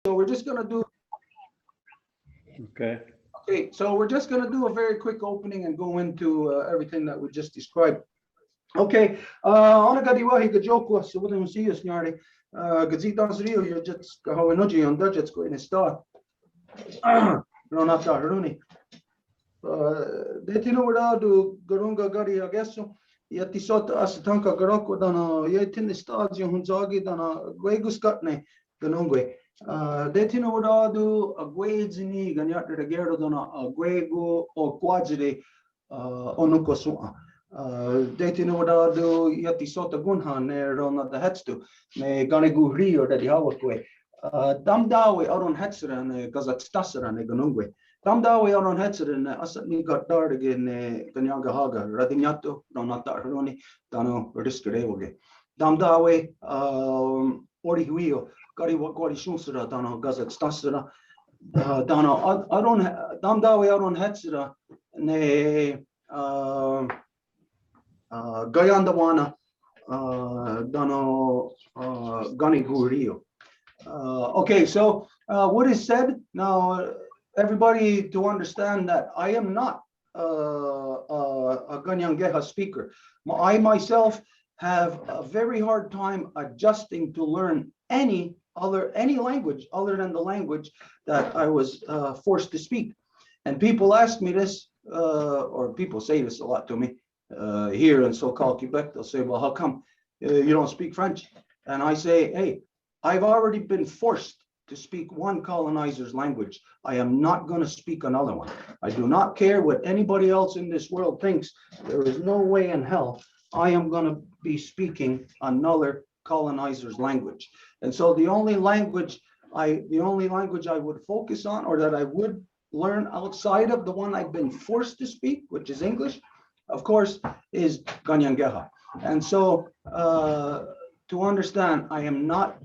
So we're just gonna do Okay. okay. So we're just gonna do a very quick opening and go into everything that we just described. Okay. Ona gadi wahi gajoko so what see us nyari. Gazi dans rio you just how energy on that just go in a star. No not that runi. Detino wada do garunga gadi I guess so. Yeti sota asatanka garoko dana yetin stars yung hunzagi dana guegus katne ganongwe. Detino wada do a guezini ganyat de gerdo dana a guego o quadre onukosua. Detino wada do yeti sota gunhan ne rona the hetstu me ganigu rio de hawakwe. Damdawe aron hetsera ne gazakstasera ne ganongwe. Damdawe aron hetsera ne asatni got dard again ganyanga haga radinyato donata roni dano riskerewoge. Damdawe ori huio gari wakori shunsera dano gazakstasera dano aron damdawe aron hetsera ne gayandawana dano ganigurio. Okay, so what is said now, everybody to understand that I am not a Kanienkeha speaker. I myself have a very hard time adjusting to learn any language other than the language that I was forced to speak. And people ask me this, or people say this a lot to me here in so-called Quebec. They'll say, well, how come you don't speak French? And I say, hey, I've already been forced to speak one colonizer's language. I am not going to speak another one. I do not care what anybody else in this world thinks. There is no way in hell I am going to be speaking another colonizer's language. And so the only language I would focus on, or that I would learn outside of the one I've been forced to speak, which is English, of course, is Kanienkeha. And so to understand, I am not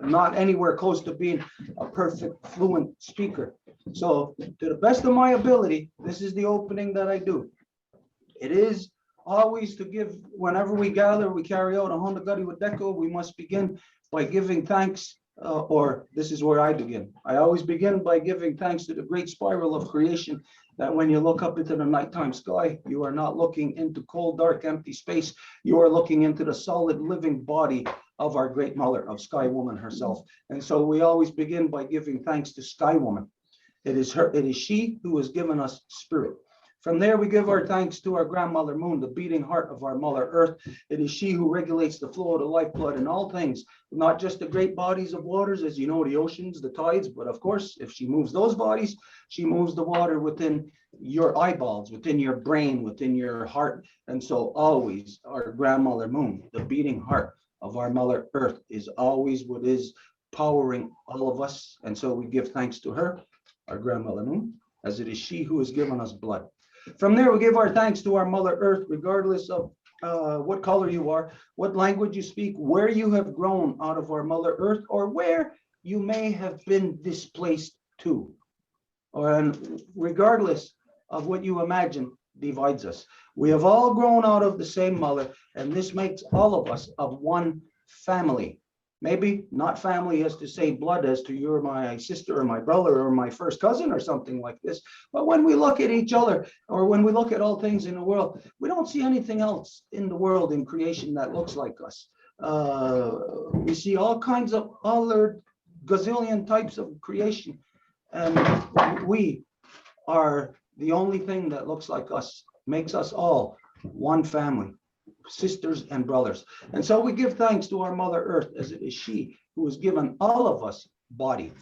not anywhere close to being a perfect fluent speaker. So to the best of my ability, this is the opening that I do. It is always to give, whenever we gather, we carry out a Honda Gadi with Deco, we must begin by giving thanks, or this is where I begin. I always begin by giving thanks to the great spiral of creation, that when you look up into the nighttime sky, you are not looking into cold, dark, empty space. You are looking into the solid living body of our great mother, of Sky Woman herself. And so we always begin by giving thanks to Sky Woman. It is she who has given us spirit. From there, we give our thanks to our grandmother Moon, the beating heart of our mother Earth. It is she who regulates the flow of the lifeblood in all things, not just the great bodies of waters, as you know, the oceans, the tides, but of course, if she moves those bodies, she moves the water within your eyeballs, within your brain, within your heart. And so always our grandmother Moon, the beating heart of our mother Earth, is always what is powering all of us. And so we give thanks to her, our grandmother Moon, as it is she who has given us blood. From there, we give our thanks to our Mother Earth, regardless of what color you are, what language you speak, where you have grown out of our Mother Earth, or where you may have been displaced to. And regardless of what you imagine divides us. We have all grown out of the same mother, and this makes all of us of one family. Maybe not family as to say blood, as to you're my sister or my brother or my first cousin or something like this. But when we look at each other, or when we look at all things in the world, we don't see anything else in the world, in creation, that looks like us. We see all kinds of other gazillion types of creation. And we are the only thing that looks like us, makes us all one family, sisters and brothers. And so we give thanks to our Mother Earth, as it is she who has given all of us body.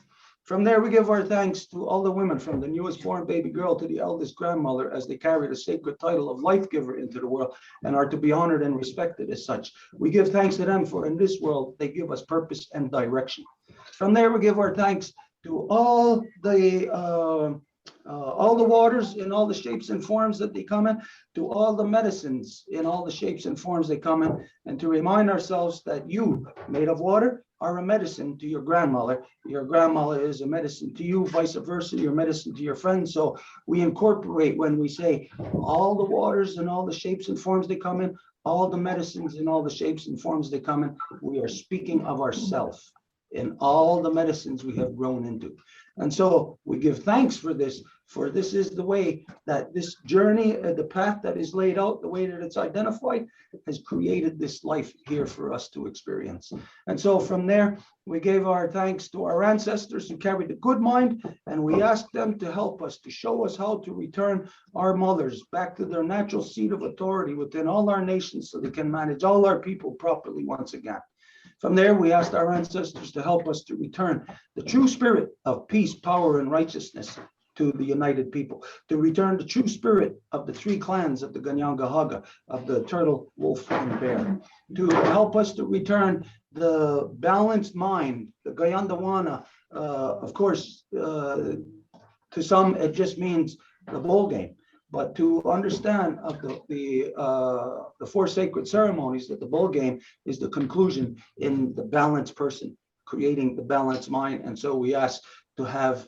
From there, we give our thanks to all the women, from the newest born baby girl to the eldest grandmother, as they carry the sacred title of life giver into the world and are to be honored and respected as such. We give thanks to them, for in this world they give us purpose and direction. From there, we give our thanks to all the waters in all the shapes and forms that they come in, to all the medicines in all the shapes and forms they come in, and to remind ourselves that you, made of water, are a medicine to your grandmother. Your grandmother is a medicine to you, vice versa, your medicine to your friends. So we incorporate, when we say all the waters and all the shapes and forms they come in, all the medicines in all the shapes and forms they come in, we are speaking of ourself in all the medicines we have grown into. And so we give thanks for this is the way that this journey, the path that is laid out, the way that it's identified, has created this life here for us to experience. And so from there, we gave our thanks to our ancestors who carried the good mind, and we asked them to help us, to show us how to return our mothers back to their natural seat of authority within all our nations so they can manage all our people properly once again. From there, we asked our ancestors to help us to return the true spirit of peace, power, and righteousness to the united people, to return the true spirit of the three clans of the Kanienkeha, of the turtle, wolf, and bear, to help us to return the balanced mind, the Gayandawana. Of course, to some, it just means the bowl game. But to understand of the four sacred ceremonies, that the bowl game is the conclusion in the balanced person, creating the balanced mind. And so we ask to have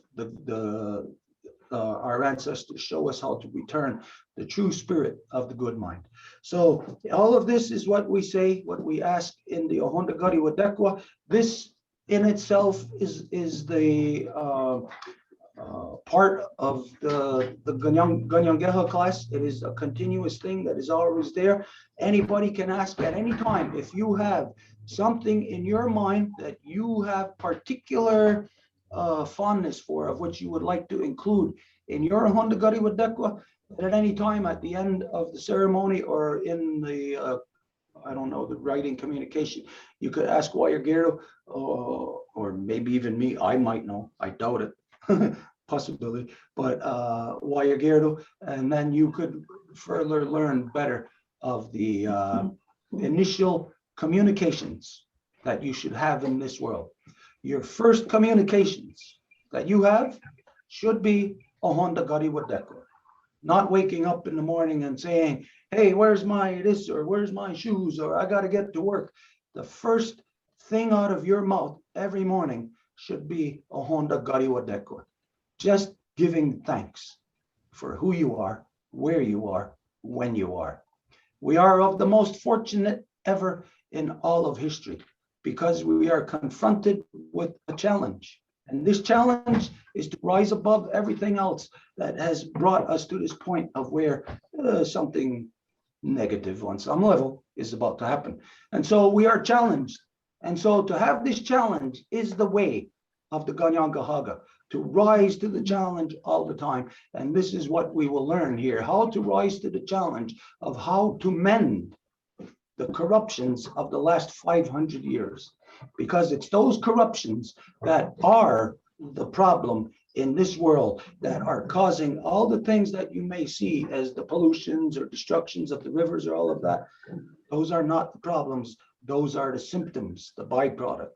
our ancestors show us how to return the true spirit of the good mind. So all of this is what we say, what we ask in the Ohonda Gari Wadekwa. This in itself is the part of the Kanienkeha class. It is a continuous thing that is always there. Anybody can ask at any time if you have something in your mind that you have particular fondness for, of which you would like to include in your Honda Gari Wadekwa. At any time at the end of the ceremony or in the I don't know, the writing communication, you could ask Wayagero, or maybe even me. I might know, I doubt it. Possibility, but Wayagero, and then you could further learn better of the initial communications that you should have in this world. Your first communications that you have should be Ohonda Gari Wadekwa. Not waking up in the morning and saying, hey, where's my this, or where's my shoes, or I got to get to work. The first thing out of your mouth every morning should be Ohonda Gari Wadekwa. Just giving thanks for who you are, where you are, when you are. We are of the most fortunate ever in all of history because we are confronted with a challenge. And this challenge is to rise above everything else that has brought us to this point of where something negative on some level is about to happen. And so we are challenged. And so to have this challenge is the way of the Kanienkeha, to rise to the challenge all the time. And this is what we will learn here, how to rise to the challenge of how to mend the corruptions of the last 500 years, because it's those corruptions that are the problem in this world that are causing all the things that you may see as the pollutions or destructions of the rivers or all of that. Those are not the problems. Those are the symptoms, the byproduct.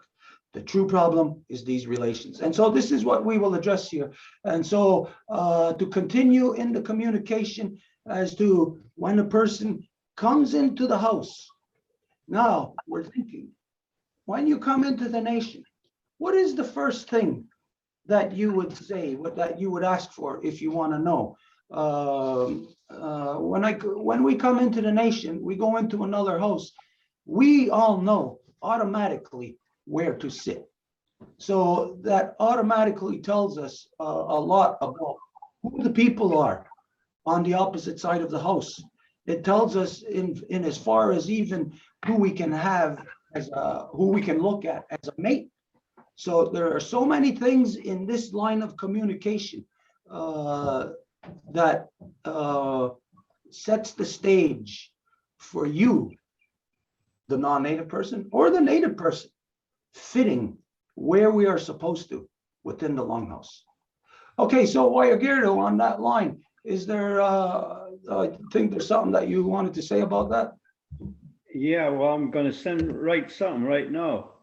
The true problem is these relations. And so this is what we will address here. And so to continue in the communication as to when a person comes into the house. Now we're thinking, when you come into the nation, what is the first thing that you would say, that you would ask for if you want to know? When we come into the nation, we go into another house, we all know automatically where to sit. So that automatically tells us a lot about who the people are on the opposite side of the house. It tells us in as far as even who we can have as who we can look at as a mate. So there are so many things in this line of communication that sets the stage for you, the non-native person or the native person, fitting where we are supposed to within the longhouse. Okay, so Wayagirdo, on that line, is there, I think there's something that you wanted to say about that? Yeah, well, I'm going to write something right now.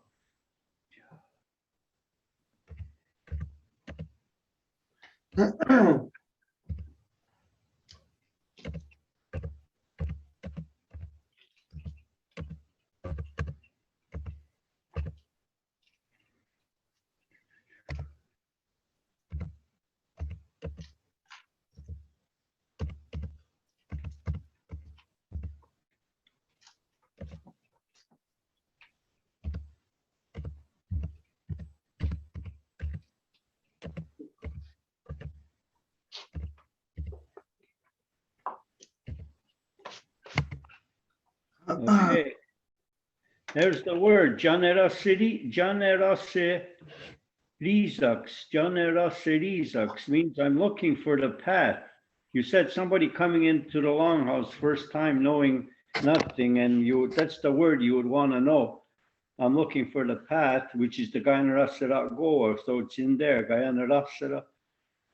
Okay. There's the word, generosity, generosity means I'm looking for the path. You said somebody coming into the longhouse first time knowing nothing, and that's the word you would want to know. I'm looking for the path, which is the generosity go, so it's in there, generosity.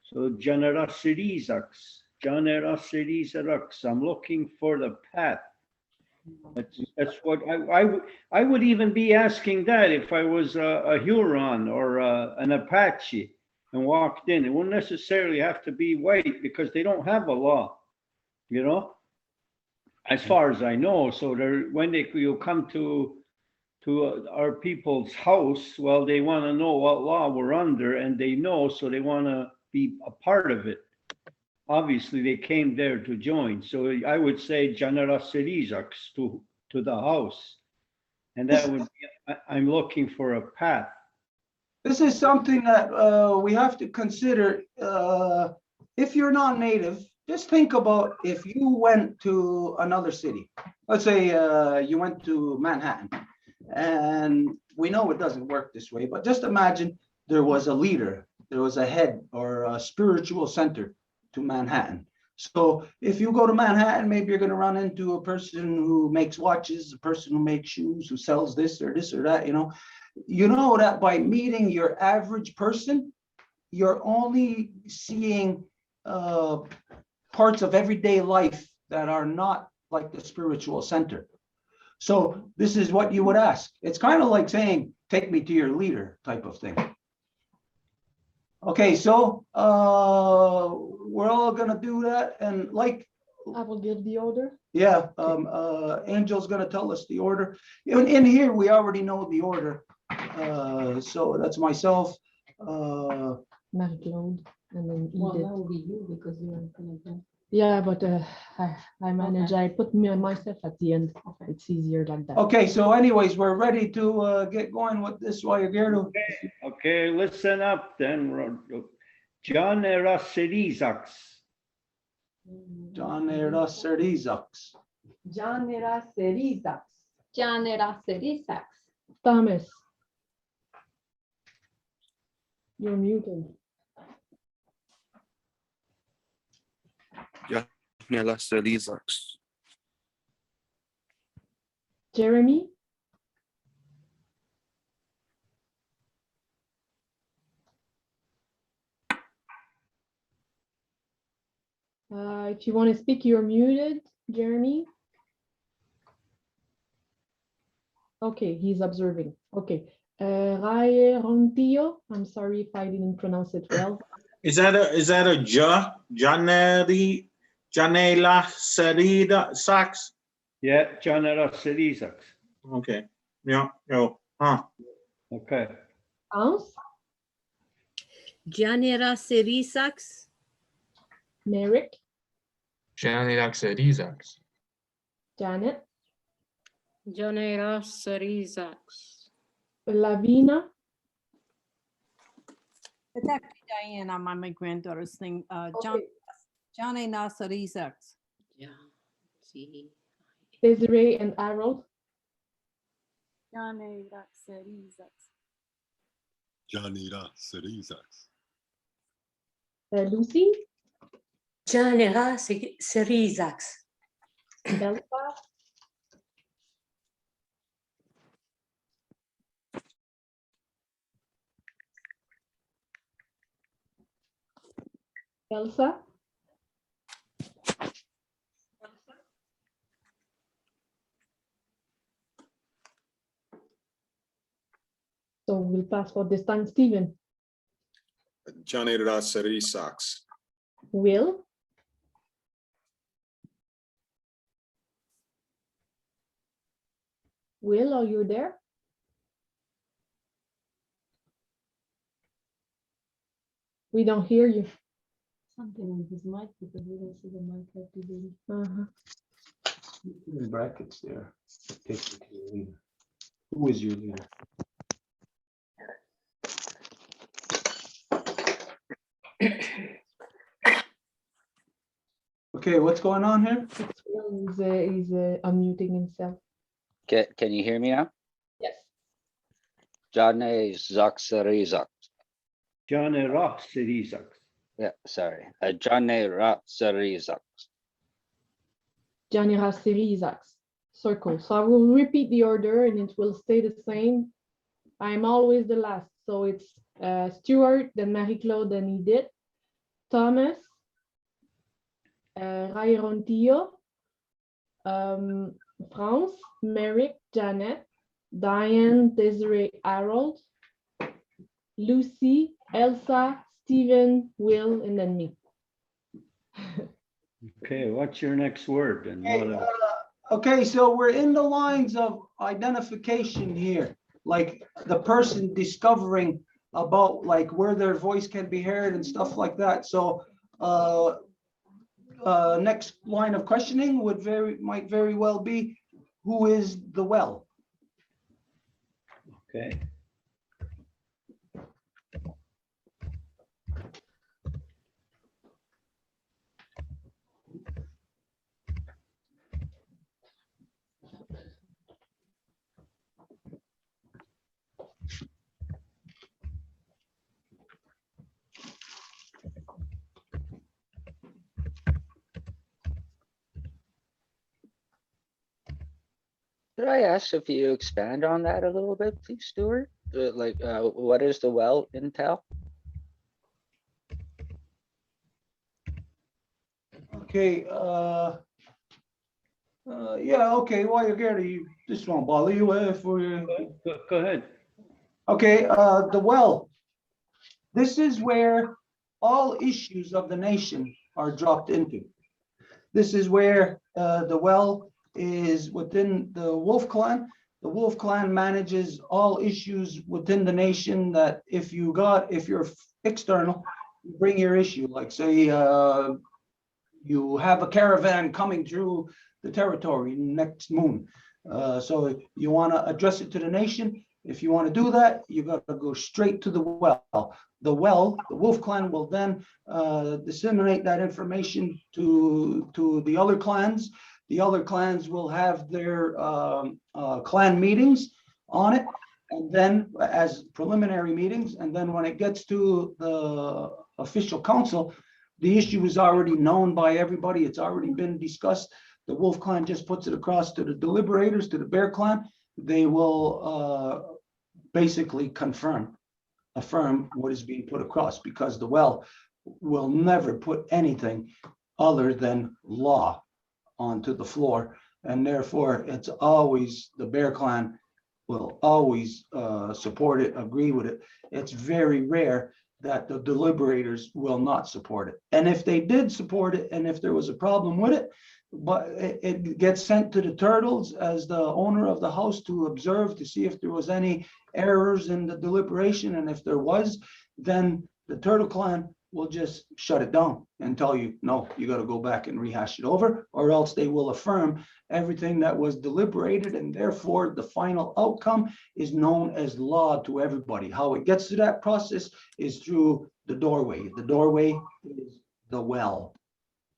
So generosity, I'm looking for the path. That's what I would even be asking that if I was a Huron or an Apache and walked in. It wouldn't necessarily have to be white because they don't have a law, you know, as far as I know. So when you come to our people's house, well, they want to know what law we're under, and they know, so they want to be a part of it. Obviously, they came there to join. So I would say generosity to the house. And that would be, I'm looking for a path. This is something that we have to consider. If you're not native, just think about if you went to another city. Let's say you went to Manhattan, and we know it doesn't work this way, but just imagine there was a leader, there was a head or a spiritual center to Manhattan. So if you go to Manhattan, maybe you're going to run into a person who makes watches, a person who makes shoes, who sells this or that, you know that by meeting your average person, you're only seeing parts of everyday life that are not like the spiritual center. So this is what you would ask. It's kind of like saying, take me to your leader type of thing. Okay, so we're all gonna do that, and like I will give the order. yeah, Angel's gonna tell us the order. In here, we already know the order. So that's myself. Marie-Claude, and then Well, Edith. that will be you because you're gonna do. Yeah, but I manage. I put myself at the end. It's easier like that. Okay, so anyways, we're ready to get going with this while you're here. Okay, listen up then. Generosity. John Eraserizaks. Generosity. Thomas, you're muted. Jeremy, if you want to speak, you're muted, Jeremy. Okay, he's observing. Okay. Rai Rontio, I'm sorry if I didn't pronounce it well. Is that a Janela Serida Sax? Yeah, generosity. Okay. Yeah. No. Huh. Okay. Hans, Generosity. Merrick, Generosity. Janet, Generosity. Lavina, It's actually Diane on my granddaughter's thing. okay. Johnny Nasarizax. Yeah. See. Desiree, and Harold. Johnny Nasarizax. Lucy, Generosity. Belfa, Elsa, so we'll pass for this time. Stephen, Generosity sucks. Will, Will, are you there? We don't hear you. Something with his mic because we don't see the mic activated. In brackets there. Take you to your leader. Who is your leader? Okay, what's going on here? He's unmuting himself. Can you hear me now? Yes. Jane Zaksarizak. Jane Roxerizak. Yeah, sorry. Jane Raksarizak. Janira Isaacs. Circle. So I will repeat the order and it will stay the same. I'm always the last. So it's Stuart, then Marie-Claude, then Edith, Thomas, Ray Rontillo, France, Merrick, Janet, Diane, Desiree, Harold, Lucy, Elsa, Stephen, Will, and then me. Okay, what's your next word? And Okay, what else? okay, so we're in the lines of identification here, like the person discovering about like where their voice can be heard and stuff like that. So next line of questioning might very well be, who is the well? Okay. Could I ask if you expand on that a little bit, please, Stuart? What is the well entail? Okay, yeah, okay, while you're here, this won't bother you if we. Go ahead. Okay, the well. This is where all issues of the nation are dropped into. This is where the well is within the Wolf Clan. The Wolf Clan manages all issues within the nation that if you're external, you bring your issue, like say you have a caravan coming through the territory next moon. So you want to address it to the nation. If you want to do that, you got to go straight to the well. The Wolf Clan will then disseminate that information to the other clans. The other clans will have their clan meetings on it, and then as preliminary meetings. And then when it gets to the official council, the issue is already known by everybody. It's already been discussed. The Wolf Clan just puts it across to the deliberators, to the Bear Clan. They will basically affirm what is being put across, because the well will never put anything other than law onto the floor. And therefore, it's always, the Bear Clan will always support it, agree with it. It's very rare that the deliberators will not support it. And if they did support it, and if there was a problem with it, but it gets sent to the turtles as the owner of the house to observe, to see if there was any errors in the deliberation. And if there was, then the Turtle Clan will just shut it down and tell you, no, you got to go back and rehash it over, or else they will affirm everything that was deliberated. And therefore, the final outcome is known as law to everybody. How it gets to that process is through the doorway. The doorway is the well.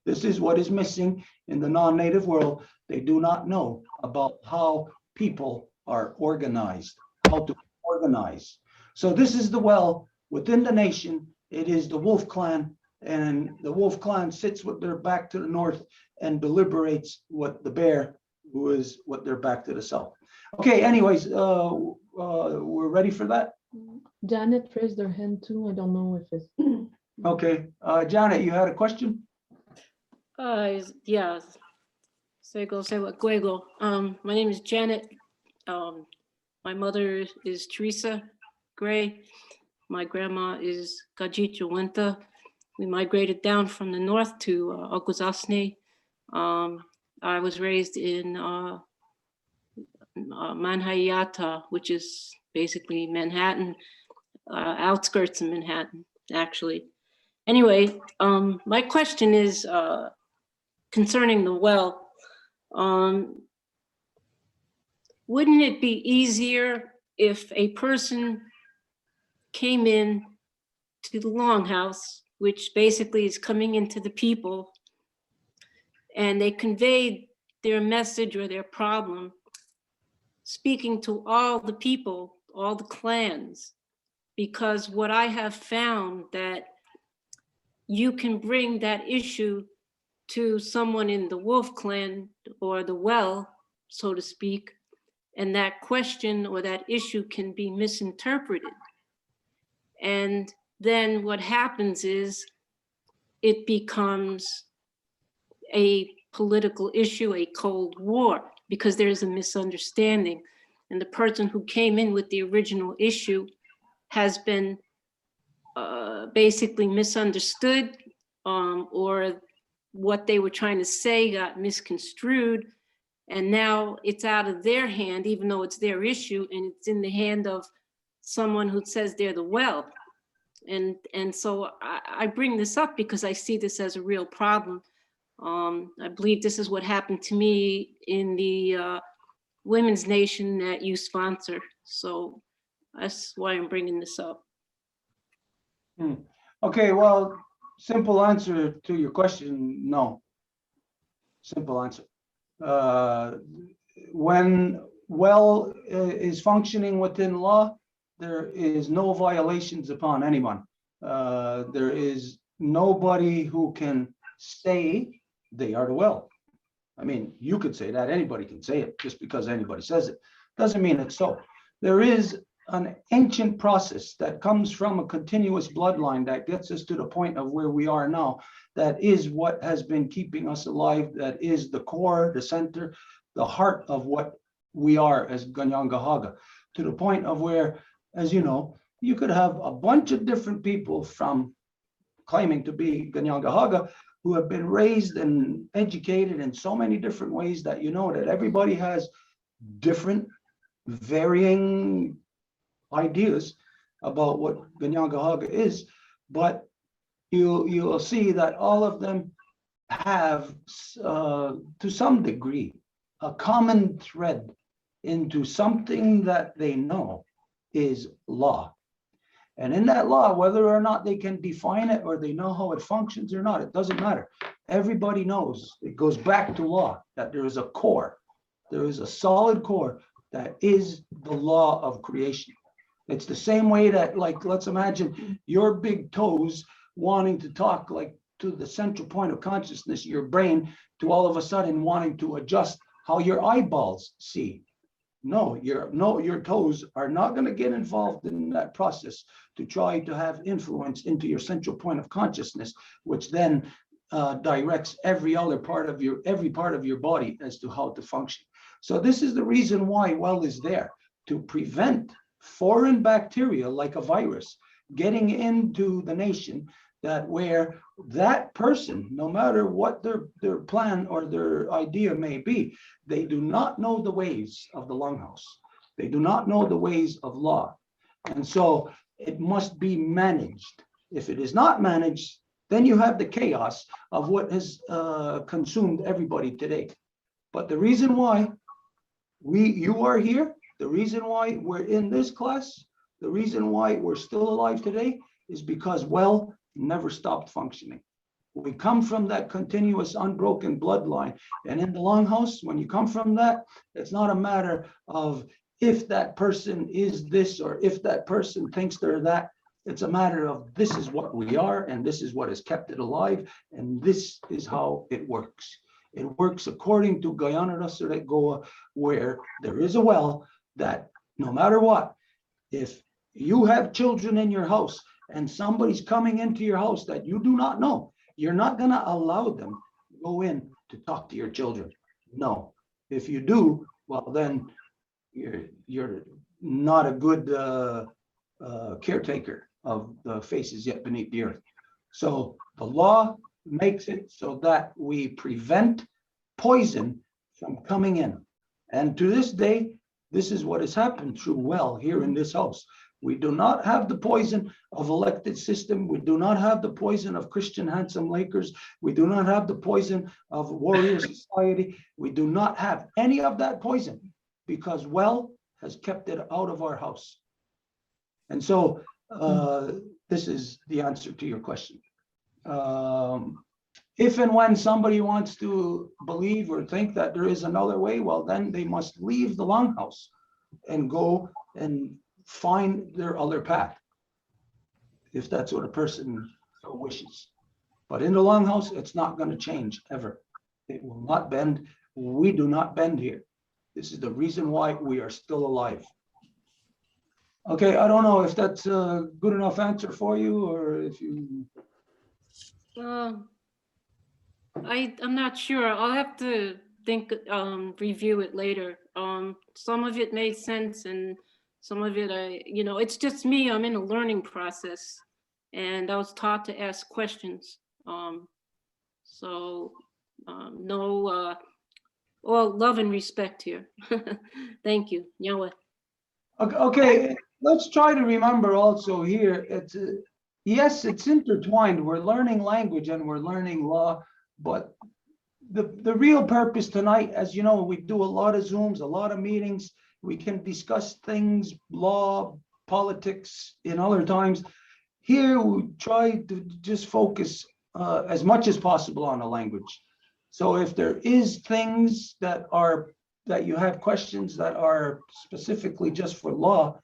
This is what is missing in the non-native world. They do not know about how people are organized, how to organize. So this is the well within the nation. It is the Wolf Clan, and the Wolf Clan sits with their back to the north and deliberates what the Bear, who is what they're back to the south. Okay, anyways, we're ready for that. Janet raised her hand too. I don't know if it's. Okay, Janet, you had a question? Yeah. My name is Janet. My mother is Teresa Gray. My grandma is Gajitra Winter. We migrated down from the north to Okuzasne. I was raised in Manhattan, which is basically Manhattan, outskirts of Manhattan, actually. Anyway, my question is concerning the well. Wouldn't it be easier if a person came in to the longhouse, which basically is coming into the people, and they conveyed their message or their problem, speaking to all the people, all the clans, because what I have found that you can bring that issue to someone in the Wolf clan or the well, so to speak, and that question or that issue can be misinterpreted. And then what happens is it becomes a political issue, a Cold War, because there's a misunderstanding. And the person who came in with the original issue has been basically misunderstood, or what they were trying to say got misconstrued. And now it's out of their hand, even though it's their issue, and it's in the hand of someone who says they're the well. And so I bring this up because I see this as a real problem. I believe this is what happened to me in the Women's Nation that you sponsor. So that's why I'm bringing this up. Okay, well, simple answer to your question, no. Simple answer. When well is functioning within law, there is no violations upon anyone. There is nobody who can say they are the well. I mean, you could say that, anybody can say it, just because anybody says it doesn't mean it's so. There is an ancient process that comes from a continuous bloodline that gets us to the point of where we are now. That is what has been keeping us alive. That is the core, the center, the heart of what we are as Kanienkeha, to the point of where, as you know, you could have a bunch of different people from claiming to be Kanienkeha who have been raised and educated in so many different ways that you know that everybody has different varying ideas about what Kanienkeha is, but you'll see that all of them have, to some degree, a common thread into something that they know is law. And in that law, whether or not they can define it or they know how it functions or not, it doesn't matter. Everybody knows it goes back to law, that there is a core, there is a solid core that is the law of creation. It's the same way that, like, let's imagine your big toes wanting to talk like to the central point of consciousness, your brain, to all of a sudden wanting to adjust how your eyeballs see. No, your toes are not going to get involved in that process to try to have influence into your central point of consciousness, which then directs every part of your body as to how to function. So this is the reason why well is there, to prevent foreign bacteria like a virus getting into the nation, that where that person, no matter what their plan or their idea may be, they do not know the ways of the longhouse. They do not know the ways of law. And so it must be managed. If it is not managed, then you have the chaos of what has consumed everybody today. But the reason why you are here, the reason why we're in this class, the reason why we're still alive today is because well never stopped functioning. We come from that continuous unbroken bloodline. And in the longhouse, when you come from that, it's not a matter of if that person is this or if that person thinks they're that. It's a matter of this is what we are and this is what has kept it alive and this is how it works. It works according to Guyana Rasure Goa, where there is a well that no matter what, if you have children in your house and somebody's coming into your house that you do not know, you're not going to allow them to go in to talk to your children. No. If you do, well, then you're not a good caretaker of the faces yet beneath the earth. So the law makes it so that we prevent poison from coming in. And to this day, this is what has happened through well here in this house. We do not have the poison of elected system. We do not have the poison of Christian handsome Lakers. We do not have the poison of warrior society. We do not have any of that poison because well has kept it out of our house. And so this is the answer to your question. If and when somebody wants to believe or think that there is another way, well, then they must leave the longhouse. and go and find their other path, if that's what a person so wishes. But in the longhouse, it's not going to change ever. It will not bend. We do not bend here. This is the reason why we are still alive. Okay, I don't know if that's a good enough answer for you, or if you. I'm not sure. I'll have to think, review it later. Some of it made sense and some of it, it's just me. I'm in a learning process and I was taught to ask questions. No, well, love and respect here. Thank you. Yahweh. Okay, let's try to remember also here, it's, yes, it's intertwined. We're learning language and we're learning law, but the real purpose tonight, as you know, we do a lot of Zooms, a lot of meetings. We can discuss things, law, politics in other times. Here, we try to just focus as much as possible on the language. So if there is things that you have questions that are specifically just for law,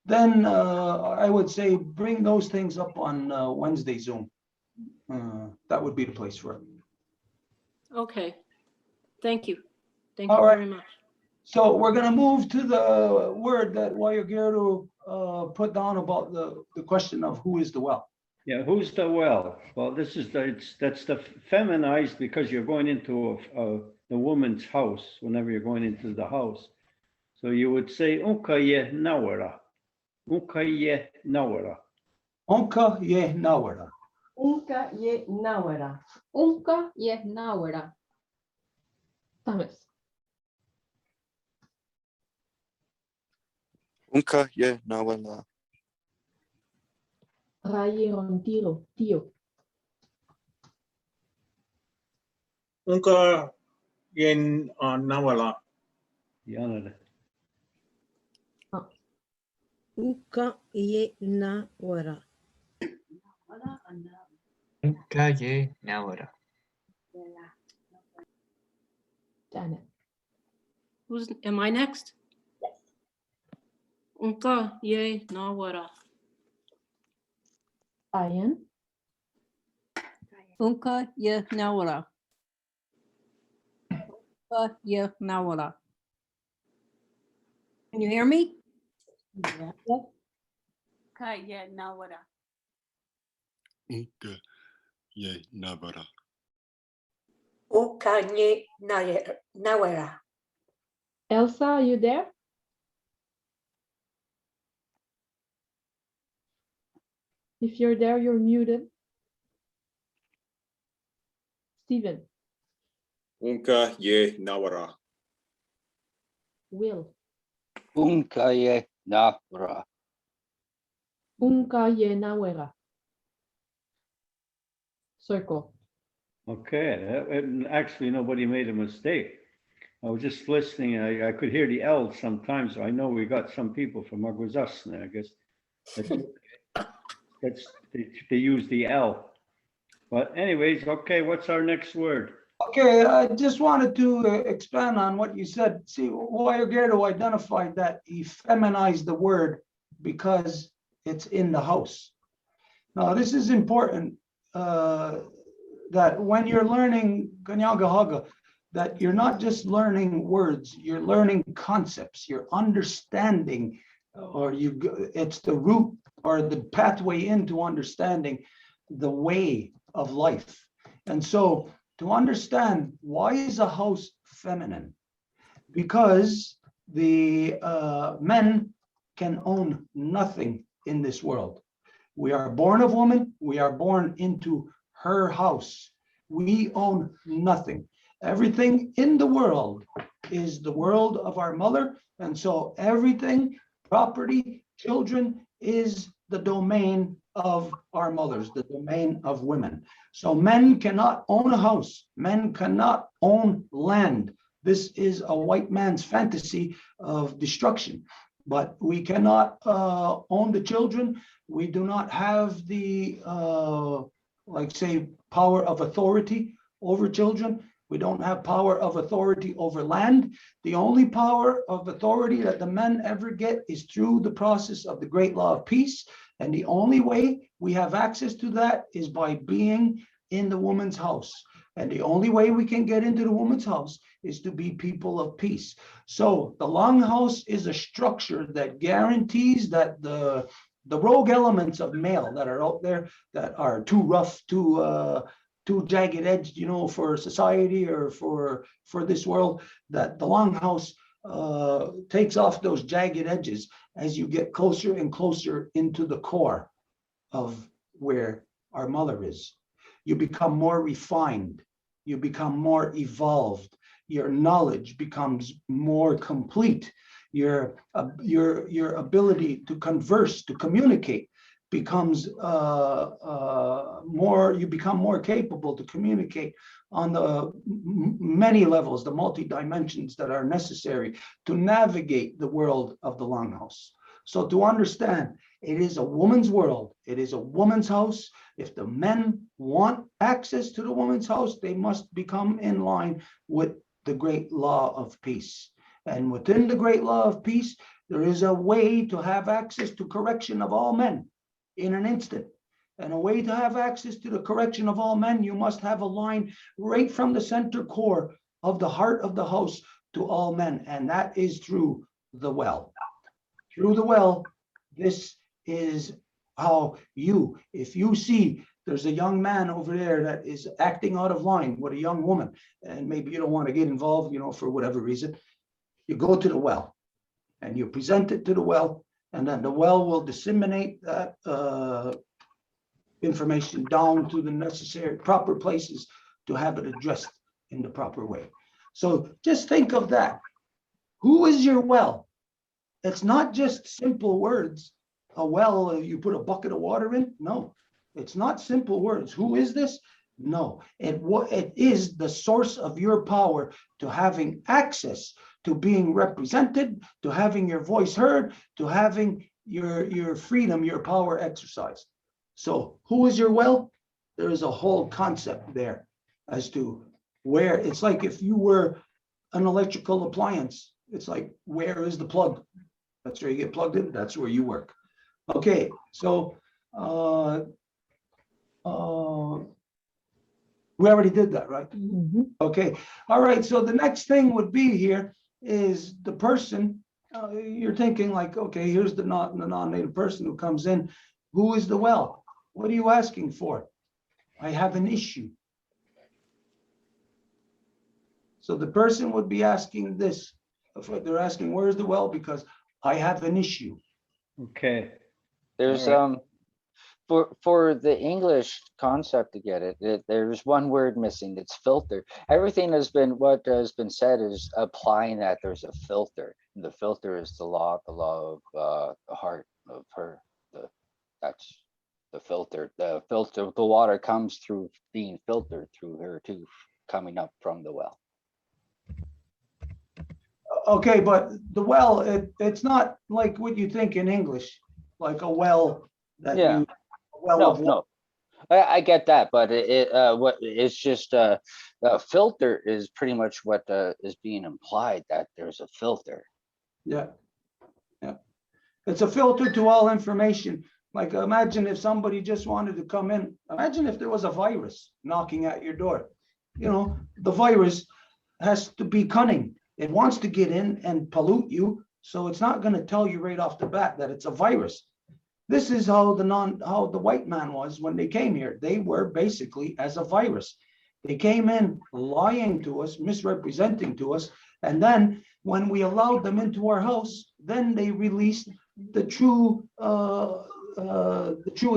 then I would say bring those things up on Wednesday Zoom. That would be the place for it. Okay. Thank you. Thank All you right. very much. So we're gonna move to the word that Wayagirdu put down about the question of who is the well. Yeah, who's the well? Well, that's the feminized because you're going into the woman's house whenever you're going into the house. So you would say Unkaye Nawara. Unkaye Nawara. Onka ye nawara. Unka ye nawara. Unka ye nawera. Thomas. Unka ye nawala. Raye rontiro. Tio. Unka yen nawala. Yanada. Uka ye nawara. Unkaye Nawara. Janet. Am I next? Unka ye nawara. Ian. Unka ye nawara. Unka ye nawara. Can you hear me? Yeah. Ka ye nawara. Unka ye nabara. Ukanye nawara. Elsa, are you there? If you're there, you're muted. Stephen. Unka ye nawara. Will. Unka ye nabara. Unka ye nawera. Circle. Okay, actually nobody made a mistake. I was just listening. I could hear the L sometimes. So I know we got some people from Aguazasna, I guess. They use the L. But anyways, okay, what's our next word? Okay, I just wanted to expand on what you said. See, Wayagirdu identified that he feminized the word because it's in the house. Now, this is important that when you're learning Kanienkeha, that you're not just learning words, you're learning concepts, you're understanding, it's the root or the pathway into understanding the way of life. And so to understand, why is a house feminine? Because the men can own nothing in this world. We are born of woman, we are born into her house. We own nothing. Everything in the world is the world of our mother. And so everything, property, children, is the domain of our mothers, the domain of women. So men cannot own a house. Men cannot own land. This is a white man's fantasy of destruction. But we cannot own the children. We do not have the, like say, power of authority over children. We don't have power of authority over land. The only power of authority that the men ever get is through the process of the great law of peace. And the only way we have access to that is by being in the woman's house. And the only way we can get into the woman's house is to be people of peace. So the longhouse is a structure that guarantees that the rogue elements of male that are out there that are too rough, too jagged edged, for society or for this world, that the longhouse takes off those jagged edges as you get closer and closer into the core of where our mother is. You become more refined, you become more evolved, your knowledge becomes more complete, your ability to converse, to communicate becomes you become more capable to communicate on the many levels, the multi-dimensions that are necessary to navigate the world of the longhouse. So to understand, it is a woman's world. It is a woman's house. If the men want access to the woman's house, they must become in line with the great law of peace. And within the great law of peace, there is a way to have access to correction of all men in an instant. And a way to have access to the correction of all men, you must have a line right from the center core of the heart of the house to all men. And that is through the well. Through the well, this is how if you see there's a young man over there that is acting out of line with a young woman, and maybe you don't want to get involved, for whatever reason, you go to the well and you present it to the well, and then the well will disseminate that information down to the necessary proper places to have it addressed in the proper way. So just think of that. Who is your well? It's not just simple words. A well, you put a bucket of water in? No, it's not simple words. Who is this? No, it is the source of your power to having access to being represented, to having your voice heard, to having your freedom, your power exercised. So who is your well? There is a whole concept there as to where. It's like if you were an electrical appliance, it's like, where is the plug? That's where you get plugged in. That's where you work. Okay, so we already did that, right? Mhm. Okay, all right. So the next thing would be here is the person. You're thinking like, okay, here's the non-native person who comes in. Who is the well? What are you asking for? I have an issue. So the person would be asking this. They're asking, where's the well? Because I have an issue. Okay. There's All for the English concept to get it, there's one word missing. It's filter. Everything what has been said is applying that there's a filter. And the filter is the law of the heart of her. That's the filter. The water comes through being filtered through her too, coming up from the well. Okay, but the well, it's not like what you think in English, like a well that Yeah. you, a well of water. No, I get that, but what it's just filter is pretty much what is being implied, that there's a filter. Yeah, yeah. It's a filter to all information. Like imagine if somebody just wanted to come in. Imagine if there was a virus knocking at your door. The virus has to be cunning. It wants to get in and pollute you, so it's not going to tell you right off the bat that it's a virus. This is how the white man was when they came here. They were basically as a virus. They came in lying to us, misrepresenting to us, and then when we allowed them into our house, then they released the true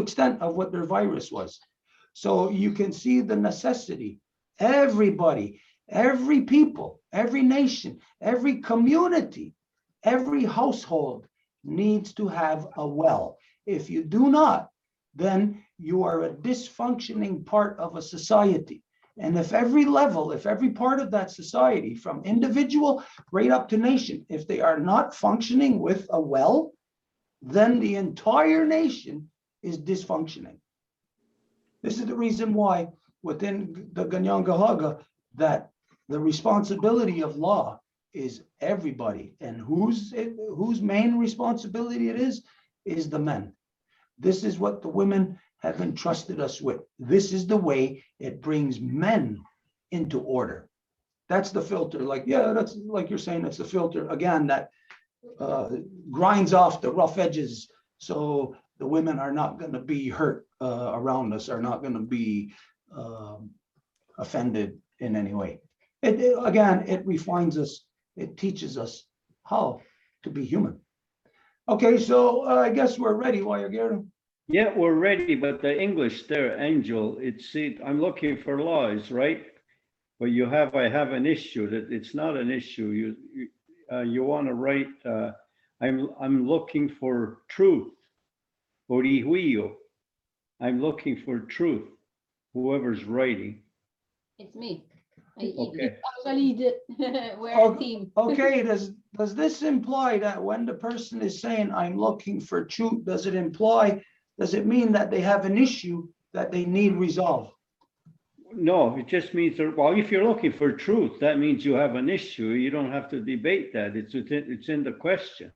extent of what their virus was. So you can see the necessity. Everybody, every people, every nation, every community, every household needs to have a well. If you do not, then you are a dysfunctioning part of a society. And if every level, if every part of that society, from individual right up to nation, if they are not functioning with a well, then the entire nation is dysfunctioning. This is the reason why within the Kanienkeha that the responsibility of law is everybody, and whose main responsibility it is the men. This is what the women have entrusted us with. This is the way it brings men into order. That's the filter. Like, yeah, that's like you're saying, it's the filter again that grinds off the rough edges, so the women are not going to be hurt around us, are not going to be offended in any way. Again, it refines us. It teaches us how to be human. Okay, so I guess we're ready, Wayagero. Yeah, we're ready, but the English there, Angel, I'm looking for laws, right? But I have an issue that it's not an issue. You want to write, I'm looking for truth. Orihuio. I'm looking for truth. Whoever's writing. It's me. Okay. Actually, We're a team. Okay, does this imply that when the person is saying, I'm looking for truth, does it mean that they have an issue that they need resolved? No, it just means that, well, if you're looking for truth, that means you have an issue. You don't have to debate that. It's in the question.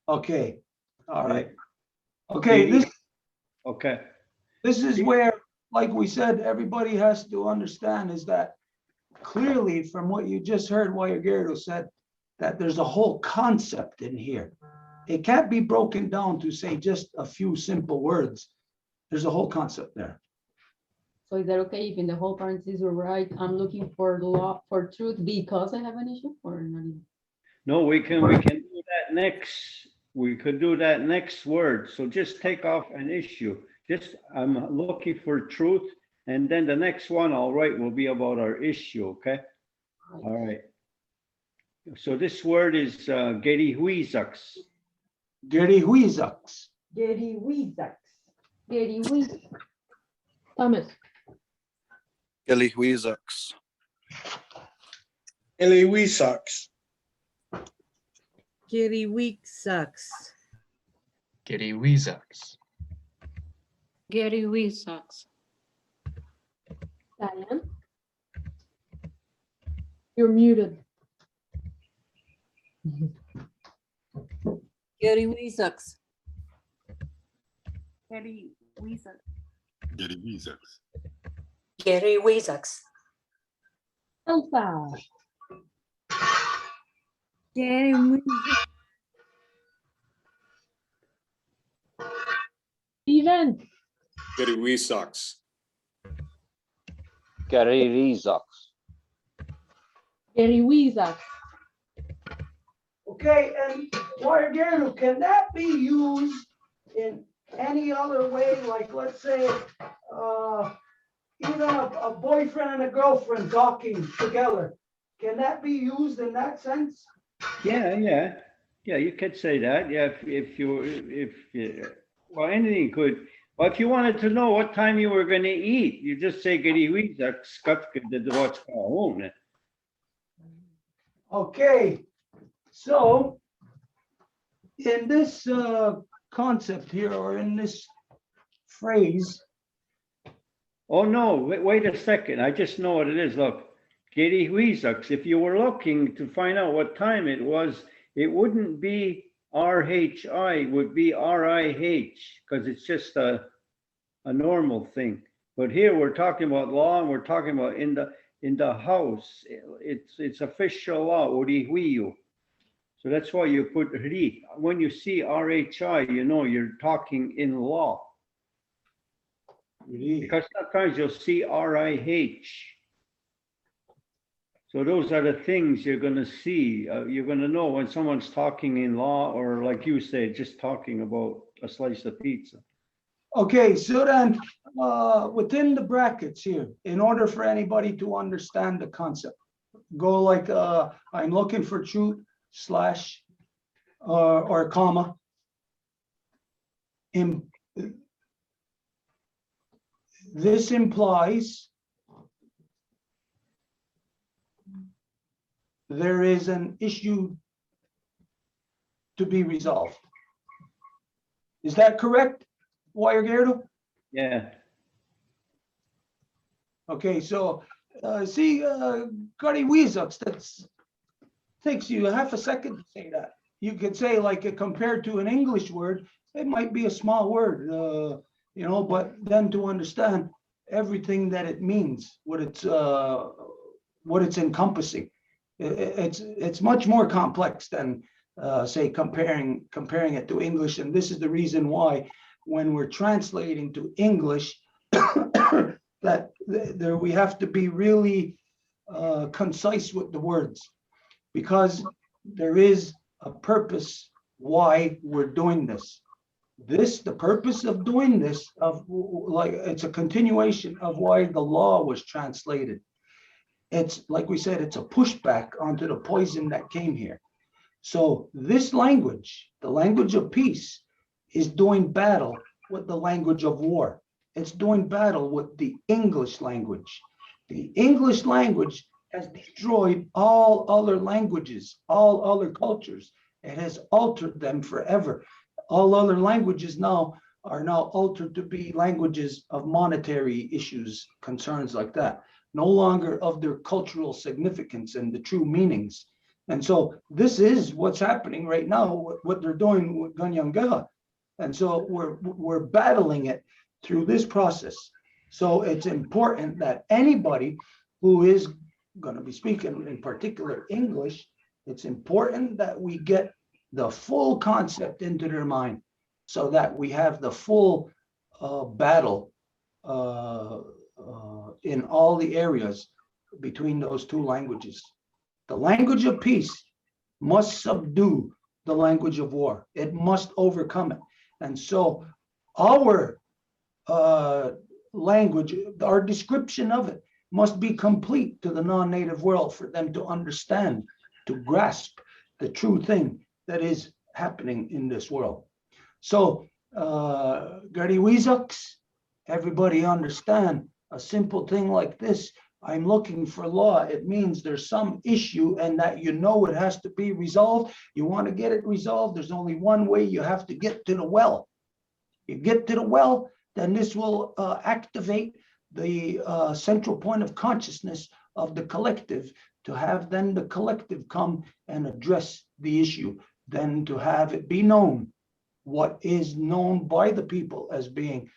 Okay, all right. Okay, Okay. This is where, like we said, everybody has to understand is that clearly from what you just heard, Wayagero said, that there's a whole concept in here. It can't be broken down to say just a few simple words. There's a whole concept there. So is that okay if in the whole parentheses we write, I'm looking for truth because I have an issue, or not even? No, we can do that next. We could do that next word. So just take off an issue. Just, I'm looking for truth. And then the next one I'll write will be about our issue, okay? All right. So this word is gerihuizaks. Gerihuizaks. Thomas. Gelihuizaks. Eliwisaks. Kiriwixaks. Geriwizaks. Gary Weezaks. Diane. You're muted. Kiriwixaks. Gelihuizaks. Gary Weezaks. Elsa. Steven. Gary Weezaks. Garirizaks. Gary Weezak. Okay, and Wayagero, can that be used in any other way? Like, let's say, even a boyfriend and a girlfriend talking together. Can that be used in that sense? Yeah, you could say that. Yeah, well, anything could. Well, if you wanted to know what time you were going to eat, you just say gerihuizaks. Okay, so in this concept here, or in this phrase. Oh, no, wait a second. I just know what it is. Look, gerihuizaks. If you were looking to find out what time it was, it wouldn't be RHI, it would be RIH, because it's just a normal thing. But here we're talking about law, and we're talking about in the house. It's official law, orihuio. So that's why you put ri. When you see RHI, you know you're talking in law. Because sometimes you'll see RIH. So those are the things you're going to see. You're going to know when someone's talking in law, or like you said, just talking about a slice of pizza. Okay, so then within the brackets here, in order for anybody to understand the concept, go like I'm looking for truth slash or comma. This implies there is an issue to be resolved. Is that correct, Wayagero? Yeah. Okay, so See, Gary Weezucks, that's takes you half a second to say that. You could say like compared to an English word, it might be a small word, you know, but then to understand everything that it means, what it's encompassing, it's much more complex than say comparing it to English. And this is the reason why when we're translating to English, that there we have to be really concise with the words, because there is a purpose why we're doing this. The purpose of doing this, like, it's a continuation of why the law was translated. It's like we said, it's a pushback onto the poison that came here. So this language, the language of peace, is doing battle with the language of war. It's doing battle with the English language. The English language has destroyed all other languages, all other cultures. It has altered them forever. All other languages now are altered to be languages of monetary issues, concerns like that, no longer of their cultural significance and the true meanings. And so this is what's happening right now, what they're doing with Kanienkeha. And so we're battling it through this process. So it's important that anybody who is going to be speaking in particular English, it's important that we get the full concept into their mind so that we have the full battle in all the areas between those two languages. The language of peace must subdue the language of war. It must overcome it. And so our language, our description of it, must be complete to the non-native world for them to understand, to grasp the true thing that is happening in this world. So, Gary Weezucks, everybody understand a simple thing like this. I'm looking for law. It means there's some issue and that you know it has to be resolved. You want to get it resolved. There's only one way. You have to get to the well. You get to the well, then this will activate the central point of consciousness of the collective, to have then the collective come and address the issue, then to have it be known what is known by the people as being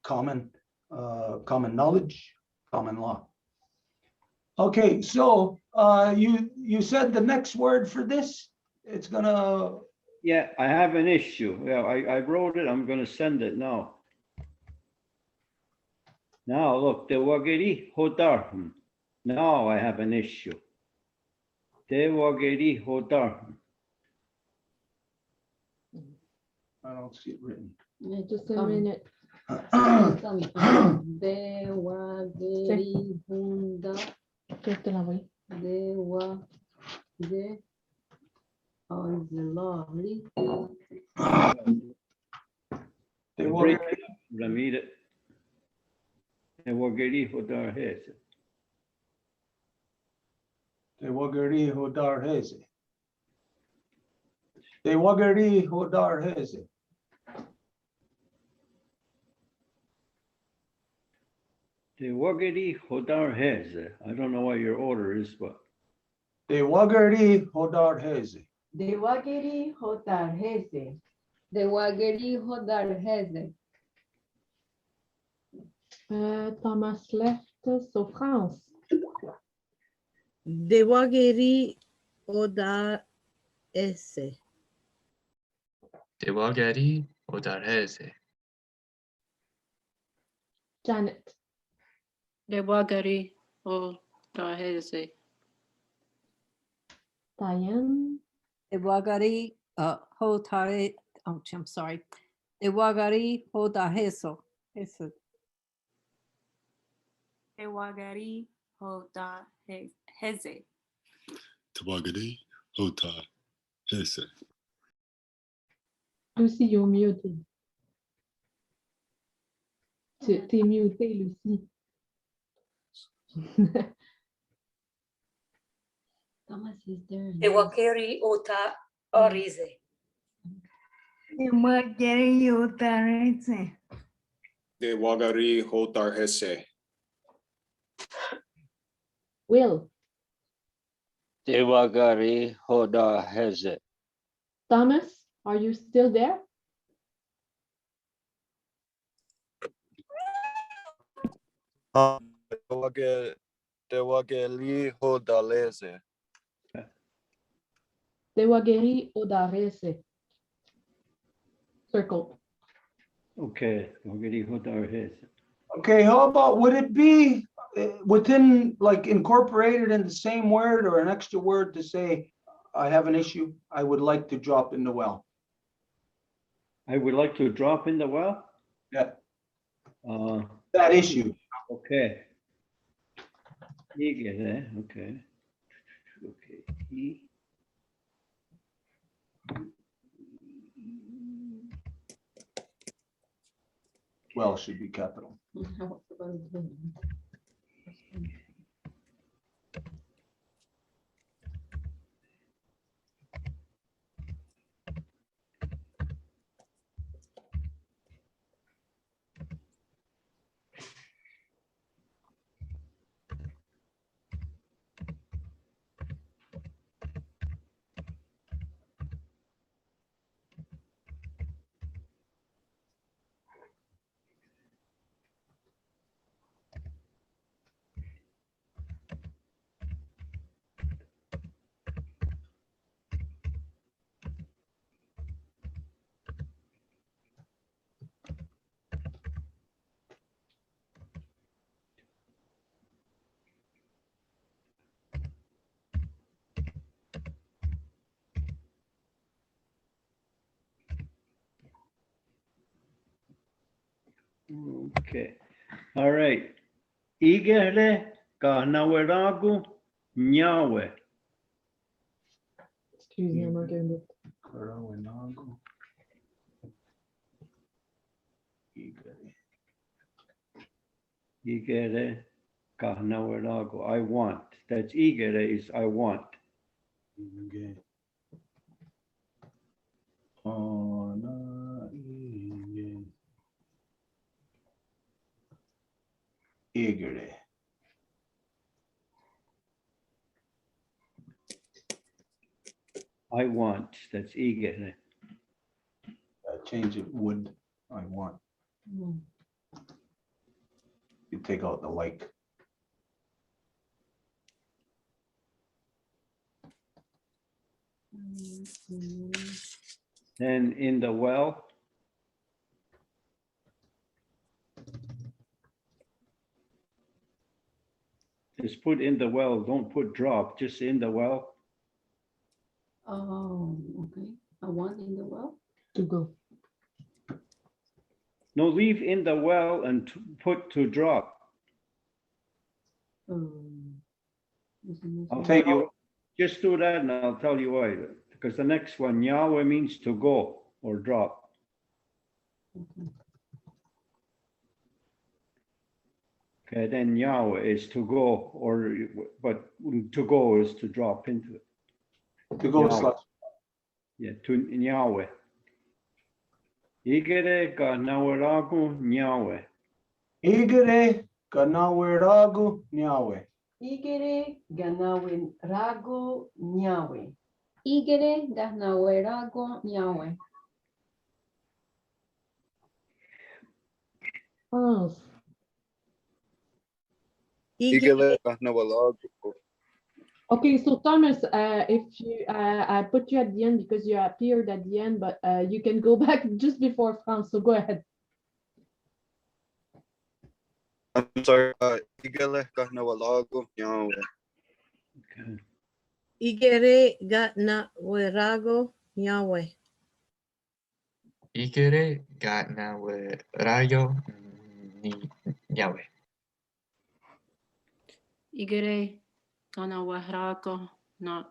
common knowledge, common law. Okay, so you said the next word for this, it's gonna. Yeah, I have an issue. Yeah, I wrote it. I'm going to send it now. Now look, the Wageri Hodar. Now I have an issue. The Wageri Hodar. I don't see it written. Just a minute. Tell me. Dewageri Hunda. Je vais te l'envoyer. De. Oh, is the law. Read it. The Wageri Hodar Hez. The Wageri Hodar Heze. The Wageri Hodar Heze. The Wageri Hodar Hez. I don't know what your order is, but. The Wageri Hodar Heze. The Wageri Hodar Heze. The Wageri Hodar Heze. Thomas left, so France. Dewageri Oda Ese. Dewageri Odarheze. Janet. Dewagari o Daheze. Diane. Dewageri Hotare. Oh, I'm sorry. Dewageri Hodaheso. Dewagari Hodaheze. Tawagadi Hota Hese. Lucie, you're muted. T'es muté, Lucie. Thomas is there. Dewakeri Ota Orize. Dewageri Odareze. The Wagari Hotar Hesse. Will, Dewagari Hoda Heze. Thomas, are you still there? Dewageli Hodaleze. Dewageri Odarese. Circle. Okay. Okay, how about, would it be within, like, incorporated in the same word or an extra word to say, I have an issue, I would like to drop in the well? I would like to drop in the well. Yeah, Uh, that issue. okay. Okay. Okay. Well should be capital. Okay. All right. Igere Ganaweragu Nyawe. Excuse me, I'm not getting it. Igere Ganaweragu. I want. That's Igere is I want. Okay. Oh, no. Igere. I want. That's Igere. Change it, would, I want. You take out the like. Then in the well. Just put in the well. Don't put drop. Just in the well. Oh, okay. I want in the well. To go. No, leave in the well and put to drop. I'll tell you. Just do that and I'll tell you why. Because the next one, Yahweh means to go or drop. Okay, then Yahweh is to go, but to go is to drop into it. To go Yahweh. slash. Yeah, to Yahweh. Igere Ganaweragu Yahweh. Igere Ganaweragu Nyawe. Igere ganawen rago nyawe. Igere ganawerago nyawe. France. Igele Gahnawalagu. Okay, so Thomas, if you, I put you at the end because you appeared at the end, but you can go back just before France, so go ahead. I'm sorry, Igele Gahnawalagu Nyawe. Okay. Igere Gahnaweragu Nyawe. Igere Ganawerayo Nyawe. Igere Ganawerago na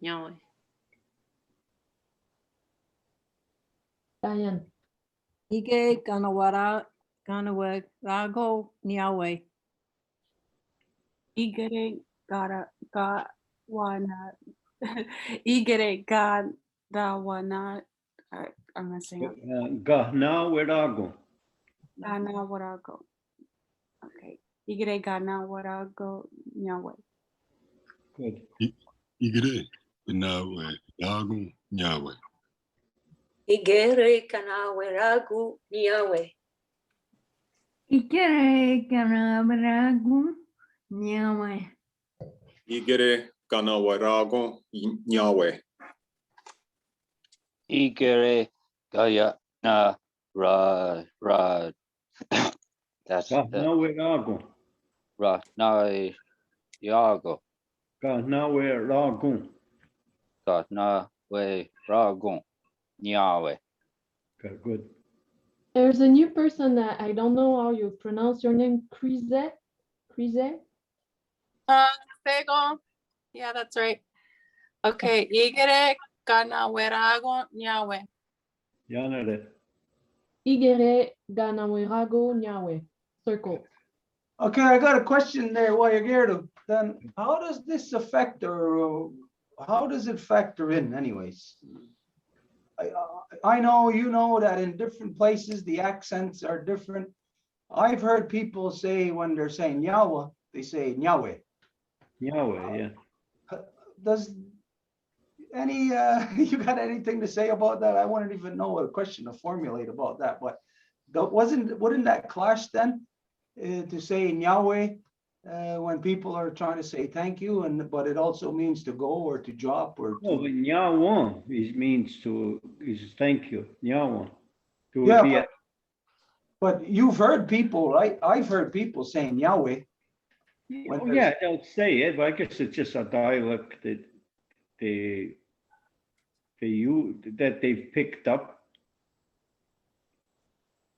Nyawe. Diane. Ige Ganaweragu Nyawe. Igere Gawana Igere Gadawana I'm messing up. Ganaweragu. Gana Warago. Okay. Igere Gana Warago Nyawe. Good. Igere Nawe Lago Nyawe. Igere kanaweragu niawe. Ikere kanabaragu nyawe. Igere Ganawarago Nyawe. Igere Gaya na ra. That's Nawe Rago. ra na yago. Nawe Rago. Ga na we ragon. Nyawe. Okay, good. There's a new person that I don't know how you pronounce your name, Crise. Crise? Tego. Yeah, that's right. Okay, igere kanawerago nyawe. Yanare. Igere ganawerago nyawe. Circle. Okay, I got a question there while you're here. Then how does this affect or how does it factor in anyways? I know you know that in different places the accents are different. I've heard people say when they're saying Yawa, they say Nyawe. Nyawe, yeah. Does any you got anything to say about that? I wouldn't even know a question to formulate about that, but wouldn't that clash then to say Nyawe when people are trying to say thank you, but it also means to go or to drop or No, but Nyawan is thank you. Nyawan. Yeah, but you've heard people, right? I've heard people saying Yahweh. Oh, yeah, they'll say it, but I guess it's just a dialect that they've picked up.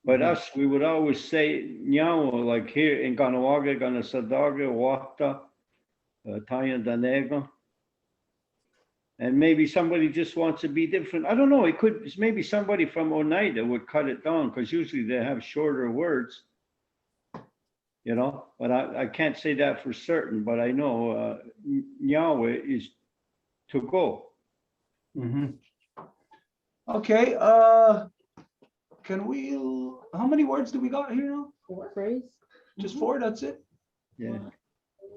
But us, we would always say Nyawa, like here in Ganawaga, Ganasadaga, Wata, Tayandanega. And maybe somebody just wants to be different. I don't know. It could, maybe somebody from Oneida would cut it down because usually they have shorter words, you know, but I can't say that for certain, but I know Nyawe is to go. Okay, can we, how many words do we got here now? 4 phrase. Just 4, that's it? Yeah.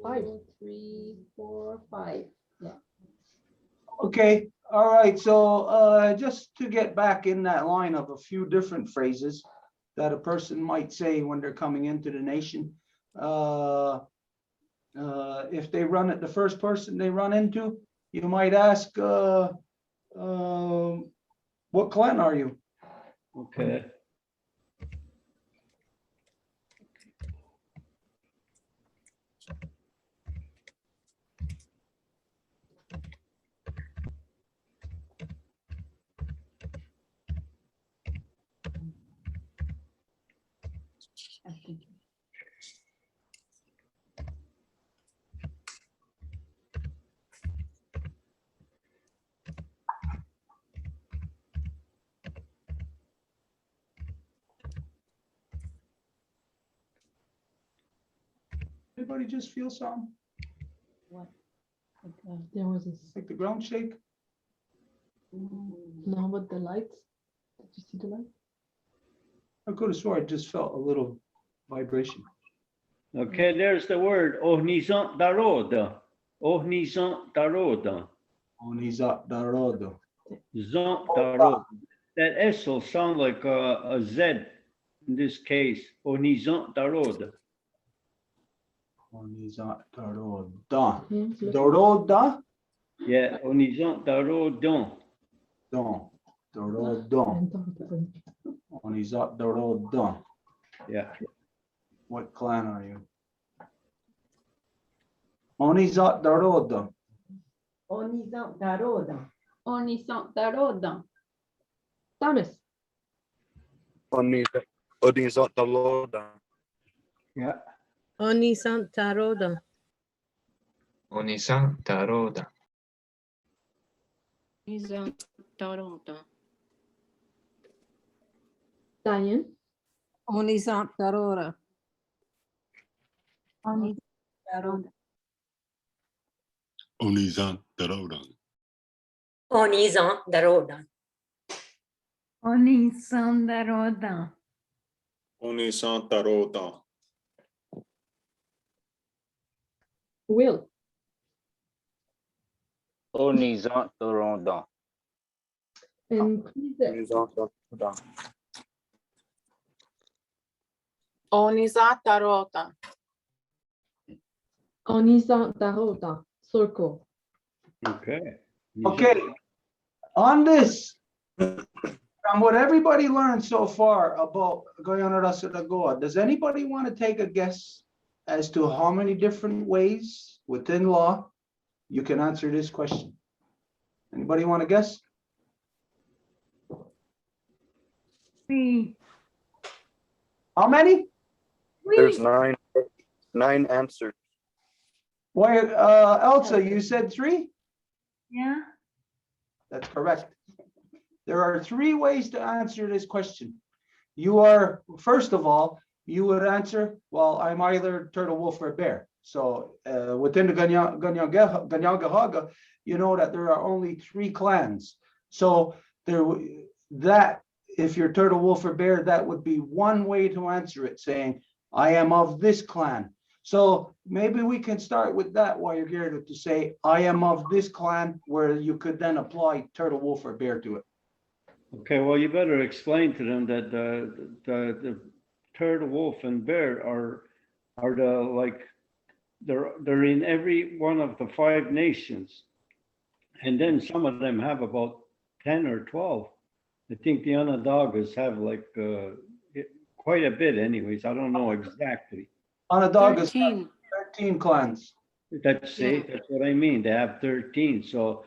5, 3, 4, 5. Yeah. Okay, all right, so just to get back in that line of a few different phrases that a person might say when they're coming into the nation. If they run it, the first person they run into, you might ask, what clan are you? Okay. Anybody just feel something? What? There was a Like the ground shake? no, but the lights. Did you see the light? I could have swore I just felt a little vibration. Okay, there's the word Ohnizant Daroda. Ohnizant Daroda. Ohnizant Daroda. Zant Daroda. That S will sound like a Z in this case. Ohnizant Daroda. Ohnizant Daroda. Daroda? Yeah, Ohnizant Darodon. Don. Darodon. Ohnizant Daroda. Yeah. What clan are you? Ohnizant Daroda. Onisant Daroda. Onisant Daroda. Thomas. Ohnizant Daroda. Yeah. Onisant Taroda. Onisan Taroda. Diane. Onisant Taroda. Onisant Daroda. Onizant Daroda. Onizant Daroda. Onisant Daroda. Onisan Taroda. Will. Onizant Taroda. And please, Onizant Taroda. Onisant Taroda, circle. Okay. Okay, on this, from what everybody learned so far about Guyana Rasa da Goa, does anybody want to take a guess as to how many different ways within law you can answer this question? Anybody want to guess? 3. How many? There's nine answers. Why, Elsa, you said 3? Yeah. That's correct. There are 3 ways to answer this question. You are, first of all, you would answer, well, I'm either turtle, wolf, or bear. So within the Kanienkeha, you know that there are only 3 clans. So that, if you're turtle, wolf, or bear, that would be one way to answer it, saying, I am of this clan. So maybe we can start with that while you're here to say, I am of this clan, where you could then apply turtle, wolf, or bear to it. Okay, well, you better explain to them that the turtle, wolf, and bear are the, like, they're in every one of the 5 nations. And then some of them have about 10 or 12. I think the Onondagas have like quite a bit anyways. I don't know exactly. Onondagas 13. 13 clans. That's what I mean. They have 13. So,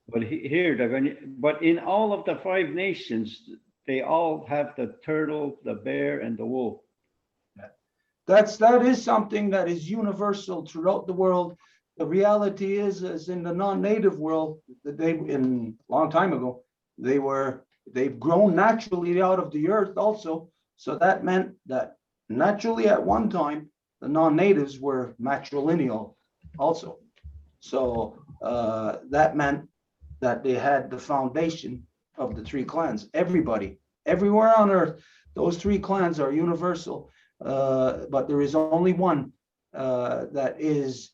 but here they're going. But in all of the 5 nations, they all have the turtle, the bear, and the wolf. That is something that is universal throughout the world. The reality is in the non-native world, that in a long time ago, they've grown naturally out of the earth also. So that meant that naturally at one time, the non-natives were matrilineal also. So that meant that they had the foundation of the 3 clans. Everybody, everywhere on earth, those 3 clans are universal, but there is only one that is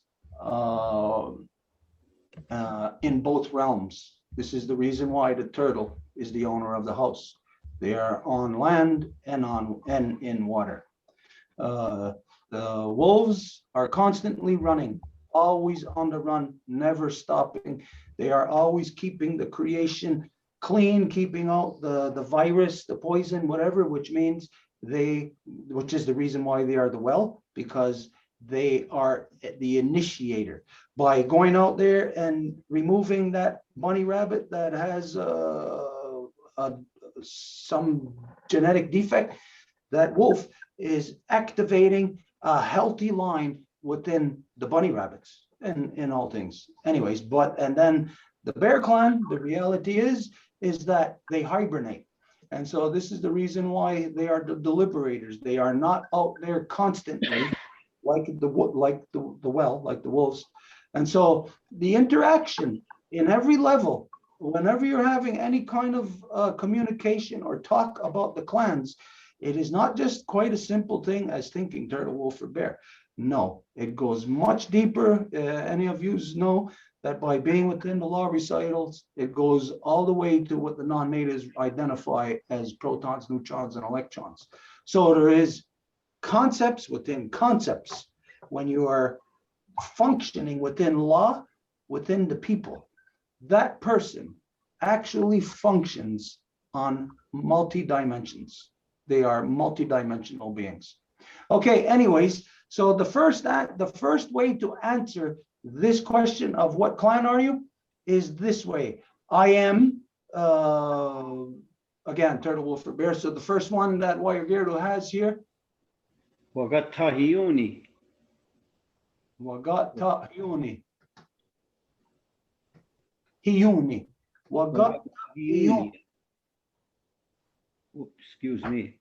in both realms. This is the reason why the turtle is the owner of the house. They are on land and in water. The wolves are constantly running, always on the run, never stopping. They are always keeping the creation clean, keeping out the virus, the poison, whatever, which is the reason why they are the well, because they are the initiator. By going out there and removing that bunny rabbit that has some genetic defect, that wolf is activating a healthy line within the bunny rabbits and in all things. Anyways, and then the bear clan, the reality is that they hibernate. And so this is the reason why they are the deliberators. They are not out there constantly like the wolves. And so the interaction in every level, whenever you're having any kind of communication or talk about the clans, it is not just quite a simple thing as thinking turtle, wolf, or bear. No, it goes much deeper. Any of you know that by being within the law recitals, it goes all the way to what the non-natives identify as protons, neutrons, and electrons. So there is concepts within concepts when you are functioning within law, within the people. That person actually functions on multi-dimensions. They are multi-dimensional beings. Okay, anyways, so the first way to answer this question of what clan are you is this way. I am, again, turtle, wolf, or bear. So the first one that Wayagirdo has here. Wagatahiuni. Wagatahiuni. Hiuni. Wagatahiuni. Excuse me.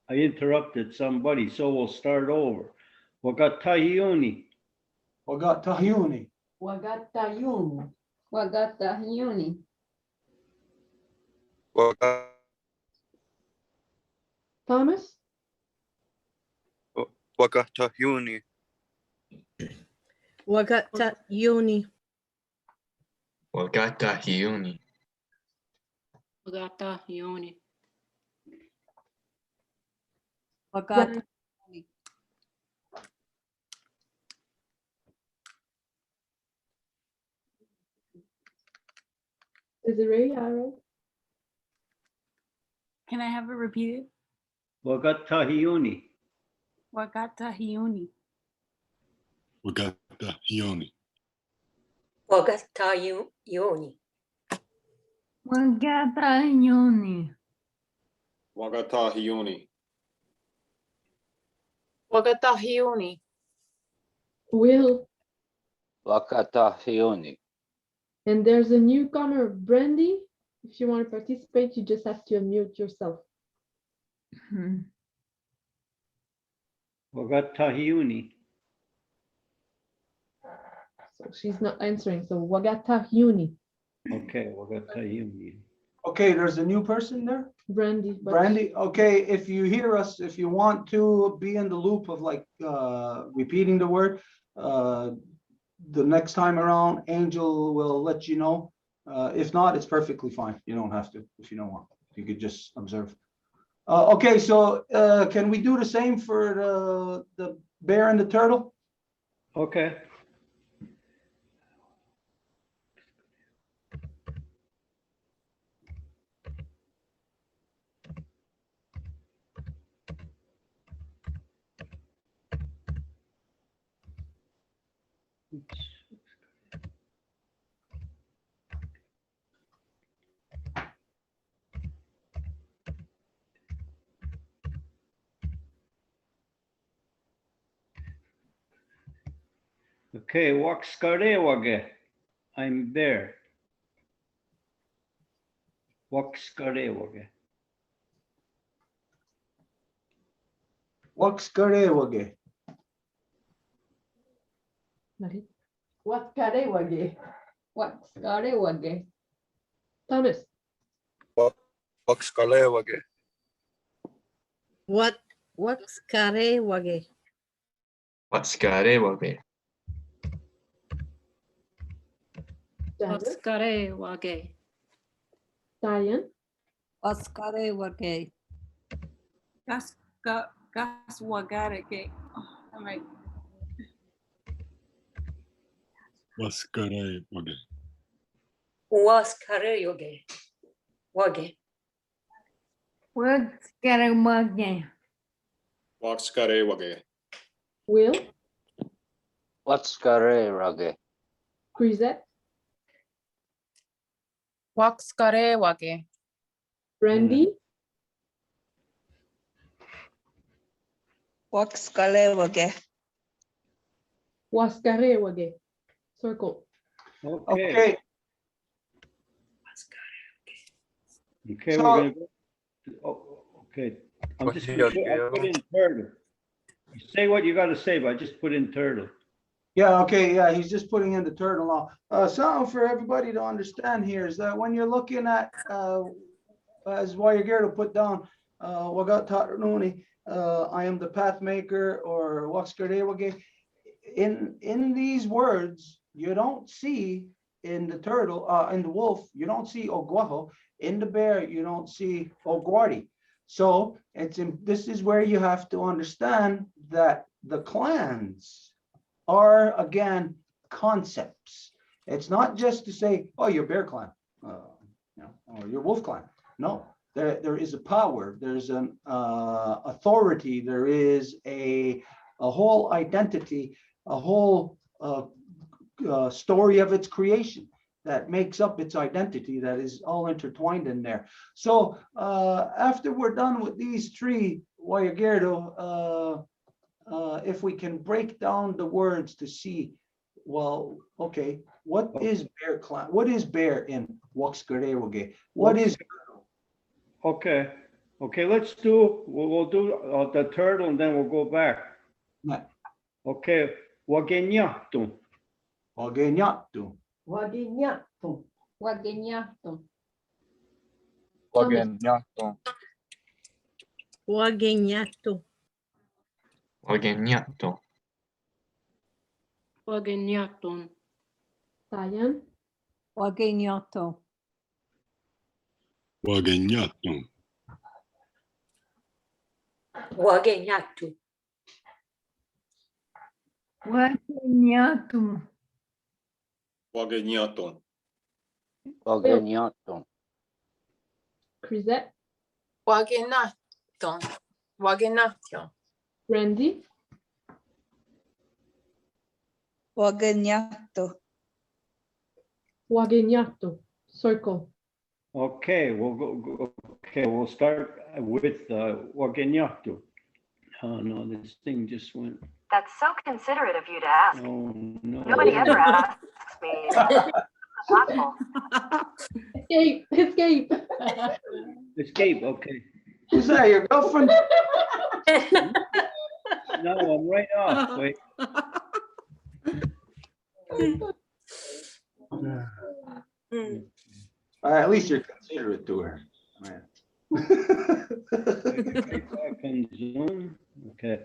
I interrupted somebody, so we'll start over. Wagatahiuni. Wagatahiuni. Wagatayuni. Wagatayuni. Thomas? Wakatahuni. Wagatayuni. Wagata hiuni. Wagata Hioni. Wakata. Desiree, Aaron, Can I have it repeated? Wagata hiuni. Wakata Hiuni. Wagata hioni. Wagata yoni. Wagata Yoni. Wagata hioni. Wakata Hiuni. Will, Wakata hiuni. and there's a newcomer, Brandy. If you want to participate, you just have to unmute yourself. Wagata hiuni. So she's not answering. So Wagata Yuni, Okay, wagata hiuni. Okay, there's a new person there. Brandy. but Brandy, okay, if you hear us, if you want to be in the loop of like repeating the word, the next time around, Angel will let you know. If not, it's perfectly fine. You don't have to if you don't want. You could just observe. Okay, so can we do the same for the bear and the turtle? Okay. Okay, Waxkarewage. I'm there. Waxkarewage. Waxkarewage. Marie. Wakkarewage. Wakkarewage. Thomas, Waxkalewage. What's kare wage? Watskarewage. Daniel, Oskare Wage. Diane, What's kare wage? Gas Wagareke. All right. Waskare wage. Waskare yoge. Wage. Wagata. Waxkarewage. Will, Watskarewage. Grisette, Waxkarewage. Brandy, Waxkalewage. Waskarewage. Circle. Okay. Okay, Okay, So- we're gonna go. Oh, okay. I'm just gonna put in turtle. You say what you gotta say, but I just put in turtle. yeah, okay, yeah, he's just putting in the turtle now. Something for everybody to understand here is that when you're looking at, as Wayagirdo put down, Wagat Nuni, I am the path maker, or Waxkarewage. In these words, you don't see in the turtle, in the wolf, you don't see Oguajo. In the bear, you don't see Oguardi. So this is where you have to understand that the clans are, again, concepts. It's not just to say, oh, you're bear clan, or your wolf clan. No, there is a power, there's an authority, there is a whole identity, a whole story of its creation that makes up its identity, that is all intertwined in there. So after we're done with these three, Wayagirdo, if we can break down the words to see, well, okay, what is bear clan? What is bear in Waxkarewage? What is Okay, okay, we'll do the turtle and then we'll go back. Yeah. Okay, Wagenyatu. Wagenyatu? Wagenyatu. Wagenyatu. Wagenyato. Wagenyato. Wagenyato. Wagenyaton. Diane, Wagenyato. Wagenyato. Wagenyatu. Wagenyato. Wagenyato. Wagenyato. Chrisette, Wagenaton. Wagenation. Randy, Wagenyato. Wagenyato, circle. Okay, we'll start with Wagenyato. Oh no, this thing just went. That's so considerate of you to ask. Oh no. Nobody ever asks me. Thoughtful. Escape, escape. Escape, okay. Who's that, your girlfriend? No, I'm right off, wait. At least you're considerate to her. Back on Zoom. Okay.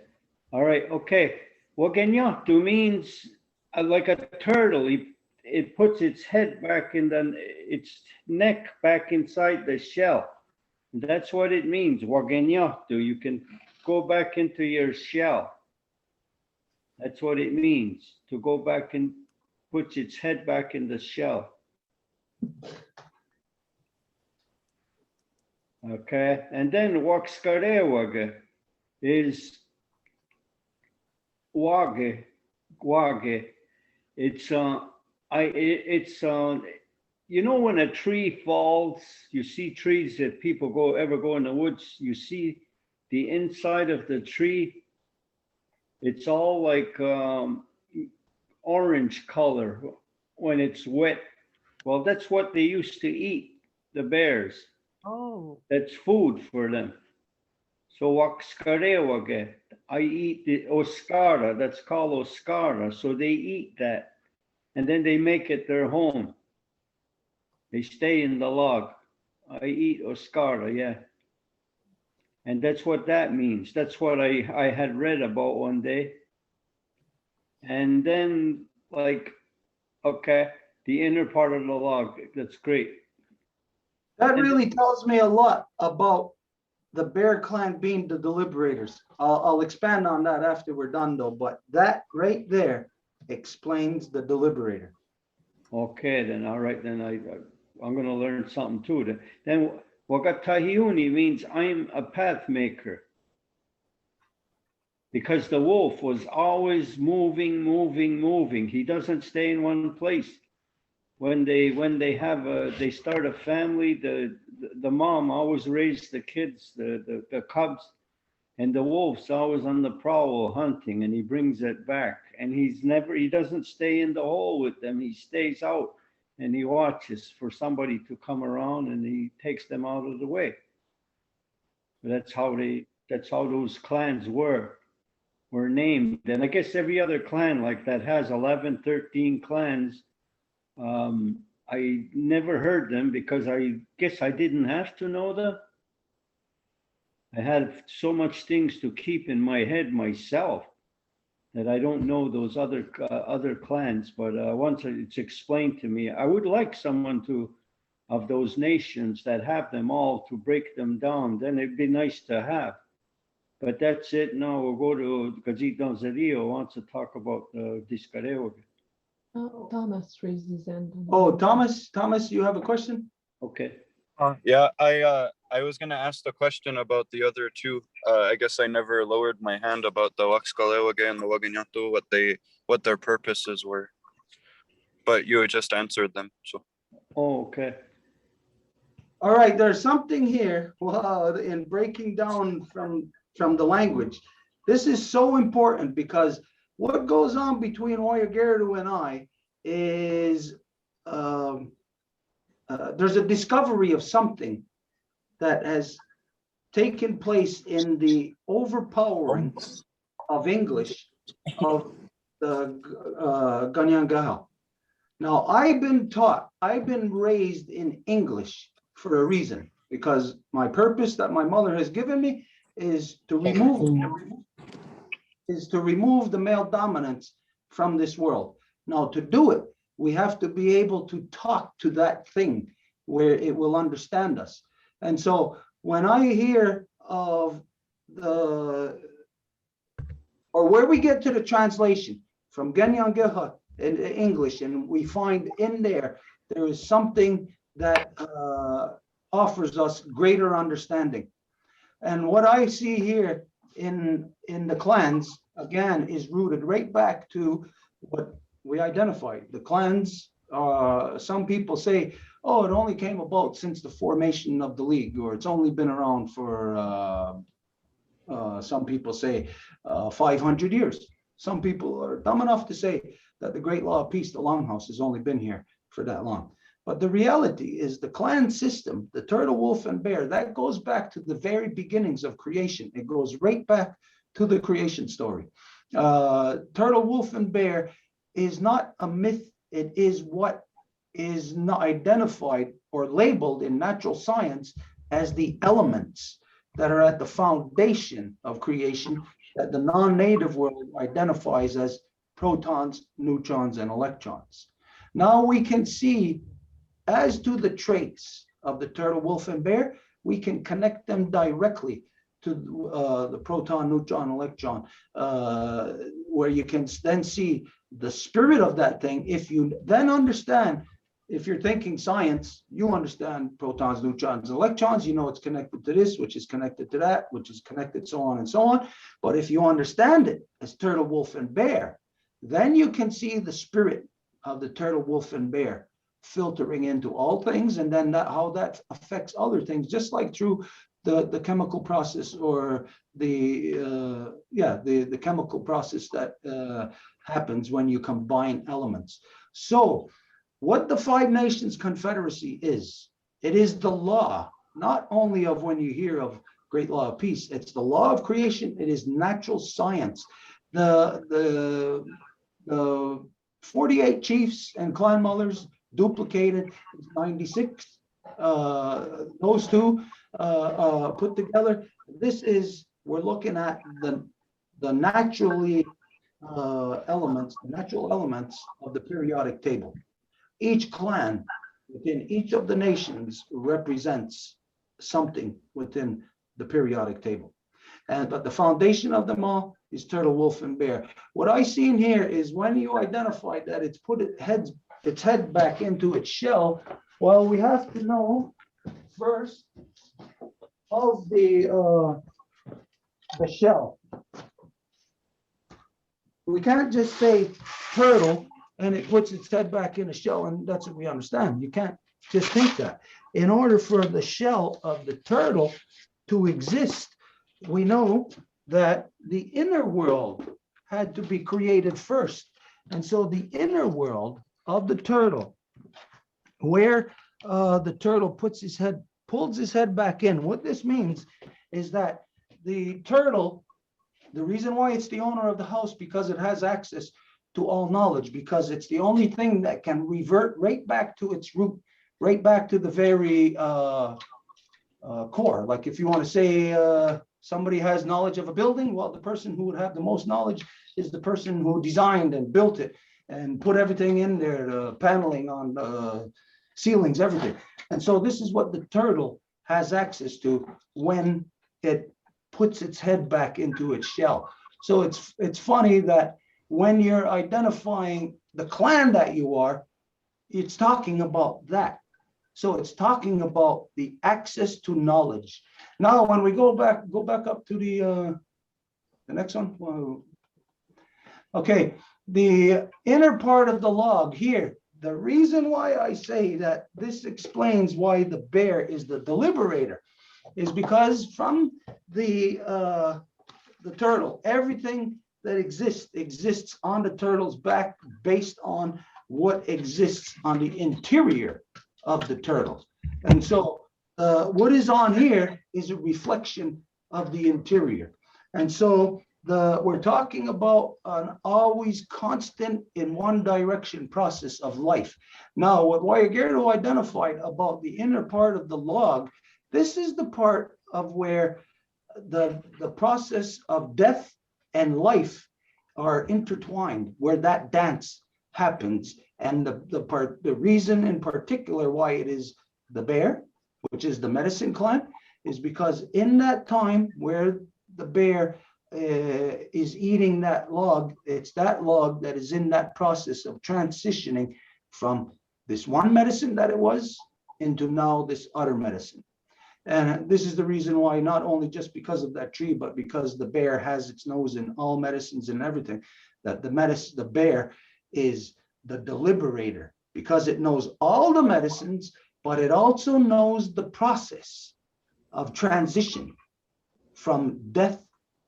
All right. Okay. Wagenyato means like a turtle. It puts its head back in its neck back inside the shell. That's what it means. Wagenyato. You can go back into your shell. That's what it means, to go back and put its head back in the shell. Okay, and then Wakskarewaga is wage. It's you know, when a tree falls, you see trees that people go in the woods, you see the inside of the tree, it's all like orange color when it's wet. Well, that's what they used to eat, the bears. Oh. That's food for them. So Wakskarewaga, I eat the Oscara, that's called Oscara. So they eat that, and then they make it their home. They stay in the log. I eat Oscara, yeah. And that's what that means. That's what I had read about one day. And then, like, okay, the inner part of the log, that's great. That really tells me a lot about the Bear Clan being the deliberators. I'll expand on that after we're done though, but that right there explains the deliberator. Okay, then, all right, then I'm gonna learn something too. Then Wakatahiuni means I'm a path maker. Because the wolf was always moving. He doesn't stay in one place. When they start a family, the mom always raised the kids, the cubs, and the wolf's always on the prowl hunting, and he brings it back. And he doesn't stay in the hole with them. He stays out and he watches for somebody to come around, and he takes them out of the way. That's how those clans were named. And I guess every other clan like that has 11, 13 clans. I never heard them because I guess I didn't have to know them. I had so much things to keep in my head myself that I don't know those other clans. But once it's explained to me, I would like someone of those nations that have them all to break them down. Then it'd be nice to have. But that's it. Now we'll go to Gazito Zerio wants to talk about Discareo. Thomas raised his hand. Oh, Thomas, you have a question? Okay. Yeah, I was gonna ask the question about the other two. I guess I never lowered my hand about the Wakskalewaga and the Waganyato, what their purposes were. But you just answered them. So. Oh, okay. All right, there's something here in breaking down from the language. This is so important because what goes on between Oyageridu and I is there's a discovery of something that has taken place in the overpowering of English of the Kanienkeha. Now, I've been raised in English for a reason, because my purpose that my mother has given me is to remove the male dominance from this world. Now, to do it, we have to be able to talk to that thing where it will understand us. And so when I hear of or where we get to the translation from Kanienkeha in English, and we find in there is something that offers us greater understanding. And what I see here in the clans, again, is rooted right back to what we identified. The clans, some people say, oh, it only came about since the formation of the league, or it's only been around for, some people say 500 years. Some people are dumb enough to say that the Great Law of Peace, the Longhouse, has only been here for that long. But the reality is the clan system, the turtle, wolf, and bear, that goes back to the very beginnings of creation. It goes right back to the creation story. Turtle, wolf, and bear is not a myth. It is what is not identified or labeled in natural science as the elements that are at the foundation of creation that the non-native world identifies as protons, neutrons, and electrons. Now we can see, as to the traits of the turtle, wolf, and bear, we can connect them directly to the proton, neutron, electron, where you can then see the spirit of that thing. If you then understand, if you're thinking science, you understand protons, neutrons, and electrons, you know it's connected to this, which is connected to that, which is connected so on and so on. But if you understand it as turtle, wolf, and bear, then you can see the spirit of the turtle, wolf, and bear filtering into all things, and then how that affects other things, just like through the chemical process, or the chemical process that happens when you combine elements. So what the Five Nations Confederacy is, it is the law, not only of when you hear of Great Law of Peace, it's the law of creation, it is natural science. The 48 chiefs and clan mothers duplicated 96, those two put together. This is, we're looking at the natural elements of the periodic table. Each clan within each of the nations represents something within the periodic table. But the foundation of them all is turtle, wolf, and bear. What I see in here is when you identify that it's put its head back into its shell, well, we have to know first of the shell. We can't just say turtle and it puts its head back in a shell, and that's what we understand. You can't just think that. In order for the shell of the turtle to exist, we know that the inner world had to be created first. And so the inner world of the turtle, where the turtle pulls his head back in, what this means is that the turtle, the reason why it's the owner of the house, because it has access to all knowledge, because it's the only thing that can revert right back to its root, right back to the very core. Like if you want to say somebody has knowledge of a building, well, the person who would have the most knowledge is the person who designed and built it and put everything in there, the paneling on ceilings, everything. And so this is what the turtle has access to when it puts its head back into its shell. So it's funny that when you're identifying the clan that you are, it's talking about that. So it's talking about the access to knowledge. Now, when we go back up to the next one. Whoa. Okay, the inner part of the log here, the reason why I say that this explains why the bear is the deliberator is because from the turtle, everything that exists on the turtle's back based on what exists on the interior of the turtle. And so what is on here is a reflection of the interior. And so we're talking about an always constant in one direction process of life. Now, what Waiagero identified about the inner part of the log, this is the part of where the process of death and life are intertwined, where that dance happens. And the reason in particular why it is the bear, which is the medicine clan, is because in that time where the bear is eating that log, it's that log that is in that process of transitioning from this one medicine that it was into now this other medicine. And this is the reason why, not only just because of that tree, but because the bear has its nose in all medicines and everything, that the bear is the deliberator, because it knows all the medicines, but it also knows the process of transition from death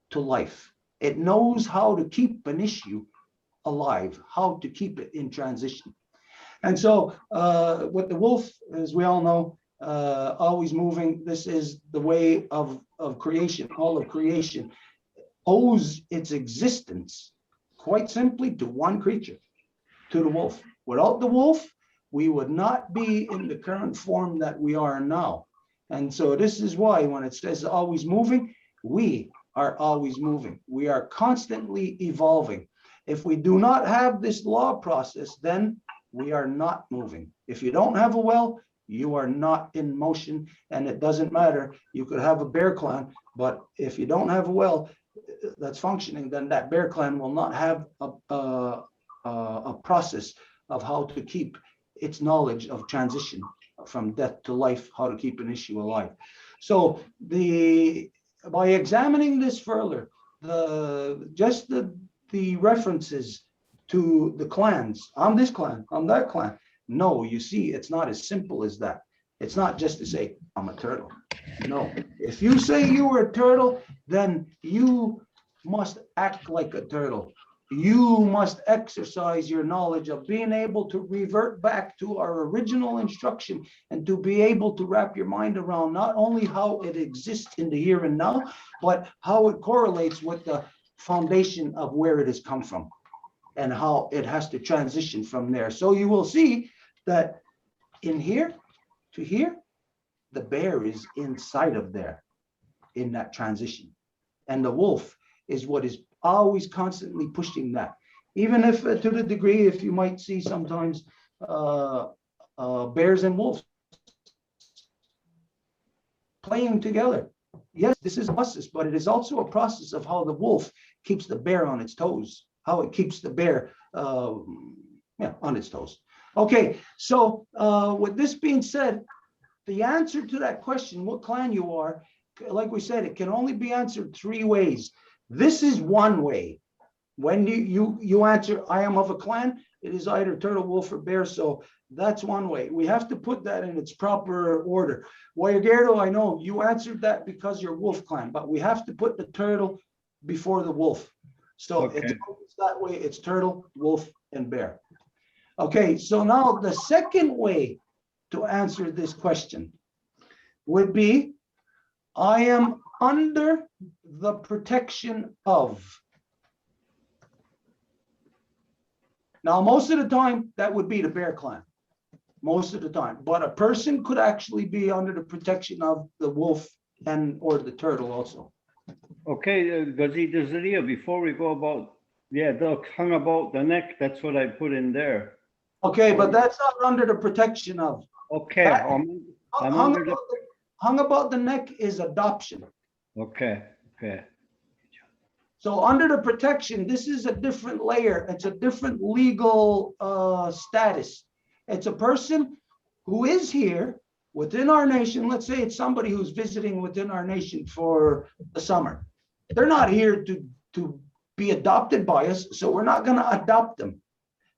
to life. It knows how to keep an issue alive, how to keep it in transition. And so with the wolf, as we all know, always moving, this is the way of creation. All of creation owes its existence quite simply to one creature, to the wolf. Without the wolf, we would not be in the current form that we are now. And so this is why when it says always moving, we are always moving. We are constantly evolving. If we do not have this law process, then we are not moving. If you don't have a well, you are not in motion, and it doesn't matter. You could have a bear clan, but if you don't have a well that's functioning, then that bear clan will not have a process of how to keep its knowledge of transition from death to life, how to keep an issue alive. So by examining this further, the references to the clans, I'm this clan, I'm that clan. No, you see, it's not as simple as that. It's not just to say, I'm a turtle. No, if you say you were a turtle, then you must act like a turtle. You must exercise your knowledge of being able to revert back to our original instruction and to be able to wrap your mind around not only how it exists in the here and now, but how it correlates with the foundation of where it has come from and how it has to transition from there. So you will see that in here to here, the bear is inside of there in that transition. And the wolf is what is always constantly pushing that. Even if to the degree, if you might see sometimes bears and wolves playing together. Yes, this is a process, but it is also a process of how the wolf keeps the bear on its toes, how it keeps the bear on its toes. Okay, so with this being said, the answer to that question, what clan you are, like we said, it can only be answered three ways. This is one way. When you answer, I am of a clan, it is either turtle, wolf, or bear. So that's one way. We have to put that in its proper order. Guayerguero, I know you answered that because you're wolf clan, but we have to put the turtle before the wolf. So Okay. it's that way. It's turtle, wolf, and bear. Okay, so now the second way to answer this question would be, I am under the protection of. Now, most of the time, that would be the bear clan, most of the time. But a person could actually be under the protection of the wolf or the turtle also. Okay, Gazi, before we go about, the hung about the neck, that's what I put in there. Okay, but that's not under the protection of. Okay, I'm under the. Hung about the neck is adoption. Okay. So under the protection, this is a different layer. It's a different legal status. It's a person who is here within our nation. Let's say it's somebody who's visiting within our nation for the summer. They're not here to be adopted by us, so we're not going to adopt them.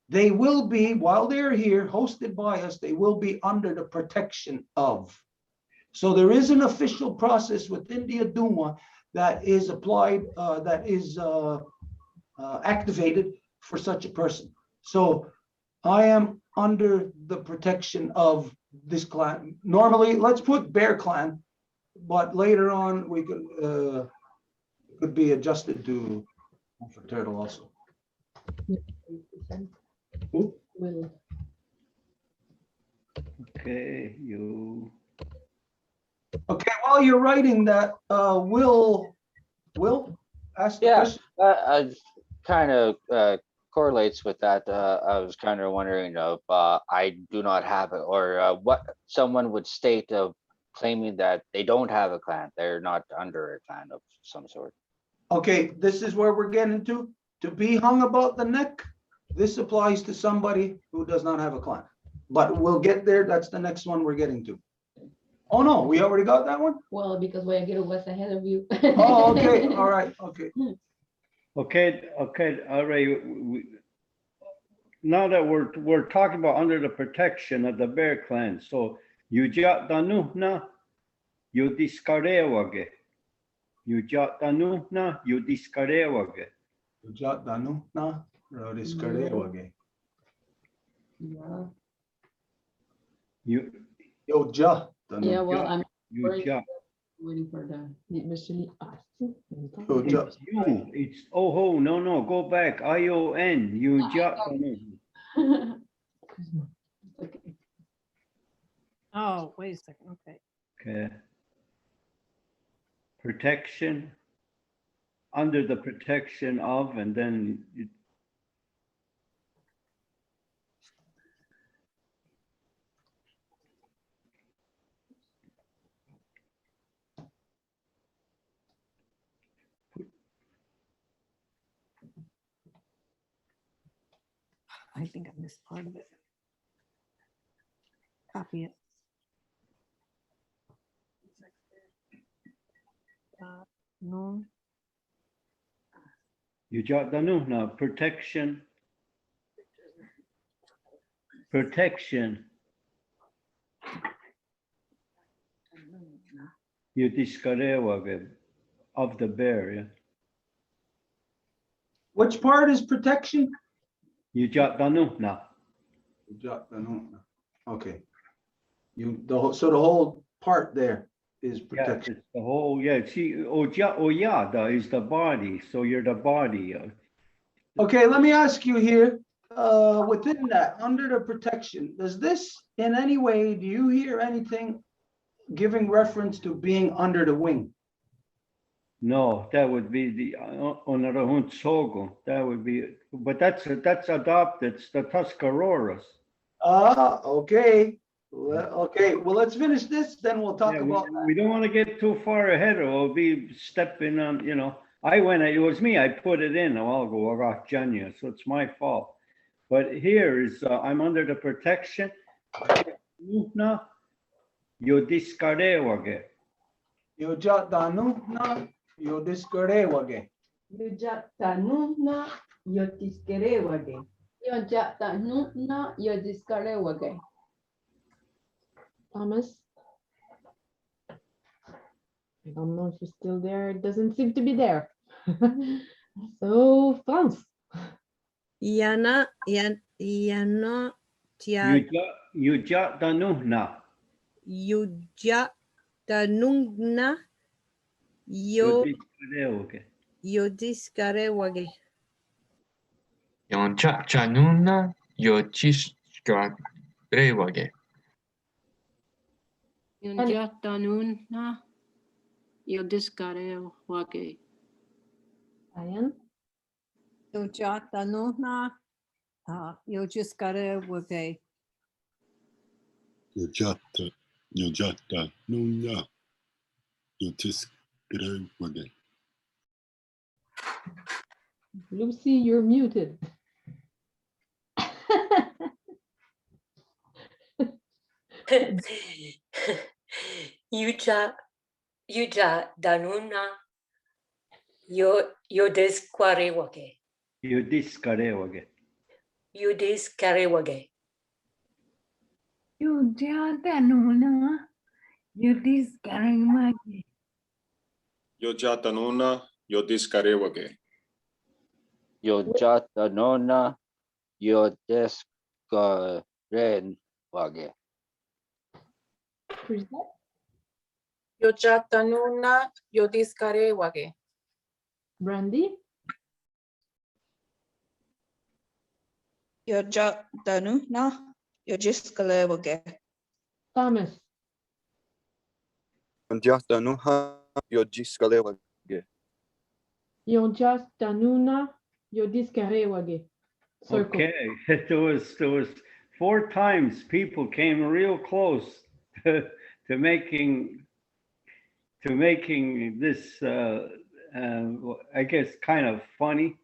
They will be, while they're here, hosted by us, they will be under the protection of. So there is an official process within the Aduma that is applied, that is activated for such a person. So I am under the protection of this clan. Normally, let's put bear clan, but later on we could be adjusted to turtle also. Will. Okay, you. Okay, while you're writing that, Will ask the question. I kind of correlates with that. I was kind of wondering of, I do not have it, or what someone would state of claiming that they don't have a clan, they're not under a clan of some sort. Okay, this is where we're getting to be hung about the neck. This applies to somebody who does not have a clan, but we'll get there. That's the next one we're getting to. Oh, no, we already got that one? Well, because Guayaquil was ahead of you. Oh, okay, all right, okay. Okay, all right. Now that we're talking about under the protection of the Bear Clan, so Yujat Danuhna, Yudiskarewage. Yujat Danuhna, Yudiskarewage. Yujat Danuhna, Yudiskarewage. Yeah. Yoja. Yeah, well, I'm Yuja. waiting for the. It's you. It's no, go back. ION. Yujat Danuhna. Oh, wait a second. Okay. Okay. Protection, under the protection of, and then I think I missed part of it. Copy it. No. Yujat Danuhna, protection. Protection. Yudiskarewage of the bear, yeah. Which part is protection? Yujat Danuhna. Yujat Danuhna. Okay. So the whole part there is Yeah, protection. it's the whole, yeah. See, Oyada is the body, so you're the body. Okay, let me ask you here, within that, under the protection, does this in any way, do you hear anything giving reference to being under the wing? No, that would be the Onarahun Sogo. That would be, but that's adopted. It's the Tuscaroras. Ah, okay. Okay, well, let's finish this, then we'll talk Yeah, about we don't want to get too far ahead or we'll be stepping on, it was me, I put it in a while ago, Janya, so it's my fault. But here is, I'm under the protection. Yodiskarewage. Yujat Danuhna, Yudiskarewage. Yujatanuna yotiskerewage. Yujatanuna yotiskerewage. Thomas? I don't know if you're still there. It doesn't seem to be there. So, France. Yana, Yano, Tia, Yujat Danuhna. Yuja, Tanungna, Yodiskarewage. Yodiskarewage. Yoncha Chanuna Yochiskarewage. Yujat Danuhna, Yudiskarewage. Diane? Yujatanuna, Yojiskarewage. Yujata Nunya Yutiskarewage. Lucy, you're muted. Yuja Danuna Yodiskarewage. Yudiskarewage. Yudiskarewage. Yujatanuna, Yudiskarewage. Yojatanuna, Yodiskarewage. Yojat Danona, Yodiskarewage. Yojatanuna Yodiskarewage. Brandy? Yojatanuna, Yojiskarewage. Thomas? Yonjatanuha Yodiskarewage. Yonjas Tanuna Yodiskarewage. Circle. Okay, there was 4 times people came real close to making this, I guess, kind of funny.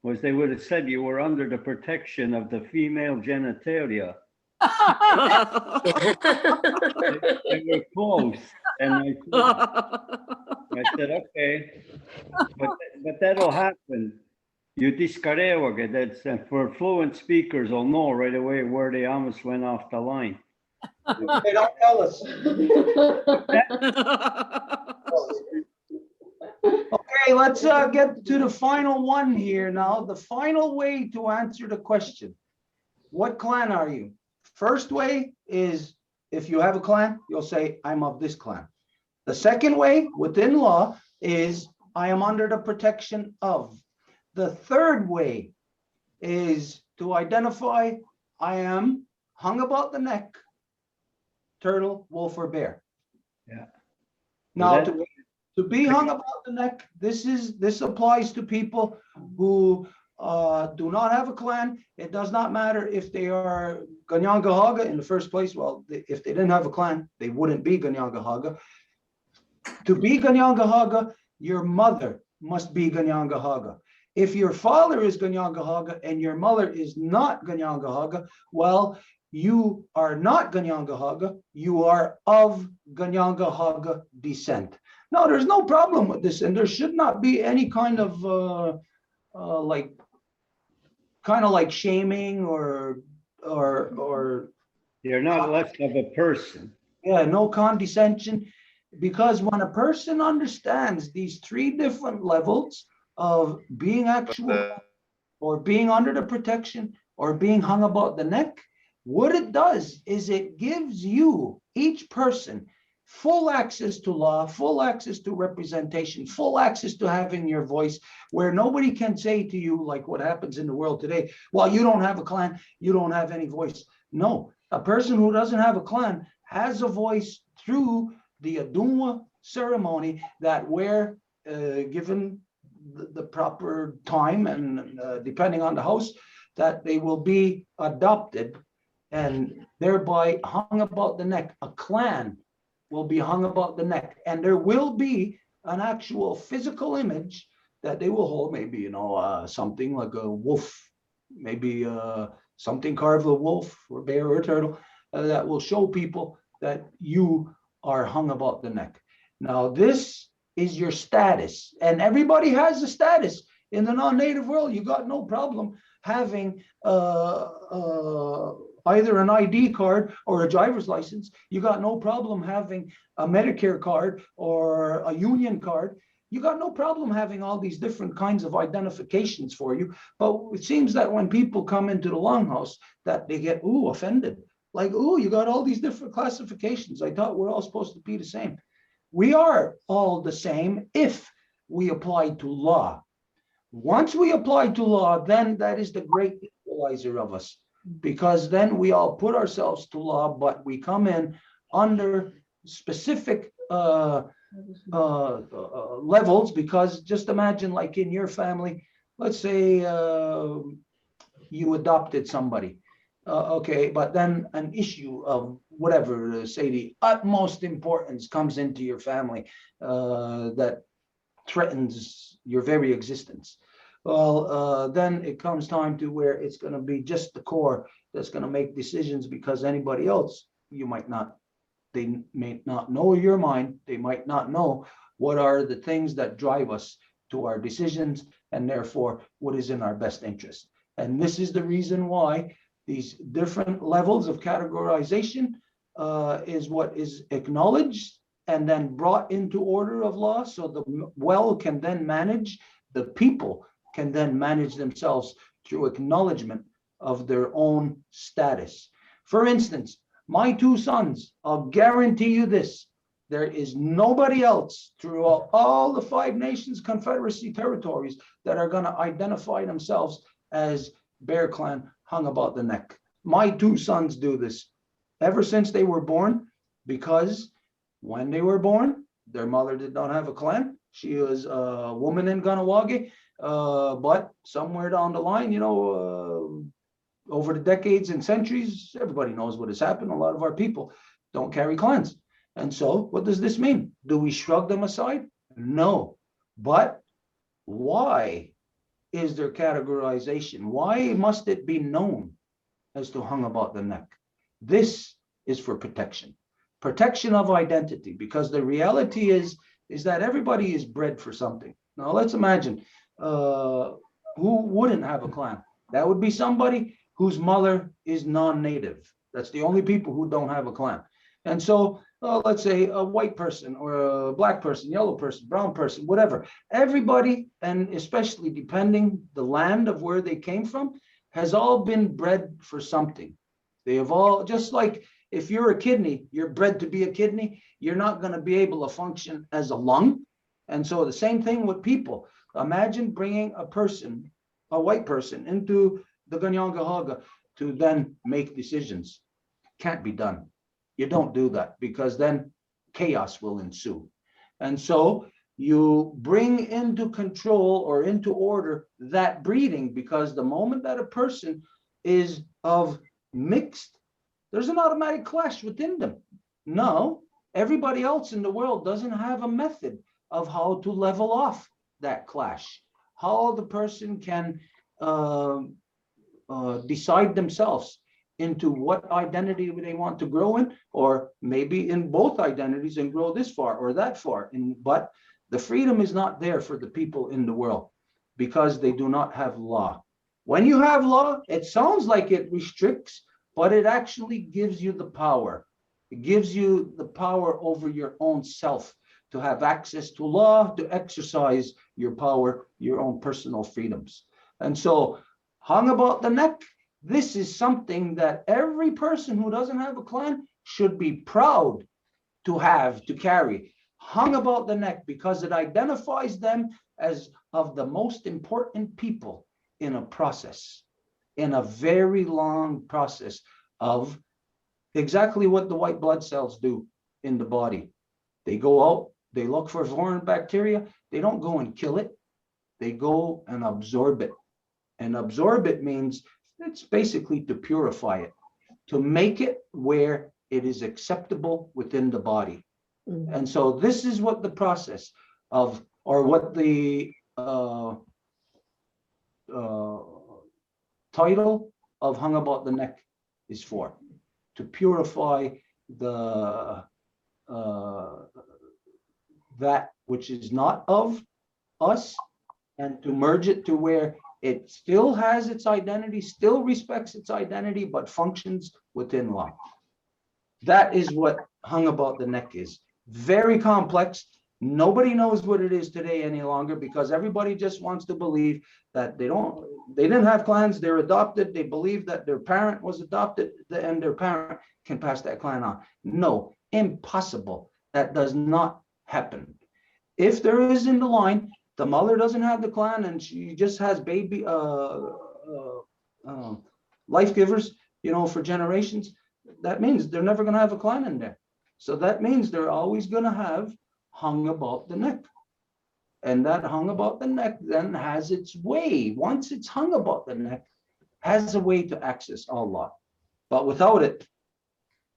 Was they would have said you were under the protection of the female genitalia. They were close, and I said, okay, but that'll happen. You discarewage, that's for fluent speakers will know right away where they almost went off the line. They don't tell us. Okay, let's get to the final one here now. The final way to answer the question. What clan are you? First way is if you have a clan, you'll say, I'm of this clan. The second way within law is I am under the protection of. The third way is to identify I am hung about the neck, turtle, wolf, or bear. Yeah. Now, to be hung about the neck, this applies to people who do not have a clan. It does not matter if they are Kanienkeha in the first place. Well, if they didn't have a clan, they wouldn't be Kanienkeha. To be Kanienkeha, your mother must be Kanienkeha. If your father is Kanienkeha and your mother is not Kanienkeha, well, you are not Kanienkeha, you are of Kanienkeha descent. Now, there's no problem with this, and there should not be any kind of like shaming or you're not less of a person. Yeah, no condescension, because when a person understands these 3 different levels of being actual or being under the protection or being hung about the neck, what it does is it gives you, each person, full access to law, full access to representation, full access to having your voice, where nobody can say to you, like what happens in the world today, well, you don't have a clan, you don't have any voice. No, a person who doesn't have a clan has a voice through the Adunwa ceremony that where, given the proper time and depending on the house, that they will be adopted and thereby hung about the neck. A clan will be hung about the neck, and there will be an actual physical image that they will hold, maybe, something like a wolf, maybe something carved a wolf or bear or turtle, that will show people that you are hung about the neck. Now, this is your status, and everybody has a status. In the non-native world, you got no problem having either an ID card or a driver's license. You got no problem having a Medicare card or a union card. You got no problem having all these different kinds of identifications for you. But it seems that when people come into the longhouse, that they get, offended. Like, you got all these different classifications. I thought we're all supposed to be the same. We are all the same if we apply to law. Once we apply to law, then that is the great equalizer of us, because then we all put ourselves to law, but we come in under specific levels, because just imagine, like in your family, let's say you adopted somebody. Okay, but then an issue of whatever, say the utmost importance comes into your family that threatens your very existence. Well, then it comes time to where it's going to be just the core that's going to make decisions, because anybody else, they may not know your mind, they might not know what are the things that drive us to our decisions, and therefore what is in our best interest. And this is the reason why these different levels of categorization is what is acknowledged and then brought into order of law, so the well can then manage, the people can then manage themselves through acknowledgement of their own status. For instance, my 2 sons, I'll guarantee you this, there is nobody else throughout all the 5 nations confederacy territories that are going to identify themselves as Bear Clan hung about the neck. My 2 sons do this ever since they were born, because when they were born, their mother did not have a clan. She was a woman in Ganawagi, But somewhere down the line, over the decades and centuries, everybody knows what has happened. A lot of our people don't carry clans. And so what does this mean? Do we shrug them aside? No. But why is there categorization? Why must it be known as to hung about the neck? This is for protection of identity, because the reality is that everybody is bred for something. Now let's imagine who wouldn't have a clan. That would be somebody whose mother is non-native. That's the only people who don't have a clan. And so let's say a white person or a black person, yellow person, brown person, whatever. Everybody, and especially depending the land of where they came from, has all been bred for something. They have all, just like if you're a kidney, you're bred to be a kidney, you're not going to be able to function as a lung. And so the same thing with people. Imagine bringing a person, a white person, into the Kanienkeha to then make decisions. Can't be done. You don't do that, because then chaos will ensue. And so you bring into control or into order that breeding, because the moment that a person is of mixed, there's an automatic clash within them. No, everybody else in the world doesn't have a method of how to level off that clash, how the person can decide themselves into what identity they want to grow in, or maybe in both identities and grow this far or that far. But the freedom is not there for the people in the world, because they do not have law. When you have law, it sounds like it restricts, but it actually gives you the power. It gives you the power over your own self to have access to law, to exercise your power, your own personal freedoms. And so, hung about the neck, this is something that every person who doesn't have a clan should be proud to have, to carry. Hung about the neck, because it identifies them as of the most important people in a process, in a very long process of exactly what the white blood cells do in the body. They go out, they look for foreign bacteria. They don't go and kill it. They go and absorb it. And absorb it means it's basically to purify it, to make it where it is acceptable within the body. And so this is what the process of, or what the title of hung about the neck is for, to purify the that which is not of us, and to merge it to where it still has its identity, still respects its identity, but functions within law. That is what hung about the neck is. Very complex. Nobody knows what it is today any longer, because everybody just wants to believe that they didn't have clans, they're adopted, they believe that their parent was adopted and their parent can pass that clan on. No, impossible. That does not happen. If there is in the line, the mother doesn't have the clan and she just has baby life givers, for generations, that means they're never going to have a clan in there. So that means they're always going to have hung about the neck. And that hung about the neck then has its way. Once it's hung about the neck, has a way to access all law. But without it,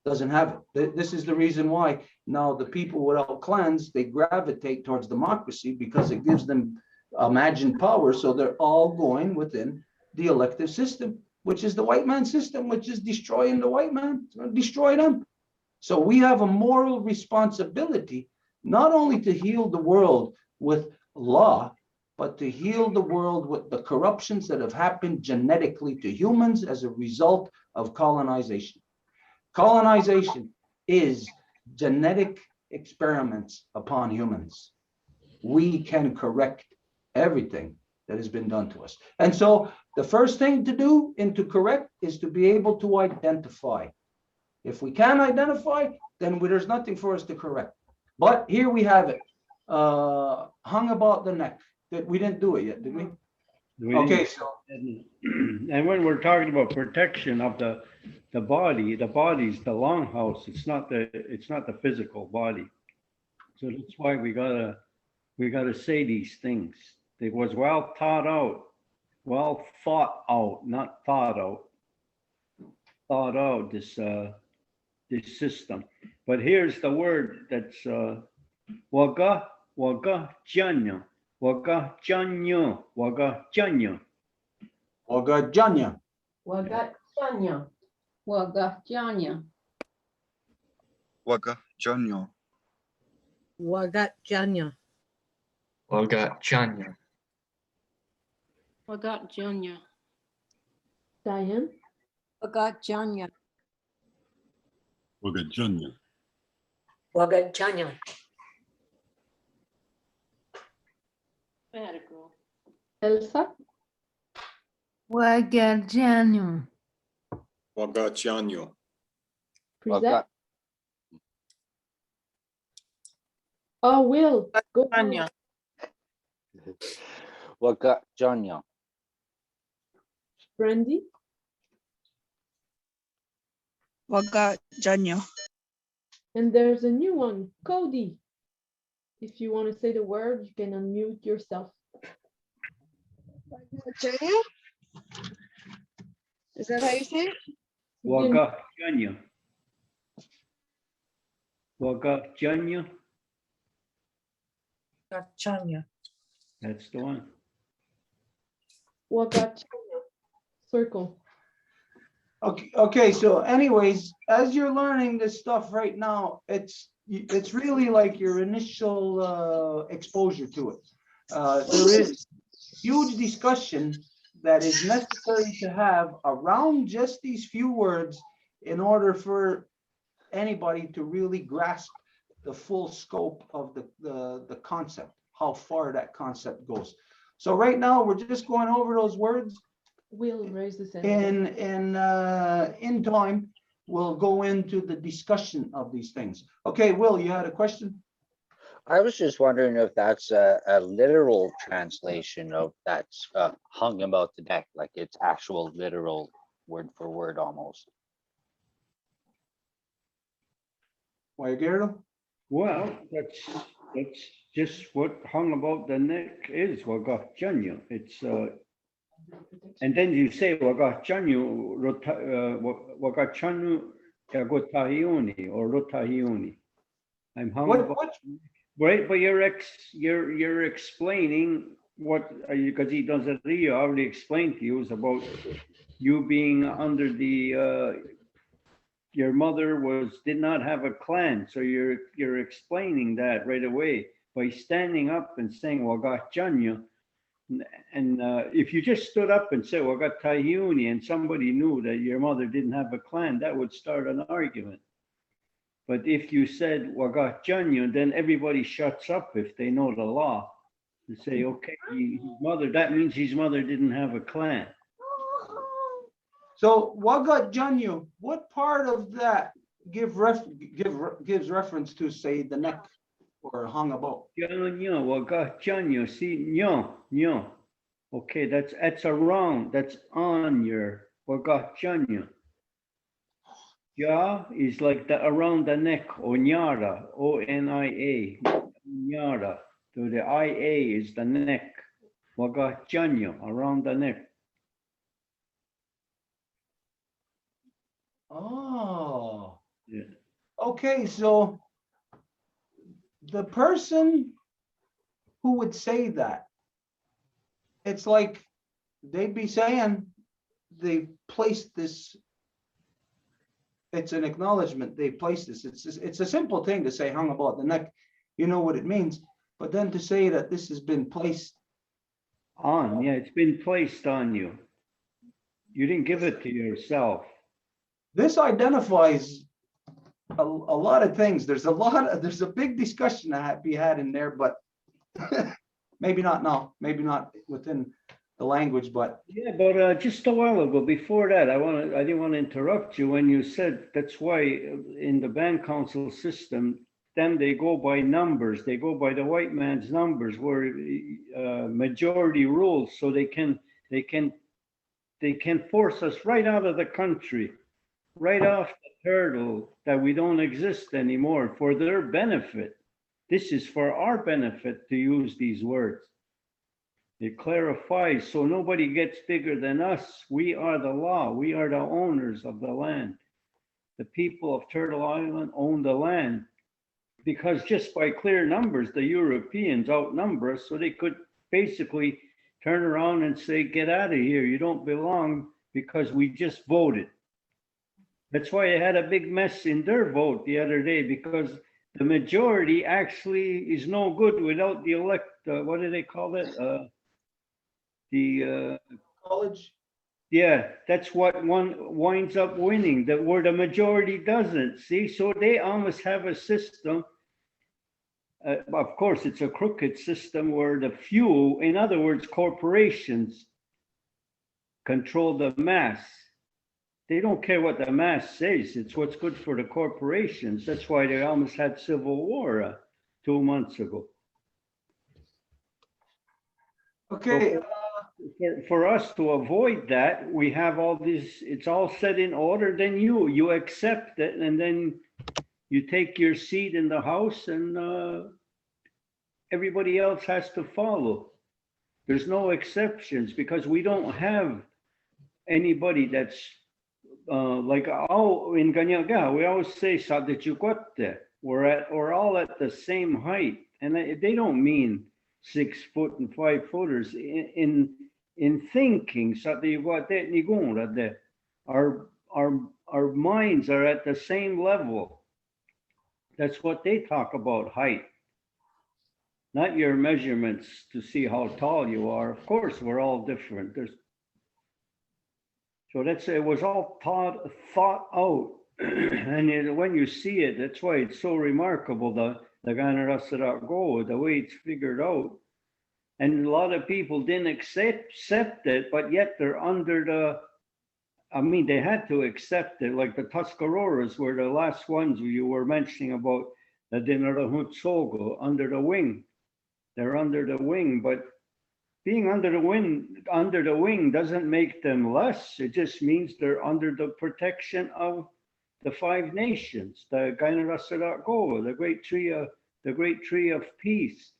doesn't have it. This is the reason why now the people without clans, they gravitate towards democracy, because it gives them imagined power. So they're all going within the elective system, which is the white man system, which is destroying the white man. It's going to destroy them. So we have a moral responsibility, not only to heal the world with law, but to heal the world with the corruptions that have happened genetically to humans as a result of colonization. Colonization is genetic experiments upon humans. We can correct everything that has been done to us. And so the first thing to do and to correct is to be able to identify. If we can't identify, then there's nothing for us to correct. But here we have it, hung about the neck. We didn't do it yet, did we? Okay, so. And when we're talking about protection of the body's the longhouse. It's not the physical body. So that's why we gotta say these things. It was well thought out, well thought out, not thought out. Thought out this system. But here's the word that's waga janyo. Waga janyo. Waga janyo. Wagajanya. Wagachanya. Wagachanya. Waka Janyo. Wagachanya. Waga Chanya. Wagat Janya. Diane, Wagachanya. Wagajanya. Wagachanya. I had a girl. Elsa, Wagajanyo. Wagachanyo. present. Waga, Oh, Will, go on. Wagachanya. Waga Janyo. Brandy, Wagajanya. and there's a new one, Cody. If you want to say the word, you can unmute yourself. Wagajanya? Is that how you say it? Waga janyo. Waga janyo. Wagachanya. That's the one. Wagachanya, circle. Okay, so anyways, as you're learning this stuff right now, it's really like your initial exposure to it. There is huge discussion that is necessary to have around just these few words in order for anybody to really grasp the full scope of the concept, how far that concept goes. So right now, we're just going over those words. Will raise the hand. In time, we'll go into the discussion of these things. Okay, Will, you had a question? I was just wondering if that's a literal translation of that's hung about the neck, like it's actual literal word for word almost. Why, Gerardo? Well, that's just what hung about the neck is Waga janyo. It's and then you say Waga janyo Waga chanyu yagotahiuni or rotahiuni. I'm hung about. Right, but you're explaining what because he does it. He already explained to you is about you being under the your mother did not have a clan, so you're explaining that right away by standing up and saying Wagachanyo. And if you just stood up and said Wagatayuni and somebody knew that your mother didn't have a clan, that would start an argument. But if you said Wagachanyo, then everybody shuts up if they know the law. And say, okay, his mother, that means his mother didn't have a clan. So Wagajanya, what part of that gives reference to, say, the neck or hung about? Wagachanyo, see, nyo. Okay, that's around, that's on your Wagachanyo. Ya is like the around the neck, Onyara, O-N-I-A, Onyara. So the I-A is the neck, Wagachanyo, around the neck. Oh, Yeah. okay, so the person who would say that, it's like they'd be saying they placed this, it's an acknowledgement, they placed this. It's a simple thing to say hung about the neck, you know what it means, but then to say that this has been placed on, yeah, it's been placed on you. You didn't give it to yourself. This identifies a lot of things. There's a big discussion to be had in there, but maybe not now, maybe not within the language, but yeah, but just a while ago, before that, I didn't want to interrupt you when you said that's why in the band council system, then they go by numbers. They go by the white man's numbers, where majority rules, so they can force us right out of the country, right off the hurdle that we don't exist anymore for their benefit. This is for our benefit to use these words. It clarifies so nobody gets bigger than us. We are the law. We are the owners of the land. The people of Turtle Island own the land because just by clear numbers, the Europeans outnumber us, so they could basically turn around and say, get out of here. You don't belong because we just voted. That's why they had a big mess in their vote the other day, because the majority actually is no good without the what do they call it? College. Yeah, that's what one winds up winning, that where the majority doesn't, see? So they almost have a system. Of course, it's a crooked system where the few, in other words, corporations control the mass. They don't care what the mass says. It's what's good for the corporations. That's why they almost had civil war 2 months ago. Okay. So for us to avoid that, we have all this, it's all set in order, then you accept it, and then you take your seat in the House, and everybody else has to follow. There's no exceptions because we don't have anybody that's like in Kanienkeha, we always say we're all at the same height, and they don't mean 6 foot and 5 footers in thinking. Our minds are at the same level. That's what they talk about, height. Not your measurements to see how tall you are. Of course, we're all different. So it was all thought out. And when you see it, that's why it's so remarkable, the way it's figured out. And a lot of people didn't accept it, but yet they're under they had to accept it. Like the Tuscaroras were the last ones you were mentioning about, the Dinarahutsogo, under the wing. They're under the wing, but being under the wing doesn't make them less. It just means they're under the protection of the 5 nations, the Gainarasarago, the great tree of peace,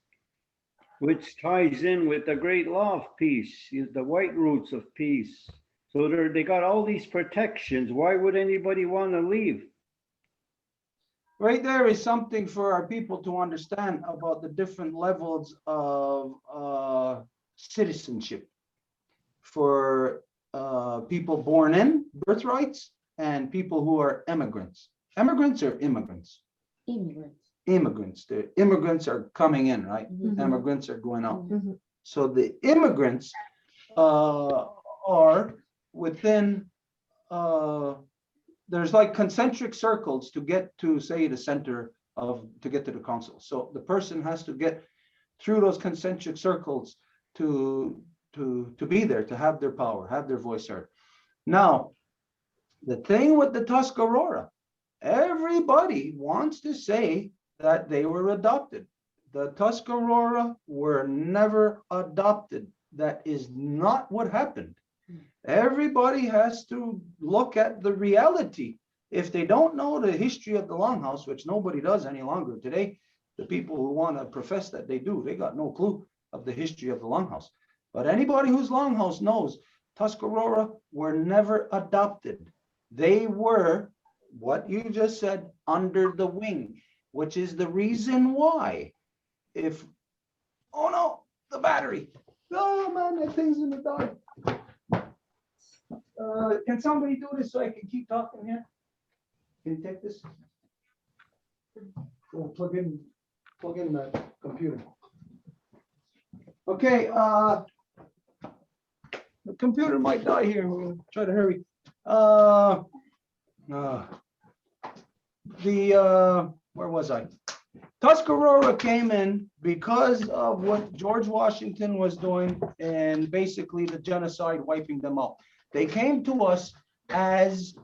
which ties in with the great law of peace, the white roots of peace. So they got all these protections. Why would anybody want to leave? Right there is something for our people to understand about the different levels of citizenship for people born in birthrights and people who are immigrants. Immigrants or immigrants? Immigrants. Immigrants. The immigrants are coming in, right? Mhm. Immigrants are going out. So the immigrants are within, there's like concentric circles to get to, say, the center to get to the council. So the person has to get through those concentric circles to be there, to have their power, have their voice heard. Now, the thing with the Tuscarora, everybody wants to say that they were adopted. The Tuscarora were never adopted. That is not what happened. Everybody has to look at the reality. If they don't know the history of the Longhouse, which nobody does any longer today, the people who want to profess that they do, they got no clue of the history of the Longhouse. But anybody who's Longhouse knows Tuscarora were never adopted. They were, what you just said, under the wing, which is the reason why oh no, the battery. Oh man, that thing's in the dark. Can somebody do this so I can keep talking here? Can you take this? We'll plug in the computer. Okay, the computer might die here. We'll try to hurry. Where was I? Tuscarora came in because of what George Washington was doing and basically the genocide, wiping them out. They came to us as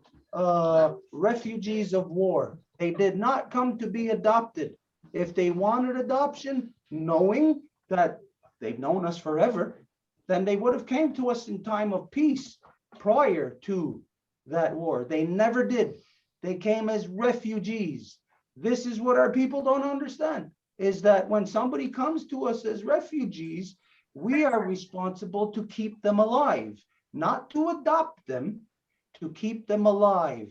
refugees of war. They did not come to be adopted. If they wanted adoption, knowing that they've known us forever, then they would have came to us in time of peace prior to that war. They never did. They came as refugees. This is what our people don't understand, is that when somebody comes to us as refugees, we are responsible to keep them alive, not to adopt them, to keep them alive.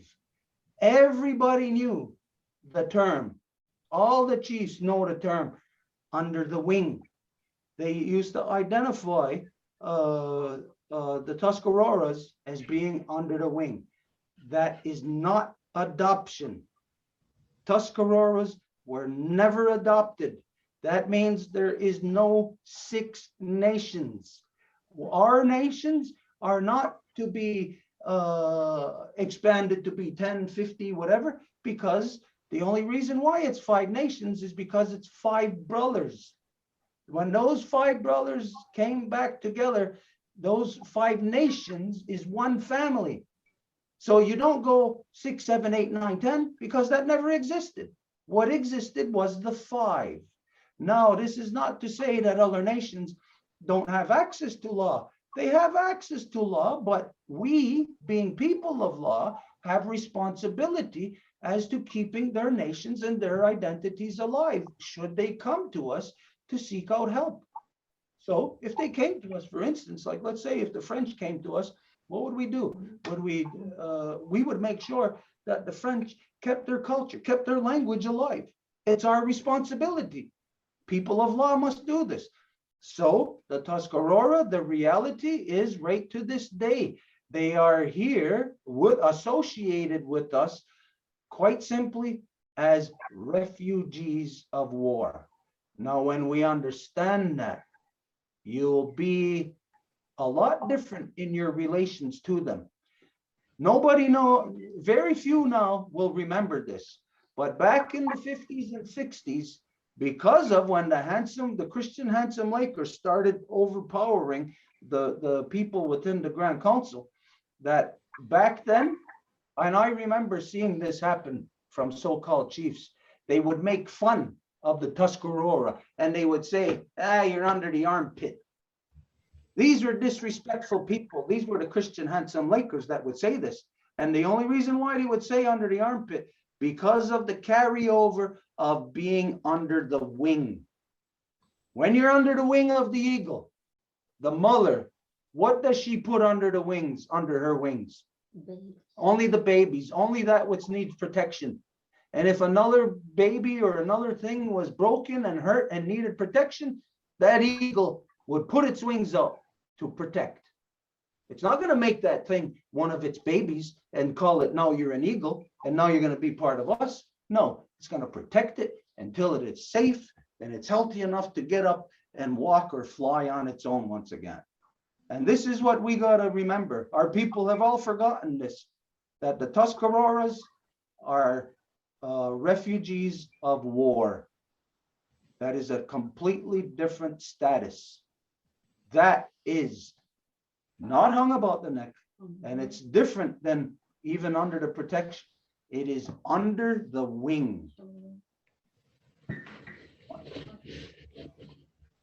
Everybody knew the term. All the chiefs know the term under the wing. They used to identify the Tuscaroras as being under the wing. That is not adoption. Tuscaroras were never adopted. That means there is no 6 nations. Our nations are not to be expanded to be 10, 50, whatever, because the only reason why it's 5 nations is because it's 5 brothers. When those 5 brothers came back together, those 5 nations is one family. So you don't go 6, 7, 8, 9, 10, because that never existed. What existed was the 5. Now, this is not to say that other nations don't have access to law. They have access to law, but we, being people of law, have responsibility as to keeping their nations and their identities alive, should they come to us to seek out help. So if they came to us, for instance, like let's say if the French came to us, what would we do? We would make sure that the French kept their culture, kept their language alive. It's our responsibility. People of law must do this. So the Tuscarora, the reality is right to this day, they are here associated with us quite simply as refugees of war. Now, when we understand that, you'll be a lot different in your relations to them. Very few now will remember this, but back in the 50s and 60s, because of when the Christian Handsome Lakers started overpowering the people within the Grand Council, that back then, and I remember seeing this happen from so-called chiefs, they would make fun of the Tuscarora and they would say, you're under the armpit. These were disrespectful people. These were the Christian Handsome Lakers that would say this. And the only reason why they would say under the armpit, because of the carryover of being under the wing. When you're under the wing of the eagle, the mother, what does she put under the wings, under her wings? Only the babies, only that which needs protection. And if another baby or another thing was broken and hurt and needed protection, that eagle would put its wings up to protect. It's not going to make that thing one of its babies and call it, now you're an eagle and now you're going to be part of us. No, it's going to protect it until it is safe and it's healthy enough to get up and walk or fly on its own once again. And this is what we got to remember. Our people have all forgotten this, that the Tuscaroras are refugees of war. That is a completely different status. That is not hung about the neck, and it's different than even under the protection. It is under the wing.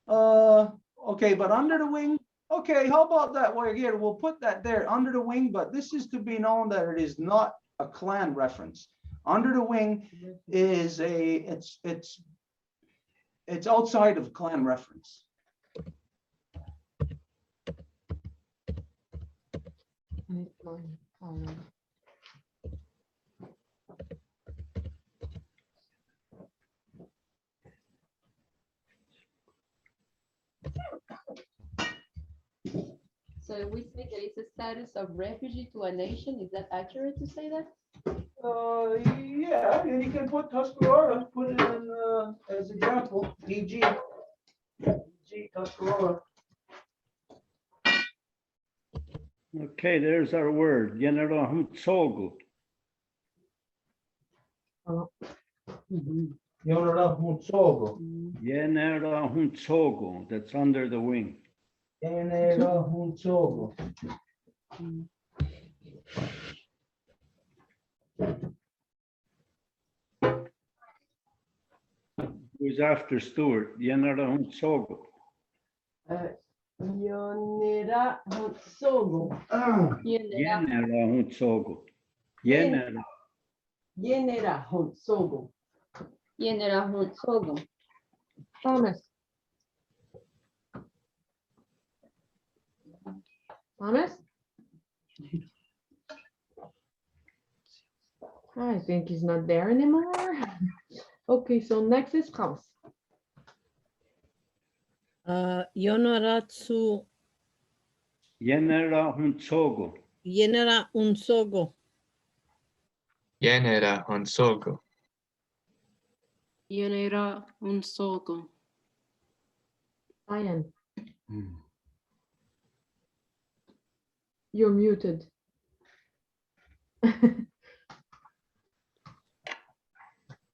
Okay, but under the wing, okay, how about that? Well, here, we'll put that there, under the wing, but this is to be known that it is not a clan reference. Under the wing is it's outside of clan reference. So we say there is a status of refugee to a nation. Is that accurate to say that? Yeah, and you can put Tuscarora, put it in as example, DG. DG Tuscarora. Okay, there's our word, Yenarahutsogu. Yenarahutsogu. Yenarahutsogu, that's under the wing. Yenarahutsogu. Who's after Stuart? Yenarahutsogu. Yenarahutsogu. Yenarahutsogu. Yenarahutsogu. Yenarahutsogu. Thomas. Thomas? I think he's not there anymore. Okay, so next is Franz. Yonaratsu Yenera Hunsogo. Yenera Unsogo. Yenera Honsogo. Yenera unsogo. Ian. You're muted.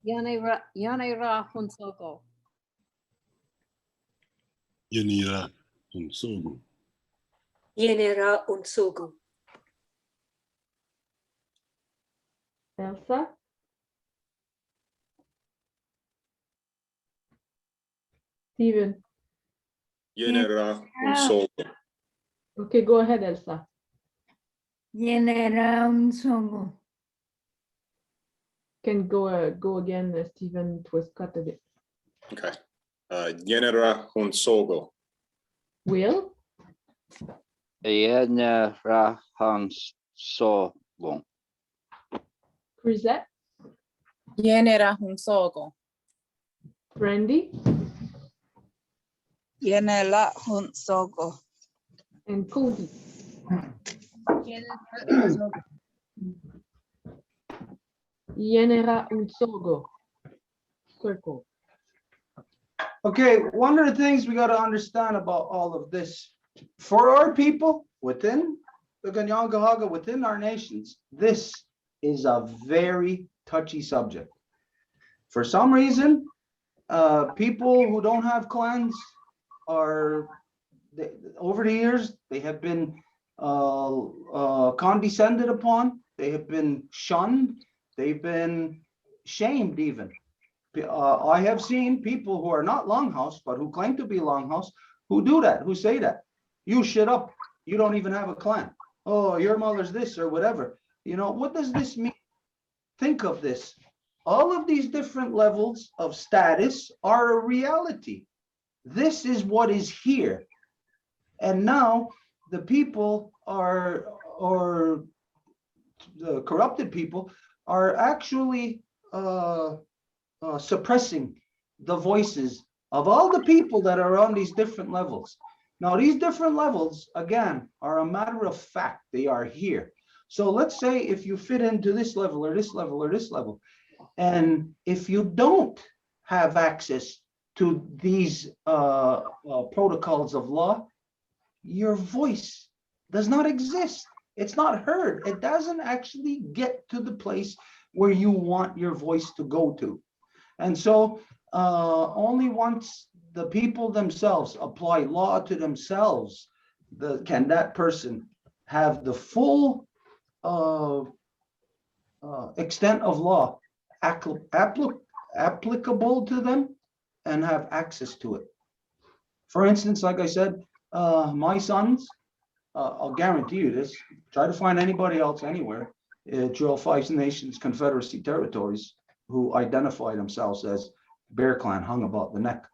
Yanera Hunsogo. Yanira Unsogu. Yenera unsogu. Elsa? Steven? Yenera unsogo. Okay, go ahead, Elsa. Yenera unsogo. Can go again, Steven. It was cut a bit. Okay. Yenera unsogo. Will? Yenera Honsogo. Chrisette? Yenera Hunsogo. Brandy? Yenela Hunsogo. And Cody? Yenera unsogo. Circle. Okay, one of the things we got to understand about all of this, for our people within the Kanienkeha, within our nations, this is a very touchy subject. For some reason, people who don't have clans are, over the years, they have been condescended upon, they have been shunned, they've been shamed even. I have seen people who are not Longhouse, but who claim to be Longhouse, who do that, who say that. You shut up, you don't even have a clan. Oh, your mother's this or whatever. You know, what does this mean? Think of this. All of these different levels of status are a reality. This is what is here. And now the people are, or the corrupted people are actually suppressing the voices of all the people that are on these different levels. Now, these different levels, again, are a matter of fact. They are here. So let's say if you fit into this level or this level or this level, and if you don't have access to these protocols of law, your voice does not exist. It's not heard. It doesn't actually get to the place where you want your voice to go to. And so only once the people themselves apply law to themselves, can that person have the full extent of law applicable to them and have access to it. For instance, like I said, my sons, I'll guarantee you this, try to find anybody else anywhere, through Five Nations Confederacy territories who identify themselves as Bear Clan hung about the neck.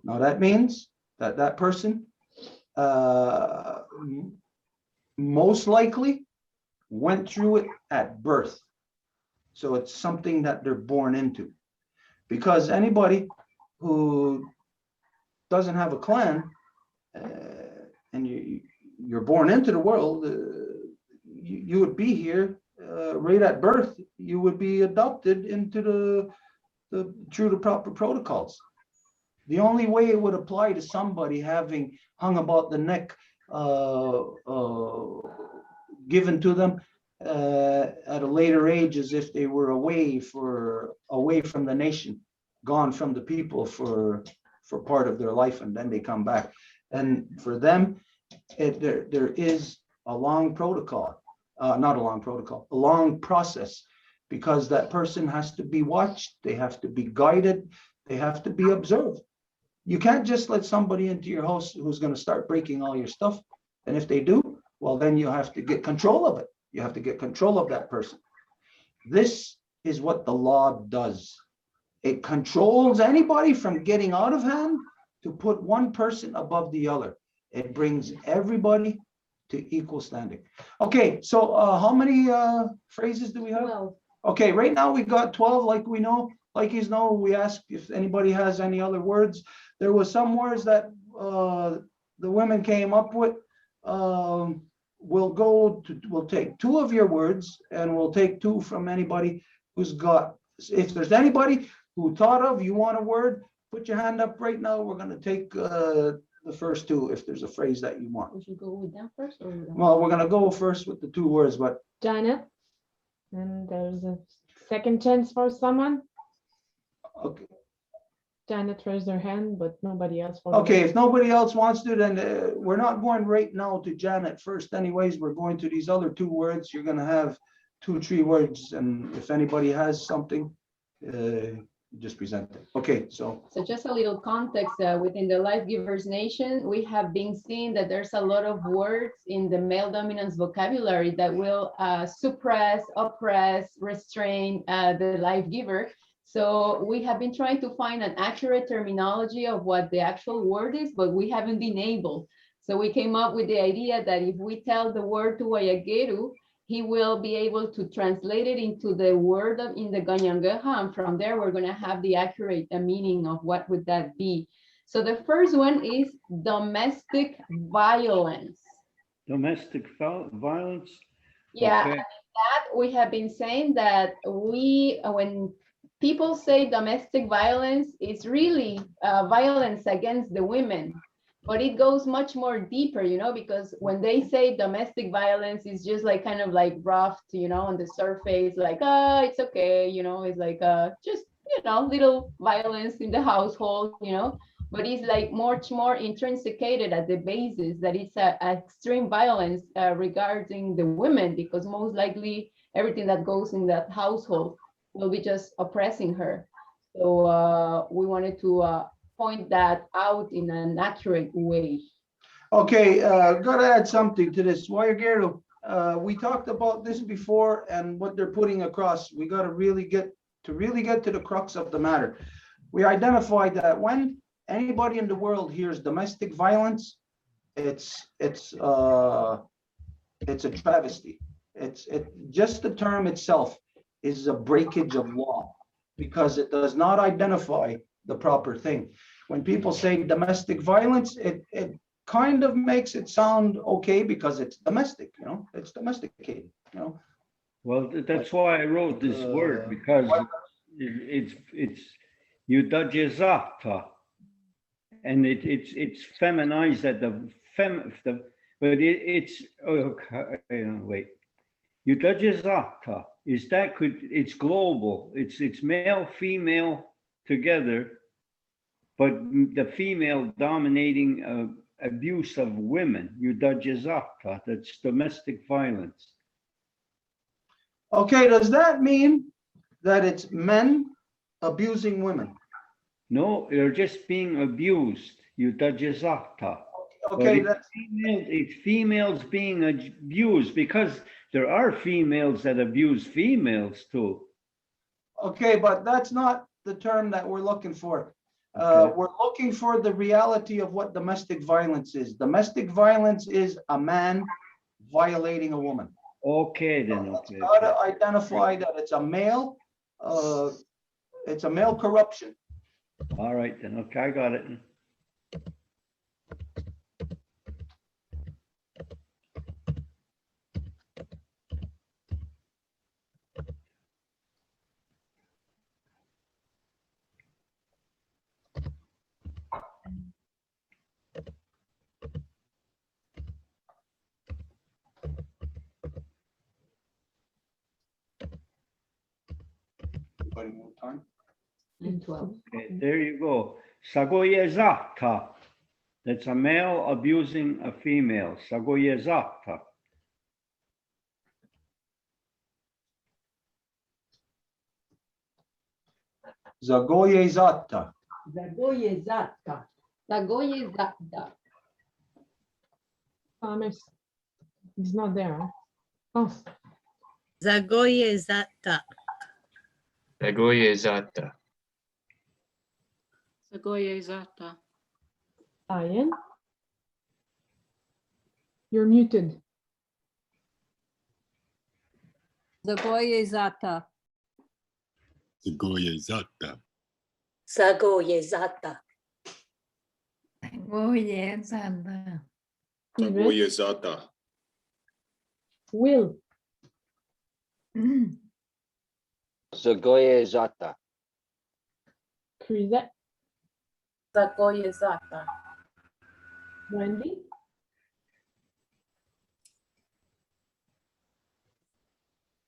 Now that means that that person most likely went through it at birth. So it's something that they're born into. Because anybody who doesn't have a clan and you're born into the world, you would be here right at birth. You would be adopted into through the proper protocols. The only way it would apply to somebody having hung about the neck given to them at a later age, as if they were away from the nation, gone from the people for part of their life, and then they come back. And for them, there is a long protocol, not a long protocol, a long process, because that person has to be watched, they have to be guided, they have to be observed. You can't just let somebody into your house who's going to start breaking all your stuff. And if they do, well, then you have to get control of it. You have to get control of that person. This is what the law does. It controls anybody from getting out of hand to put one person above the other. It brings everybody to equal standing. Okay, so how many phrases do we have? Well, Okay, right now we got 12, like we know, like you know, we asked if anybody has any other words. There was some words that the women came up with. We'll take 2 of your words and we'll take 2 from anybody who's got, if there's anybody who thought of, you want a word, put your hand up right now. We're gonna take the first 2 if there's a phrase that you want. we should go with them first or with them? Well, we're gonna go first with the 2 words, but Janet, and there's a second chance for someone. okay. Janet raised her hand, but nobody else. Okay, if nobody else wants to, then we're not going right now to Janet first anyways. We're going to these other 2 words. You're gonna have 2, 3 words, and if anybody has something, just present it. Okay, so. So just a little context, within the Life Givers Nation, we have been seeing that there's a lot of words in the male dominance vocabulary that will suppress, oppress, restrain the life giver. So we have been trying to find an accurate terminology of what the actual word is, but we haven't been able. So we came up with the idea that if we tell the word to Wayageru, he will be able to translate it into the word in the Kanienkeha, and from there we're going to have the accurate meaning of what would that be. So the first one is domestic violence. Domestic violence? Yeah, Okay. and that we have been saying that when people say domestic violence, it's really violence against the women. But it goes much more deeper, you know, because when they say domestic violence, it's just like kind of like rough, you know, on the surface, like, it's okay, you know, it's like just, you know, little violence in the household, you know, but it's like much more intrinsicated at the basis that it's a extreme violence regarding the women, because most likely everything that goes in that household will be just oppressing her. So we wanted to point that out in an accurate way. Okay, gotta add something to this. Wayageru, we talked about this before and what they're putting across. We gotta really get to the crux of the matter. We identified that when anybody in the world hears domestic violence, it's a travesty. Just the term itself is a breakage of law because it does not identify the proper thing. When people say domestic violence, it kind of makes it sound okay because it's domestic, you know, it's domesticated, you know. Well, that's why I wrote this word, because it's Yudajezata, and it's feminized at but it's wait. Yudajezata is that it's global. It's male, female together, but the female dominating abuse of women. Yudajezata, that's domestic violence. Okay, does that mean that it's men abusing women? No, they're just being abused. Yudajezata. Okay, it's females being abused, because there are females that abuse females too. Okay, but that's not the term that we're looking for. We're looking for the reality of what domestic violence is. Domestic violence is a man violating a woman. Okay, then. Okay. Gotta identify that it's a male corruption. All right, then. Okay, I got it. Anybody more time? In 12. Okay, there you go. Sagoyezata. That's a male abusing a female. Sagoyezata. Zagoyezata. Zagoyezata. Zagoyezata. He's not there. Huh? Oh. Zagoyezata. Zagoyezata. Zagoyezata. Ian? You're muted. Zagoyezata. Zagoyezata. Zagoyezata. Goyezada. Zagoyezata. Will. Zagoyezata. Crisette. Zagoyezata. Wendy.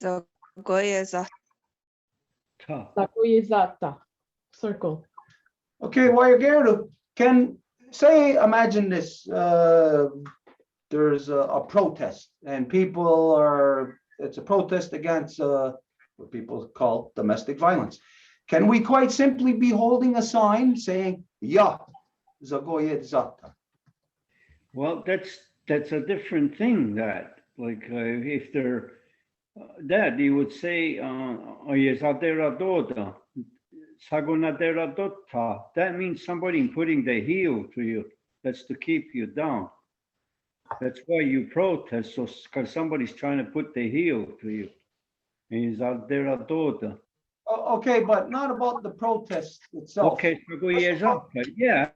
Zagoyezata. Zagoyezata. Circle. Okay, Wayagero, can say, imagine this, there's a protest and people are, it's a protest against what people call domestic violence. Can we quite simply be holding a sign saying, "Ya, zagoyet zata"? Well, that's a different thing. That like if they're that you would say "Oyezadera doda, sagonadera dota." That means somebody putting the heel to you. That's to keep you down. That's why you protest, so because somebody's trying to put the heel to you. Oyezadera doda. Okay, but not about the protest itself. Okay, sagoyezata. Yeah,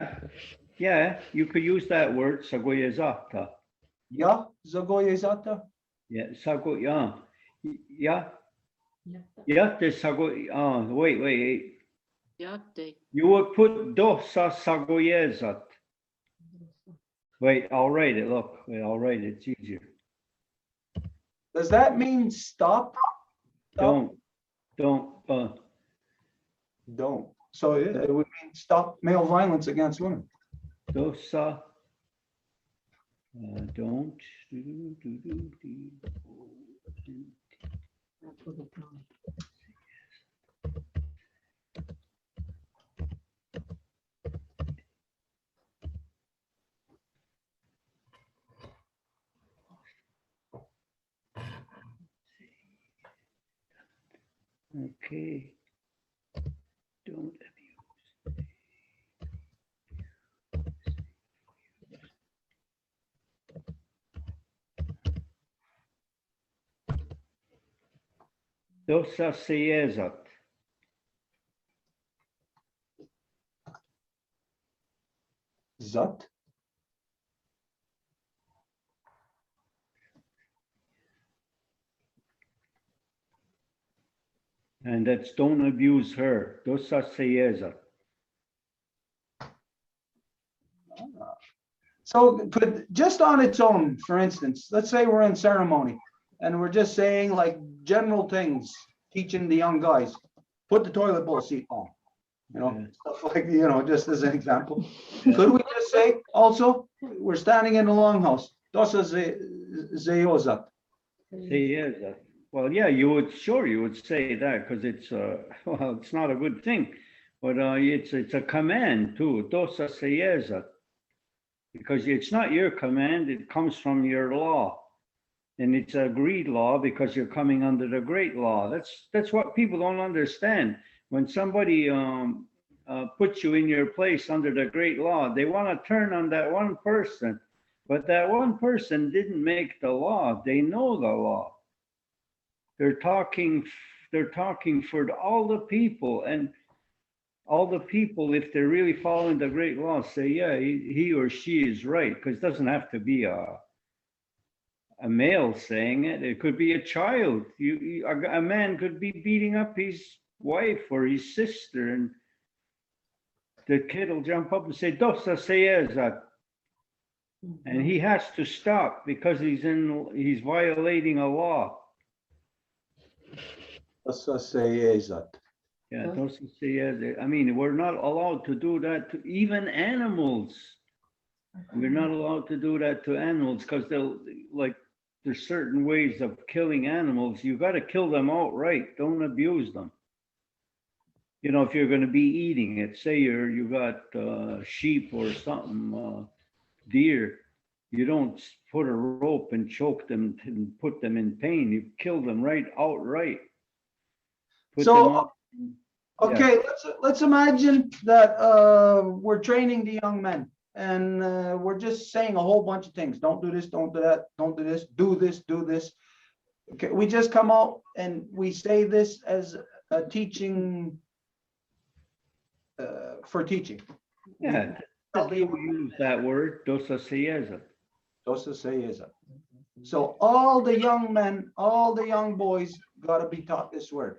yeah, you could use that word, sagoyezata. Ya, zagoyezata. Yeah, sago, yeah, yeah, yeah, the sago, wait. Yate. You would put dosa sagoyezat. Wait, I'll write it, look, wait, I'll write it, it's easier. Does that mean stop? Don't. Don't. So it would mean stop male violence against women. Dosa, don't. Okay. Don't abuse. Dosa seyezat. Zat. And that's don't abuse her. Dosa seyezat. So could, just on its own, for instance, let's say we're in ceremony and we're just saying like general things, teaching the young guys, put the toilet bowl seat on, you know, stuff like, you know, just as an example. Could we just say also, we're standing in the longhouse, dosa zeyozat. Seyezat. Well, yeah, you would say that because it's well, it's not a good thing, but it's a command too. Dosa seyezat. Because it's not your command, it comes from your law. And it's a agreed law because you're coming under the great law. That's what people don't understand. When somebody puts you in your place under the great law, they want to turn on that one person. But that one person didn't make the law. They know the law. They're talking for all the people, and all the people, if they're really following the great law, say, yeah, he or she is right, because it doesn't have to be a male saying it. It could be a child. A man could be beating up his wife or his sister, and the kid will jump up and say, "Dosa seyezat," and he has to stop because he's violating a law. Dosa seyezat. Yeah, dosa seyezat. I mean, we're not allowed to do that to even animals. We're not allowed to do that to animals because they'll there's certain ways of killing animals. You got to kill them outright. Don't abuse them. You know, if you're going to be eating it, say you got sheep or something, deer, you don't put a rope and choke them and put them in pain. You kill them right outright. So, okay, let's imagine that we're training the young men and we're just saying a whole bunch of things. Don't do this, don't do that, don't do this, do this, do this. Okay, we just come out and we say this as a teaching for teaching. Yeah, you use that word, dosa sieza. Dosa sieza. So all the young men, all the young boys got to be taught this word.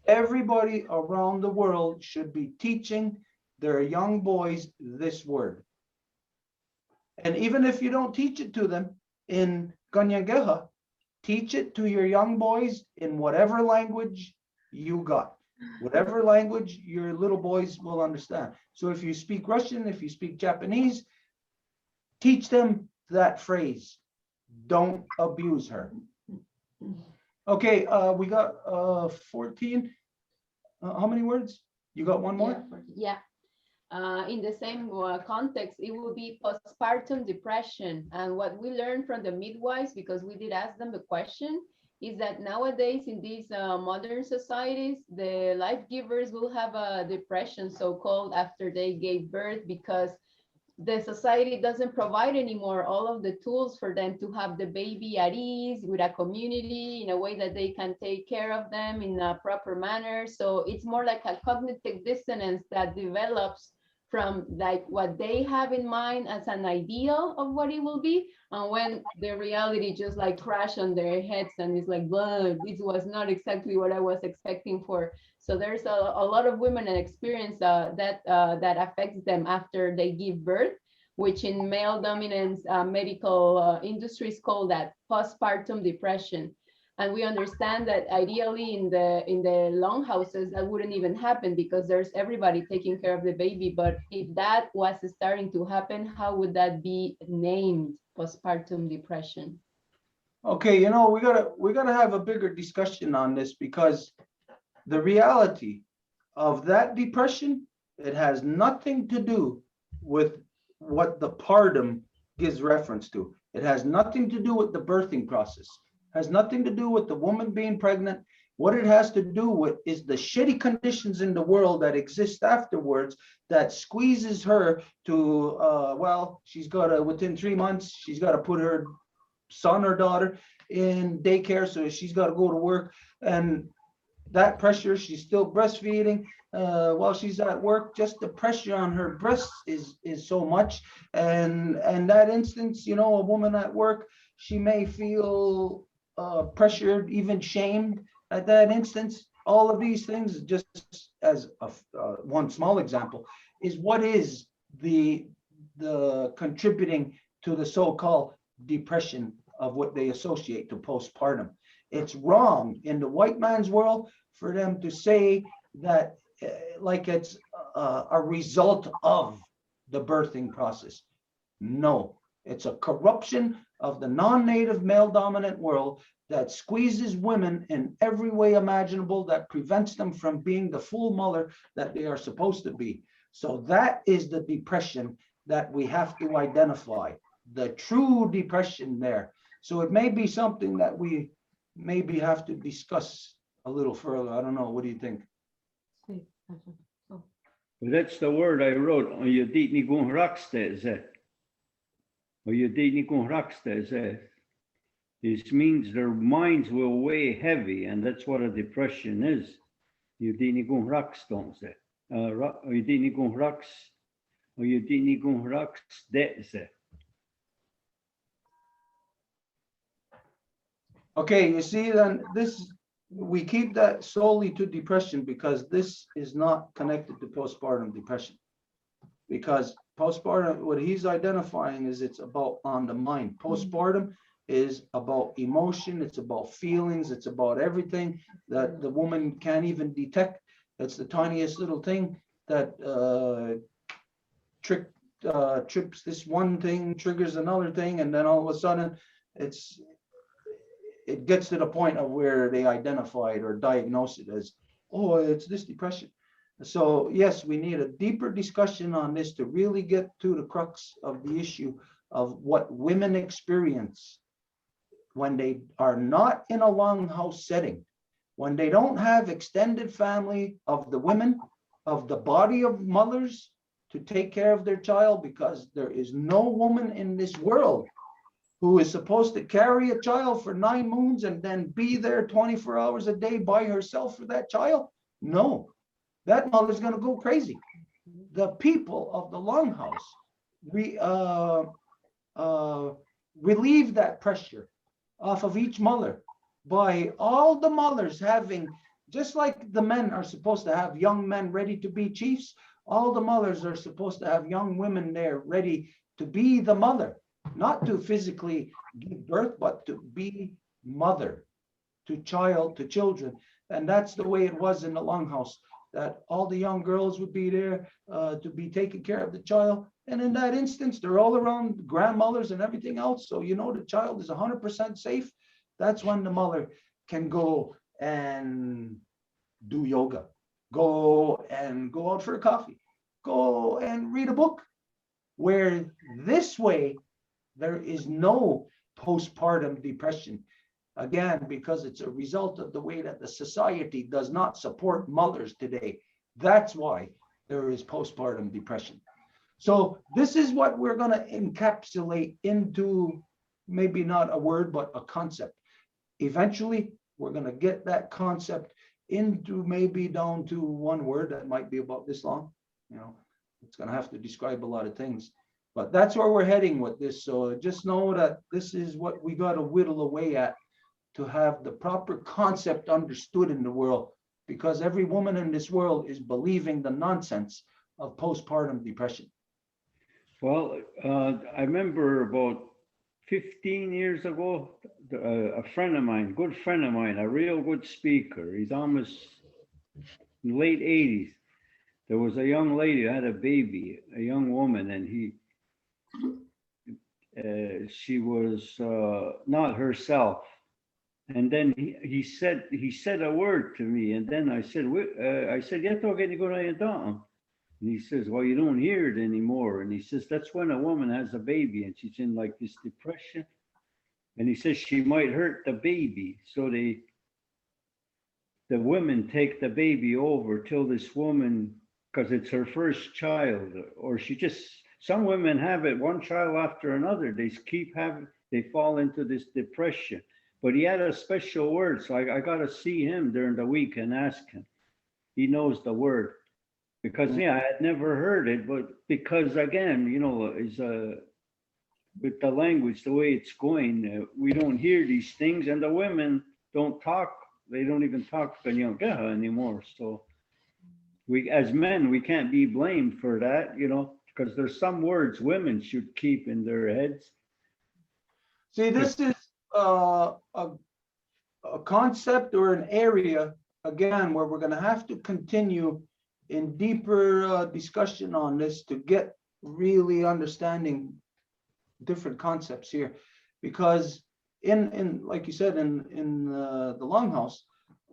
Everybody around the world should be teaching their young boys this word. And even if you don't teach it to them in Kanienkeha, teach it to your young boys in whatever language you got, whatever language your little boys will understand. So if you speak Russian, if you speak Japanese, teach them that phrase. Don't abuse her. Okay, we got 14. How many words? You got one more? Yeah. In the same context, it will be postpartum depression. And what we learned from the midwives, because we did ask them the question, is that nowadays in these modern societies, the life givers will have a depression, so-called, after they gave birth, because the society doesn't provide anymore all of the tools for them to have the baby at ease with a community in a way that they can take care of them in a proper manner. So it's more like a cognitive dissonance that develops from like what they have in mind as an ideal of what it will be, and when the reality just like crash on their heads and it's like, blah, this was not exactly what I was expecting for. So there's a lot of women that experience that affects them after they give birth, which in male dominance medical industries call that postpartum depression. And we understand that ideally in the longhouses that wouldn't even happen because there's everybody taking care of the baby. But if that was starting to happen, how would that be named postpartum depression? Okay, you know, we gotta have a bigger discussion on this, because the reality of that depression, it has nothing to do with what the partum gives reference to. It has nothing to do with the birthing process. Has nothing to do with the woman being pregnant. What it has to do with is the shitty conditions in the world that exist afterwards that squeezes her to, well, she's got to, within 3 months, she's got to put her son or daughter in daycare, so she's got to go to work. And that pressure, she's still breastfeeding while she's at work. Just the pressure on her breasts is so much. And that instance, you know, a woman at work, she may feel pressured, even shamed at that instance. All of these things, just as one small example, is what is the contributing to the so-called depression of what they associate to postpartum. It's wrong in the white man's world for them to say that like it's a result of the birthing process. No, it's a corruption of the non-native male dominant world that squeezes women in every way imaginable, that prevents them from being the full mother that they are supposed to be. So that is the depression that we have to identify, the true depression there. So it may be something that we maybe have to discuss a little further. I don't know. What do you think? That's the word I wrote. This means their minds will weigh heavy, and that's what a depression is. Okay, you see, then this, we keep that solely to depression because this is not connected to postpartum depression. Because postpartum, what he's identifying is it's about on the mind. Postpartum is about emotion, it's about feelings, it's about everything that the woman can't even detect. It's the tiniest little thing that trips this one thing, triggers another thing, and then all of a sudden it gets to the point of where they identify it or diagnose it as, oh, it's this depression. So yes, we need a deeper discussion on this to really get to the crux of the issue of what women experience when they are not in a longhouse setting, when they don't have extended family of the women, of the body of mothers, to take care of their child, because there is no woman in this world who is supposed to carry a child for 9 moons and then be there 24 hours a day by herself for that child. No, that mother's going to go crazy. The people of the Longhouse relieve that pressure off of each mother by all the mothers having, just like the men are supposed to have young men ready to be chiefs, all the mothers are supposed to have young women there ready to be the mother, not to physically give birth, but to be mother to children. And that's the way it was in the Longhouse, that all the young girls would be there to be taking care of the child. And in that instance, they're all around grandmothers and everything else. So, the child is 100% safe. That's when the mother can go and do yoga, go out for a coffee, go and read a book, where this way there is no postpartum depression. Again, because it's a result of the way that the society does not support mothers today. That's why there is postpartum depression. So this is what we're going to encapsulate into, maybe not a word, but a concept. Eventually, we're going to get that concept into maybe down to one word that might be about this long. It's going to have to describe a lot of things. But that's where we're heading with this. So just know that this is what we got to whittle away at to have the proper concept understood in the world, because every woman in this world is believing the nonsense of postpartum depression. Well, I remember about 15 years ago, a friend of mine, good friend of mine, a real good speaker, he's almost late 80s. There was a young lady who had a baby, a young woman, and she was not herself. And then he said a word to me, and then I said, "Yato gani gurayadam." And he says, "Well, you don't hear it anymore." And he says, "That's when a woman has a baby and she's in like this depression." And he says she might hurt the baby, so the women take the baby over till this woman, because it's her first child, or some women have it one child after another. They fall into this depression. But he had a special word, so I got to see him during the week and ask him. He knows the word, because I had never heard it, but because again, with the language, the way it's going, we don't hear these things, and the women don't talk. They don't even talk Kanienkeha anymore. So we, as men, we can't be blamed for that, because there's some words women should keep in their heads. See, this is a concept or an area, again, where we're going to have to continue in deeper discussion on this to get really understanding different concepts here. Because in like you said, in the Longhouse,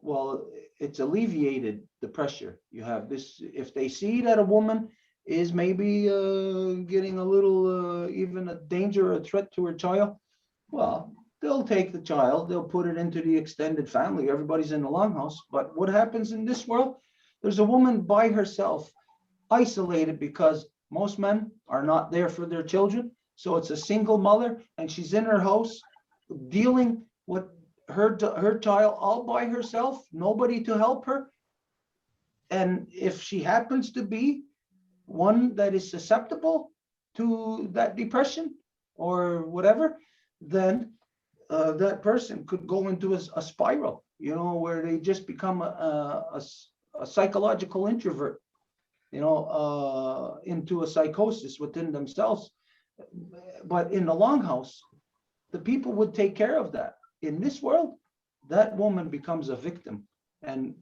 well, it's alleviated the pressure. You have this, if they see that a woman is maybe getting a little even a danger or a threat to her child, well, they'll take the child, they'll put it into the extended family. Everybody's in the Longhouse. But what happens in this world? There's a woman by herself, isolated, because most men are not there for their children. So it's a single mother, and she's in her house dealing with her child all by herself, nobody to help her. And if she happens to be one that is susceptible to that depression or whatever, then that person could go into a spiral, where they just become a psychological introvert, into a psychosis within themselves. But in the Longhouse, the people would take care of that. In this world, that woman becomes a victim and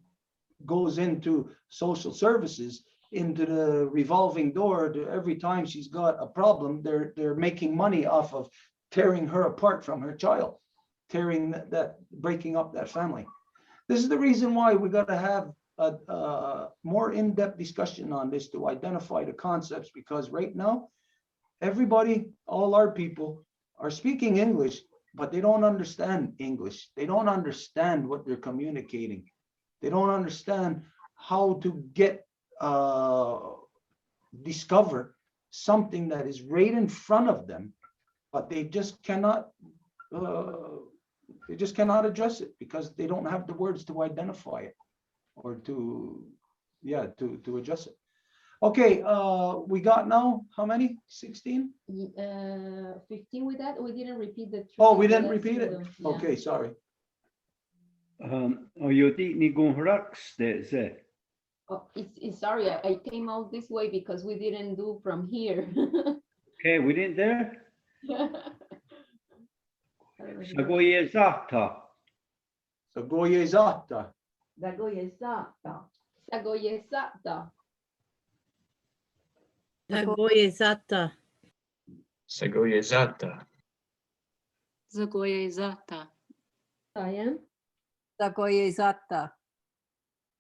goes into social services, into the revolving door. Every time she's got a problem, they're making money off of tearing her apart from her child, breaking up that family. This is the reason why we got to have a more in-depth discussion on this to identify the concepts, because right now, everybody, all our people are speaking English, but they don't understand English. They don't understand what they're communicating. They don't understand how to get discover something that is right in front of them, but they just cannot address it because they don't have the words to identify it or to address it. Okay, we got now how many? 16? 15 with that. We didn't repeat the. Oh, we three, didn't the repeat it. last two, yeah. Okay, sorry. Oyodi ni gonraks ze. Oh, it's sorry, I came out this way because we didn't do from here. Okay, we didn't there. Sagoye zata. Sagoye zata. Sagoyezata. Sagoyezata. Agoyezata. Segoyezata. Zagoyezata. Diane, Zagoyezata.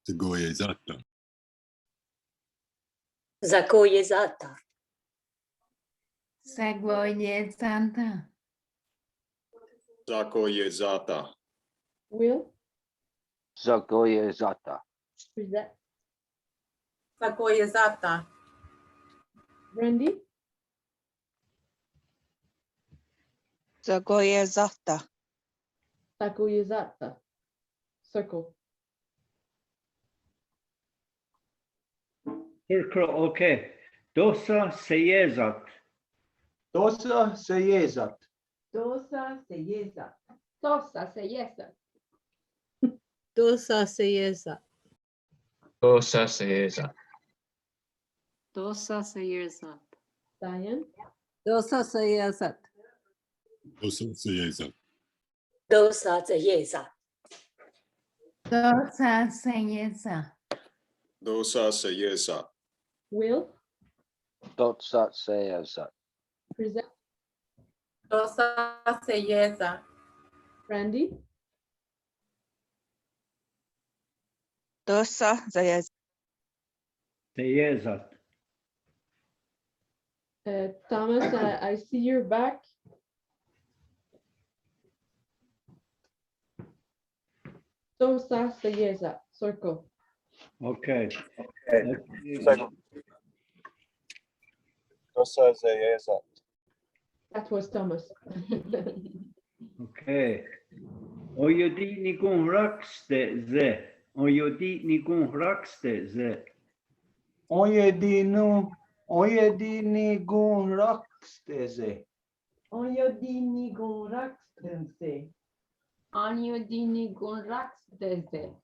Segoyezata. Zakoyezata. Sagoyezata. Zakoyezata. Will, Zagoyezata. Suzette, Zakoyezata. Brandy, Zagoyezata. Takoyezata. Circle. Circle, okay. Dosa seyezat. Dosa seyezat. Dosa seyeza. Dosa seyeza. Dosa seyeza. Dosa seyeza. Dosa seyezat. Diane, Dosa seyezat. Dosa seyeza. Dosa zayeza. Dosa seyeza. Dosa seyeza. Will, Dosa seyeza. Suzette, Dosa seyeza. Brandy, Dosa zayeza. Seyezat. Thomas, I see your back. Dosa seyeza. Circle. Okay. Dosa zayeza. That was Thomas. Okay. Oyodi ni gonraks ze. Oyodi ni gonraks ze. Oyedinu oyedini gun raksteze. Oyodini gonrakstense. Anyodini gunrax desde.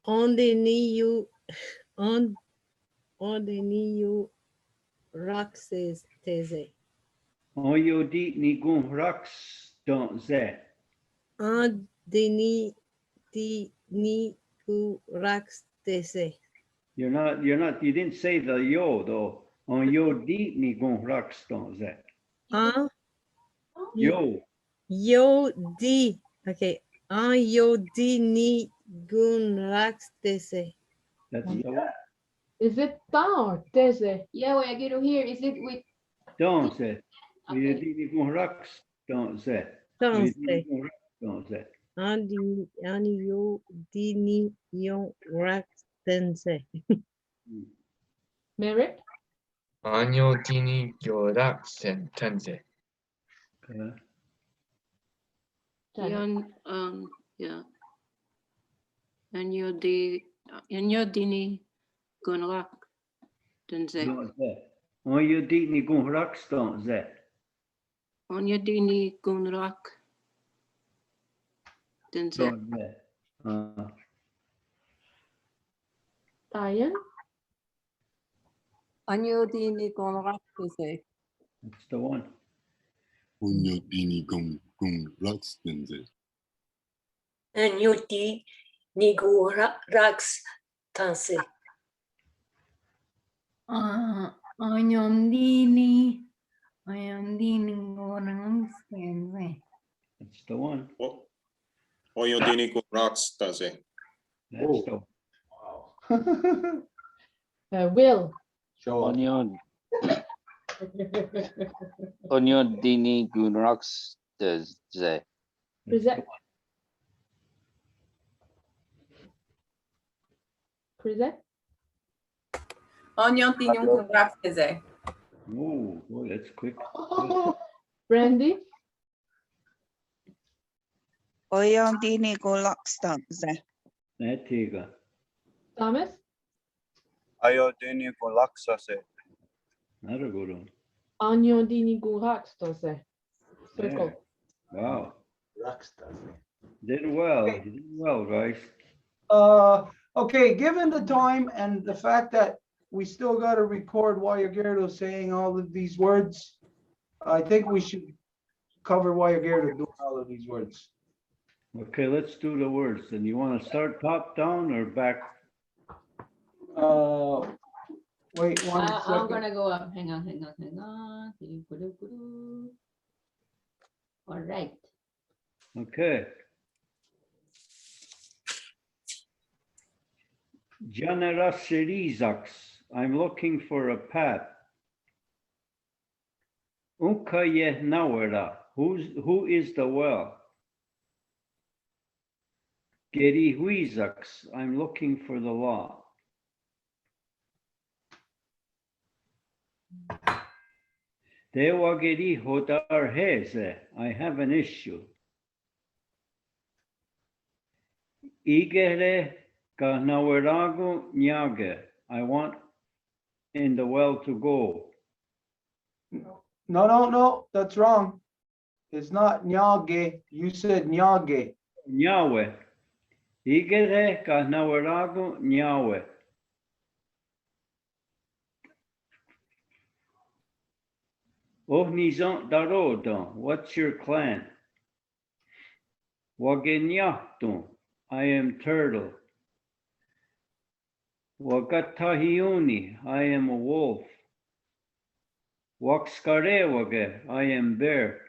Onde ni you raxes teze. Oyodi ni gonraks ze. Onde ni you rax teze. You didn't say the yo though. Oyodi ni gonraks ze. Yo. Yo di. Okay. Yo di ni gun rax teze. That's the one. Is it ta or teze? Yeah, when I get to here, is it with Don't say. Okay. Oyodi ni gonraks ze. Don't Oyodi ni say. gonraks ze. Ani yo di ni yo rax teze. Merrick, Anyo dini yorak tenze. Okay. Janet. Yeah. Anyodini gonrak. Denze. Oyodi ni gonraks ze. Anyodini gonrak. Denze. Diane, Anyodini gun rax teze. That's the one. Oyodini gonraks ze. Anyuti nigurax tanse. Oyondini gonraxtense. That's the one. Oyodini gun rakstase. That's the one. Will. Onion. Onion dini gunraks ze. Suzette, Chris? Onion tinyon kung rakseze. Oh, boy, that's quick. Brandy? Oyon dini ko lakstanze. Netiga. Thomas? Ayodini ko laksase. Not a good one. Onion dini gurakstose. Circle. Wow. Rakstase. Did well. You did well, guys. Okay, given the time and the fact that we still got to record Wayagirdo saying all of these words, I think we should cover Wayagirdo doing all of these words. Okay, let's do the words. And you want to start top down or back? Wait one I'm second. gonna go up. Hang on. All right. Okay. Generasirizax. I'm looking for a path. Unkaye nawera. Who is the well? Gerihuizax. I'm looking for the law. Dewageri hodar heze. I have an issue. Igere ganawerago nyage. I want in the well to go. No, that's wrong. It's not nyage. You said nyage. Nyawe. Igere ganawerago nyawe. Ohnizon darodon. What's your clan? Wagenyakton. I am turtle. Wagatahiuni. I am a wolf. Waxkarewage. I am bear.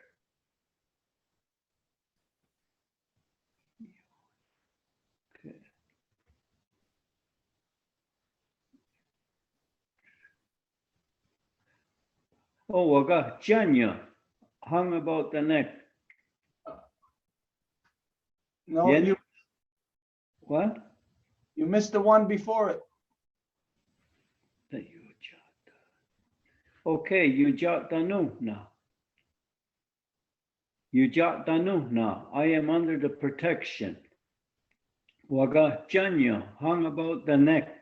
Okay. Oh, waga janya. Hung about the neck. No, Yen- you What? missed the one before it. Okay, you jot danu now. You jot danu now. I am under the protection. Waga janya hung about the neck.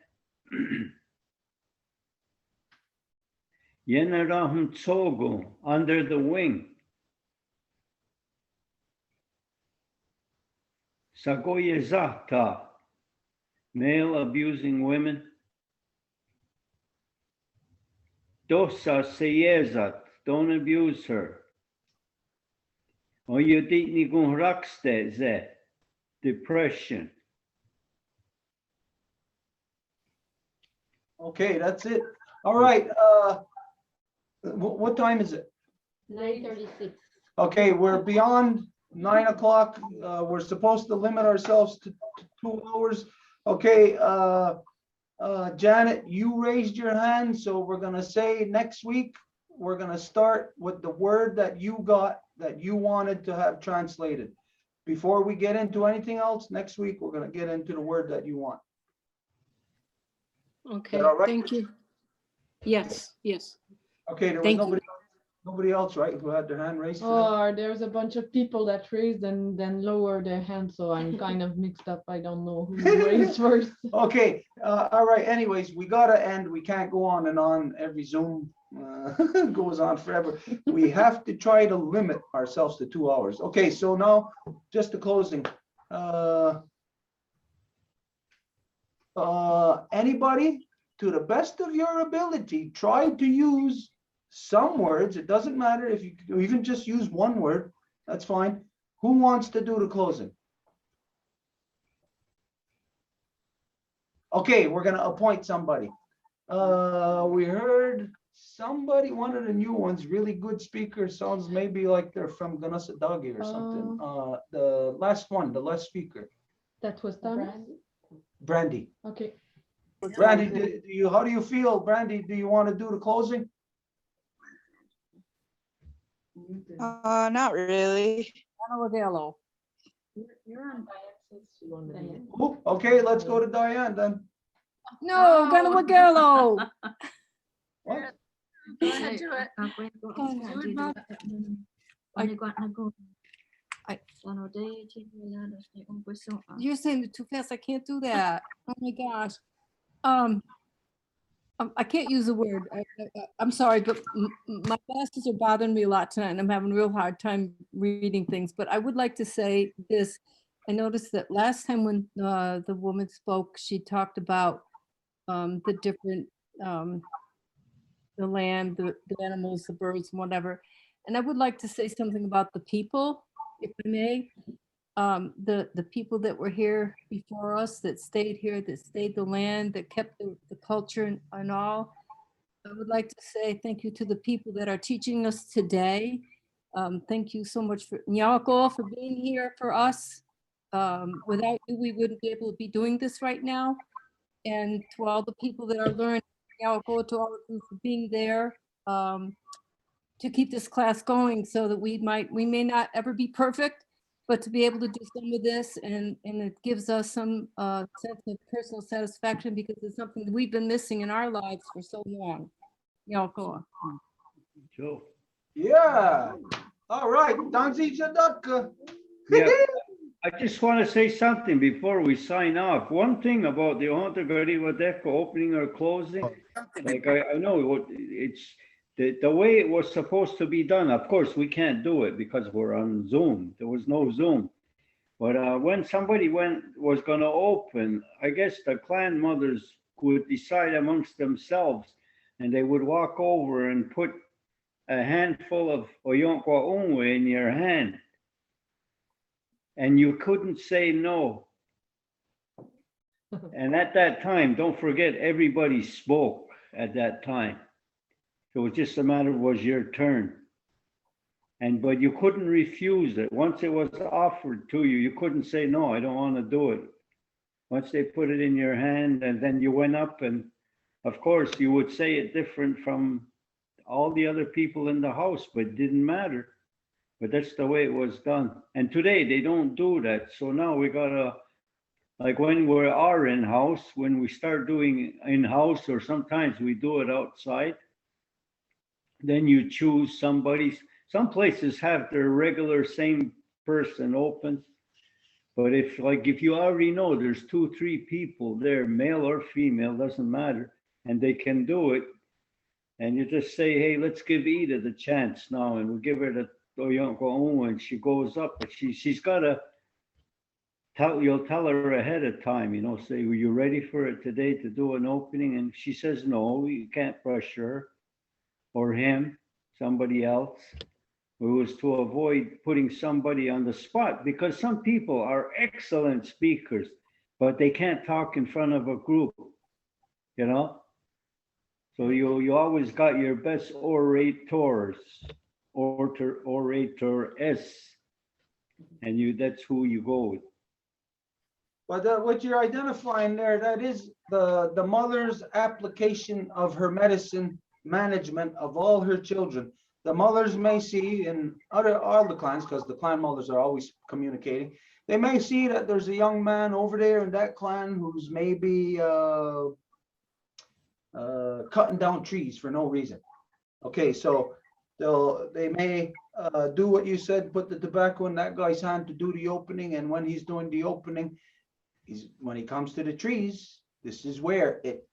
Yenarahum tsogo under the wing. Sagoyezata, male abusing women. Dosa seyezat, don't abuse her. Oyuditni gunrakste ze, depression. Okay, that's it. All right, what time is it? 9:36. Okay, we're beyond 9 o'clock. We're supposed to limit ourselves to 2 hours. Okay, Janet, you raised your hand, so we're gonna say next week, we're gonna start with the word that you got, that you wanted to have translated. Before we get into anything else, next week, we're gonna get into the word that you want. Okay, all right? thank you. Yes. Okay, there was Thank you. nobody else, right, who had their hand raised? for that? Oh, there's a bunch of people that raised and then lowered their hand, so I'm kind of mixed up. I don't know who raised first. Okay, all right, anyways, we gotta end. We can't go on and on. Every Zoom goes on forever. We have to try to limit ourselves to 2 hours. Okay, so now, just the closing. Anybody, to the best of your ability, try to use some words. It doesn't matter if you even just use one word, that's fine. Who wants to do the closing? Okay, we're gonna appoint somebody. We heard somebody, one of the new ones, really good speaker, sounds maybe like they're from Ganasadagi or something. The last one, the last speaker, That was Thomas? Brandy. Okay. Brandy, how do you feel, Brandy? Do you want to do the closing? Not really. Hello. You're on Oh, okay, let's go to Diane then. No, Ganawagelo. What? Go ahead, do it. You're saying it too fast. I can't do that. Oh my gosh. I can't use the word. I'm sorry, but my glasses are bothering me a lot tonight, and I'm having a real hard time reading things. But I would like to say this. I noticed that last time when the woman spoke, she talked about the different, the land, the animals, the birds, and whatever. And I would like to say something about the people, if I may. The people that were here before us, that stayed here, that stayed the land, that kept the culture and all. I would like to say thank you to the people that are teaching us today. Thank you so much for Nyako for being here for us. Without you, we wouldn't be able to be doing this right now. And to all the people that are learning, Nyako, to all of you for being there. To keep this class going so that we may not ever be perfect, but to be able to do some of this, and it gives us some sense of personal satisfaction because it's something that we've been missing in our lives for so long. Yoko. Joe. Yeah. All right. Danzi Jadaka. Yeah, I just want to say something before we sign off. One thing about the Ontagariwa Deco opening or closing, like I know it's the way it was supposed to be done. Of course, we can't do it because we're on Zoom. There was no Zoom. But when somebody was going to open, I guess the clan mothers would decide amongst themselves, and they would walk over and put a handful of Oyonkwa Unwe in your hand. And you couldn't say no. And at that time, don't forget, everybody spoke at that time. So it was just a matter of was your turn. But you couldn't refuse it. Once it was offered to you, you couldn't say, no, I don't want to do it. Once they put it in your hand, and then you went up, and of course you would say it different from all the other people in the house, but it didn't matter. But that's the way it was done. And today they don't do that. So now we gotta, like when we are in-house, when we start doing in-house, or sometimes we do it outside, then you choose somebody. Some places have their regular same person open. But if you already know there's 2-3 people there, male or female, doesn't matter, and they can do it, and you just say, hey, let's give Ida the chance now, and we'll give her the Oyonkwa, and she goes up, but she's gotta you'll tell her ahead of time, say, were you ready for it today to do an opening? And she says, no, you can't pressure her or him, somebody else. It was to avoid putting somebody on the spot, because some people are excellent speakers, but they can't talk in front of a group, So you always got your best orators, orators, and that's who you go with. But what you're identifying there, that is the mother's application of her medicine management of all her children. The mothers may see in all the clans, because the clan mothers are always communicating, they may see that there's a young man over there in that clan who's maybe cutting down trees for no reason. Okay, so they may do what you said, put the tobacco in that guy's hand to do the opening, and when he's doing the opening, when he comes to the trees, this is where it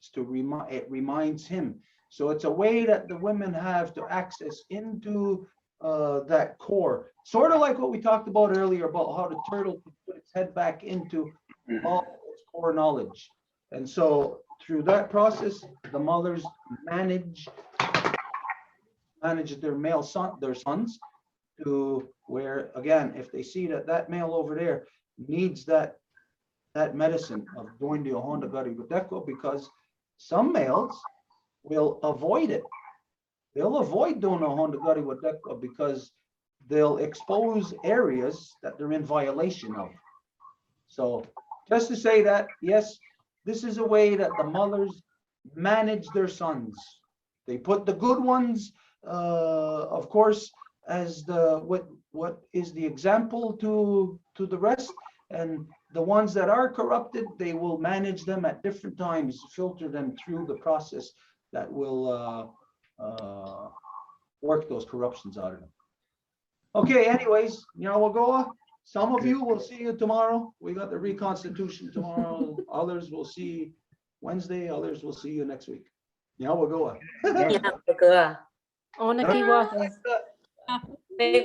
reminds him. So it's a way that the women have to access into that core, sort of like what we talked about earlier about how the turtle can put its head back into all its core knowledge. And so through that process, the mothers manage their sons to where, again, if they see that male over there needs that medicine of doing the Ohonda Gari Wadeko, because some males will avoid it. They'll avoid doing Ohonda Gari Wadeko because they'll expose areas that they're in violation of. So just to say that, yes, this is a way that the mothers manage their sons. They put the good ones, of course, as what is the example to the rest, And the ones that are corrupted, they will manage them at different times, filter them through the process that will work those corruptions out of them. Okay, anyways, Nyawagoa, some of you will see you tomorrow. We got the reconstitution tomorrow. Others will see Wednesday, others will see you next week. Nyawagoa. Nyawagoa. Ona kiwaka. May